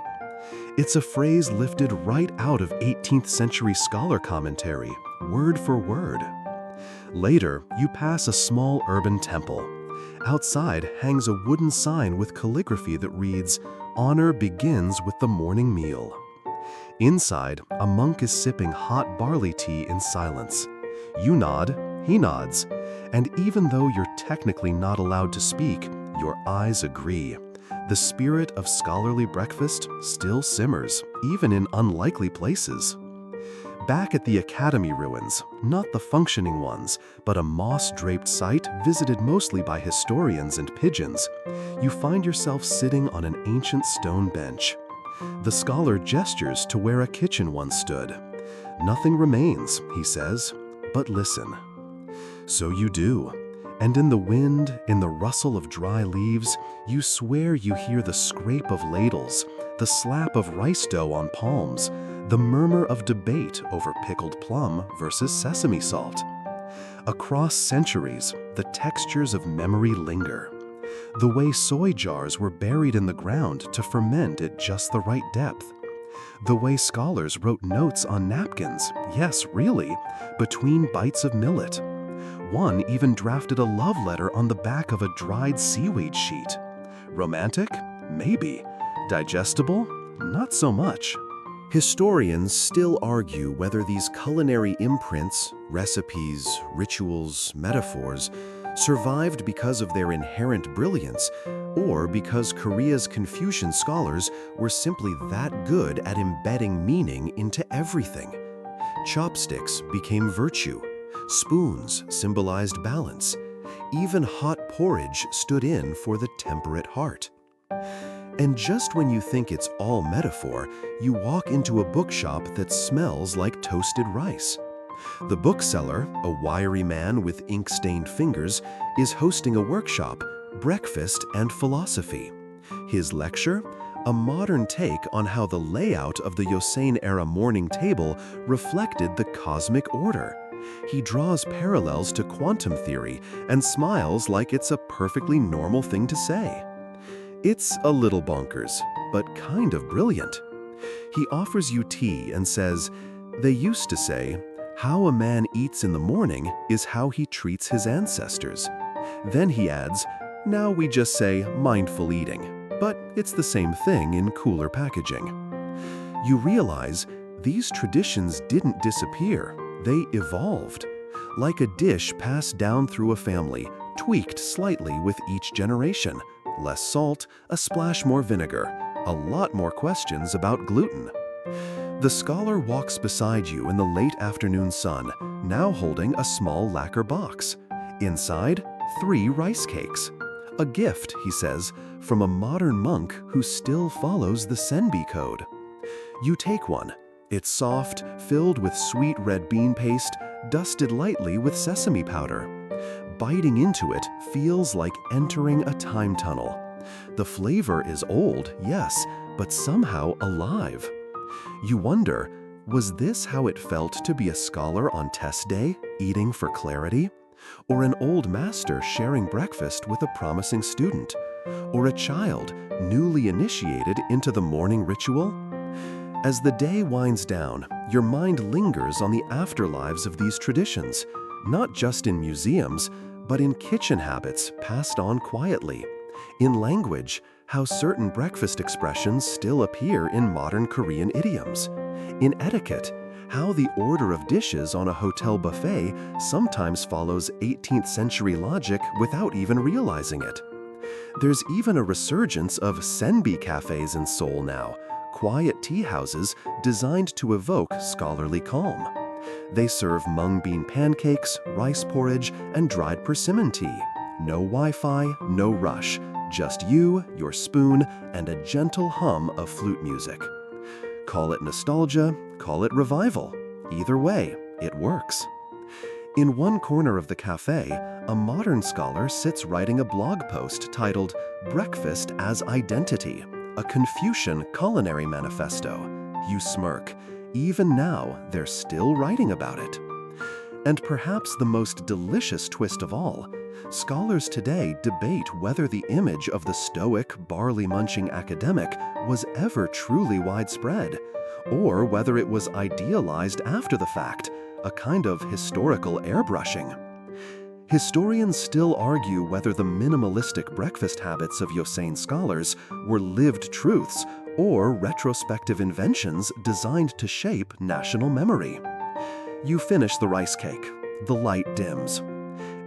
It's a phrase lifted right out of 18th century scholar commentary, word for word. Later, you pass a small urban temple. Outside hangs a wooden sign with calligraphy that reads, "Honor begins with the morning meal." Inside, a monk is sipping hot barley tea in silence. You nod, he nods, and even though you're technically not allowed to speak, your eyes agree. The spirit of scholarly breakfast still simmers, even in unlikely places. Back at the academy ruins, not the functioning ones, but a moss-draped site visited mostly by historians and pigeons, you find yourself sitting on an ancient stone bench. The scholar gestures to where a kitchen once stood. "Nothing remains," he says, "but listen." So you do. And in the wind, in the rustle of dry leaves, you swear you hear the scrape of ladles, the slap of rice dough on palms, the murmur of debate over pickled plum versus sesame salt. Across centuries, the textures of memory linger. The way soy jars were buried in the ground to ferment at just the right depth. The way scholars wrote notes on napkins, yes, really, between bites of millet. One even drafted a love letter on the back of a dried seaweed sheet. Romantic? Maybe. Digestible? Not so much. Historians still argue whether these culinary imprints, recipes, rituals, metaphors, survived because of their inherent brilliance or because Korea's Confucian scholars were simply that good at embedding meaning into everything. Chopsticks became virtue. Spoons symbolized balance. Even hot porridge stood in for the temperate heart. And just when you think it's all metaphor, you walk into a bookshop that smells like toasted rice. The bookseller, a wiry man with ink-stained fingers, is hosting a workshop, Breakfast and Philosophy. His lecture? A modern take on how the layout of the Joseon-era morning table reflected the cosmic order. He draws parallels to quantum theory and smiles like it's a perfectly normal thing to say. It's a little bonkers, but kind of brilliant. He offers you tea and says, "They used to say, how a man eats in the morning is how he treats his ancestors." Then he adds, "Now we just say mindful eating, but it's the same thing in cooler packaging." You realize these traditions didn't disappear, they evolved. Like a dish passed down through a family, tweaked slightly with each generation. Less salt, a splash more vinegar, a lot more questions about gluten. The scholar walks beside you in the late afternoon sun, now holding a small lacquer box. Inside, 3 rice cakes. A gift, he says, from a modern monk who still follows the Senbi code. You take one. It's soft, filled with sweet red bean paste, dusted lightly with sesame powder. Biting into it feels like entering a time tunnel. The flavor is old, yes, but somehow alive. You wonder, was this how it felt to be a scholar on test day, eating for clarity? Or an old master sharing breakfast with a promising student? Or a child newly initiated into the morning ritual? As the day winds down, your mind lingers on the afterlives of these traditions, not just in museums, but in kitchen habits passed on quietly. In language, how certain breakfast expressions still appear in modern Korean idioms. In etiquette, how the order of dishes on a hotel buffet sometimes follows 18th century logic without even realizing it. There's even a resurgence of senbi cafes in Seoul now, quiet tea houses designed to evoke scholarly calm. They serve mung bean pancakes, rice porridge, and dried persimmon tea. No Wi-Fi, no rush, just you, your spoon, and a gentle hum of flute music. Call it nostalgia, call it revival. Either way, it works. In one corner of the cafe, a modern scholar sits writing a blog post titled "Breakfast as Identity," a Confucian culinary manifesto. You smirk. even now, they're still writing about it. And perhaps the most delicious twist of all, scholars today debate whether the image of the stoic, barley-munching academic was ever truly widespread, or whether it was idealized after the fact, a kind of historical airbrushing. Historians still argue whether the minimalistic breakfast habits of Yosein scholars were lived truths or retrospective inventions designed to shape national memory. You finish the rice cake. The light dims.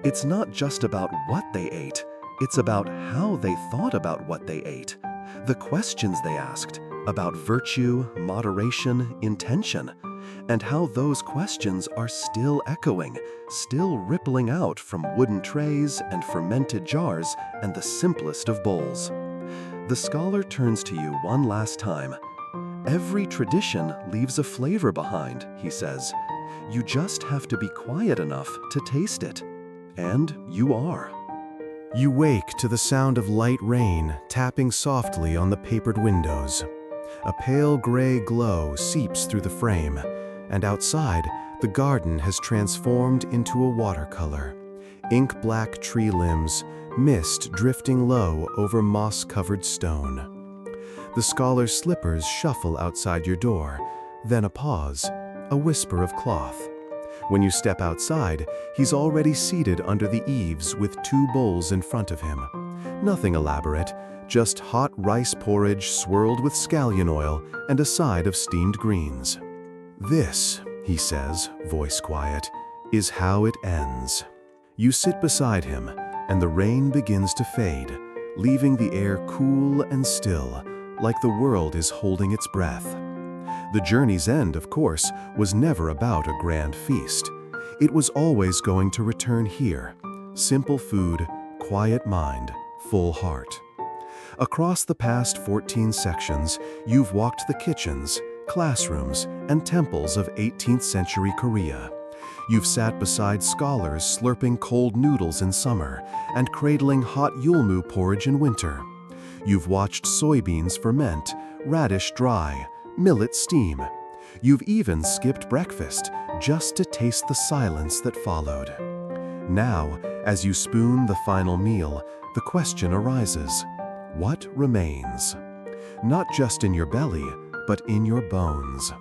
It's not just about what they ate, it's about how they thought about what they ate, the questions they asked about virtue, moderation, intention, and how those questions are still echoing, still rippling out from wooden trays and fermented jars and the simplest of bowls. The scholar turns to you one last time. Every tradition leaves a flavor behind, he says. You just have to be quiet enough to taste it. And you are. You wake to the sound of light rain tapping softly on the papered windows. A pale gray glow seeps through the frame, and outside, the garden has transformed into a watercolor. Ink-black tree limbs, mist drifting low over moss-covered stone. The scholar's slippers shuffle outside your door, then a pause, a whisper of cloth. When you step outside, he's already seated under the eaves with 2 bowls in front of him. Nothing elaborate, just hot rice porridge swirled with scallion oil and a side of steamed greens. "This," he says, voice quiet, "is how it ends." You sit beside him, and the rain begins to fade, leaving the air cool and still, like the world is holding its breath. The journey's end, of course, was never about a grand feast. It was always going to return here. Simple food, quiet mind, full heart. Across the past 14 sections, you've walked the kitchens, classrooms, and temples of 18th century Korea. You've sat beside scholars slurping cold noodles in summer and cradling hot yulmu porridge in winter. You've watched soybeans ferment, radish dry, millet steam. You've even skipped breakfast just to taste the silence that followed. Now, as you spoon the final meal, the question arises: what remains? Not just in your belly, but in your bones.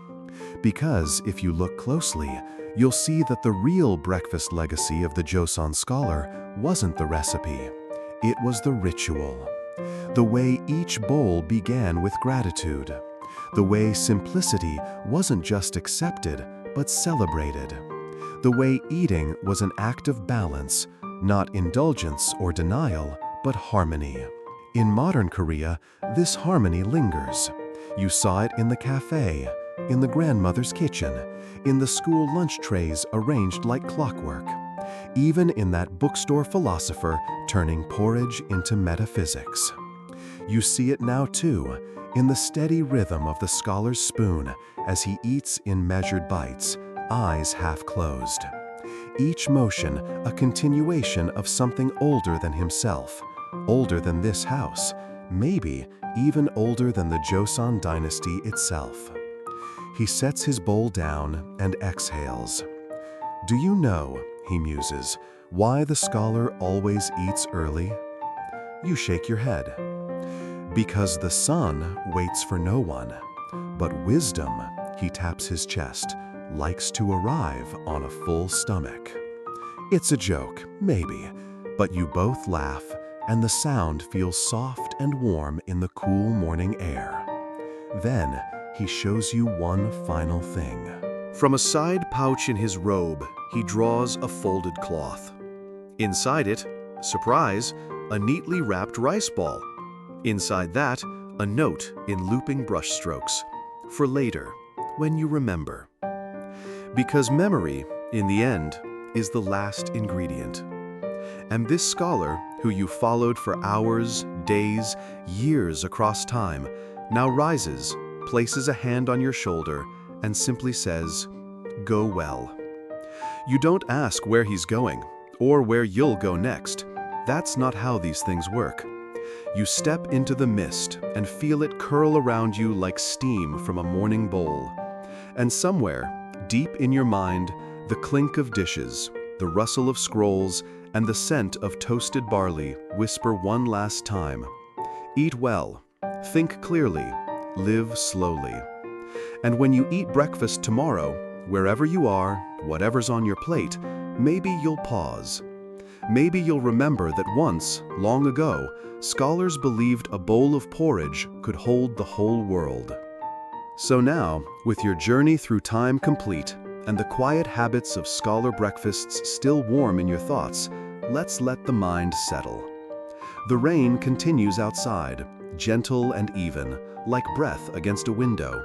Because if you look closely, you'll see that the real breakfast legacy of the Joseon scholar wasn't the recipe. It was the ritual. The way each bowl began with gratitude. The way simplicity wasn't just accepted, but celebrated. The way eating was an act of balance, not indulgence or denial, but harmony. In modern Korea, this harmony lingers. You saw it in the cafe, in the grandmother's kitchen, in the school lunch trays arranged like clockwork, even in that bookstore philosopher turning porridge into metaphysics. You see it now too, in the steady rhythm of the scholar's spoon as he eats in measured bites, eyes half closed. Each motion a continuation of something older than himself, older than this house, maybe even older than the Joseon dynasty itself. He sets his bowl down and exhales. "Do you know," he muses, "why the scholar always eats early?" You shake your head. "Because the sun waits for no one, but wisdom," he taps his chest, "likes to arrive on a full stomach." It's a joke, maybe, but you both laugh, and the sound feels soft and warm in the cool morning air. Then he shows you one final thing. From a side pouch in his robe, he draws a folded cloth. Inside it, surprise, a neatly wrapped rice ball. Inside that, a note in looping brushstrokes. For later, when you remember. Because memory, in the end, is the last ingredient. And this scholar, who you followed for hours, days, years across time, now rises, places a hand on your shoulder, and simply says, "Go well." You don't ask where he's going, or where you'll go next. That's not how these things work. You step into the mist and feel it curl around you like steam from a morning bowl. And somewhere, deep in your mind, the clink of dishes, the rustle of scrolls, and the scent of toasted barley whisper one last time, "Eat well, think clearly, live slowly." And when you eat breakfast tomorrow, wherever you are, whatever's on your plate, maybe you'll pause. Maybe you'll remember that once, long ago, scholars believed a bowl of porridge could hold the whole world. So now, with your journey through time complete, and the quiet habits of scholar breakfasts still warm in your thoughts, let's let the mind settle. The rain continues outside, gentle and even, like breath against a window.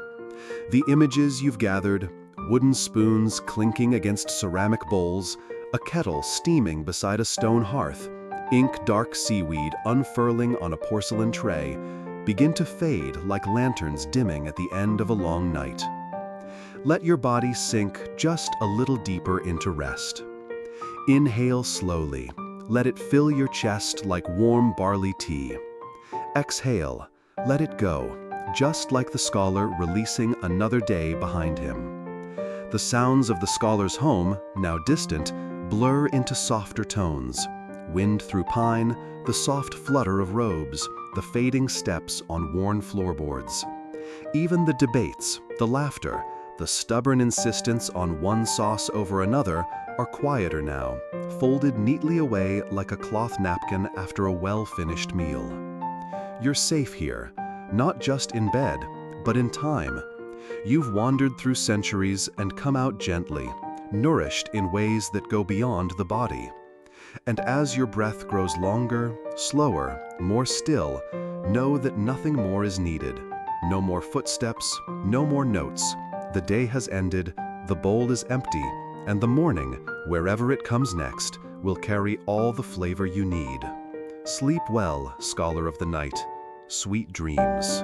The images you've gathered, wooden spoons clinking against ceramic bowls, a kettle steaming beside a stone hearth, ink-dark seaweed unfurling on a porcelain tray, begin to fade like lanterns dimming at the end of a long night. Let your body sink just a little deeper into rest. Inhale slowly. Let it fill your chest like warm barley tea. Exhale. Let it go, just like the scholar releasing another day behind him. The sounds of the scholar's home, now distant, blur into softer tones. Wind through pine, the soft flutter of robes, the fading steps on worn floorboards. Even the debates, the laughter, the stubborn insistence on one sauce over another are quieter now, folded neatly away like a cloth napkin after a well-finished meal. You're safe here, not just in bed, but in time. You've wandered through centuries and come out gently, nourished in ways that go beyond the body. And as your breath grows longer, slower, more still, know that nothing more is needed. No more footsteps, no more notes. The day has ended, the bowl is empty, and the morning, wherever it comes next, will carry all the flavor you need. Sleep well, scholar of the night. Sweet dreams.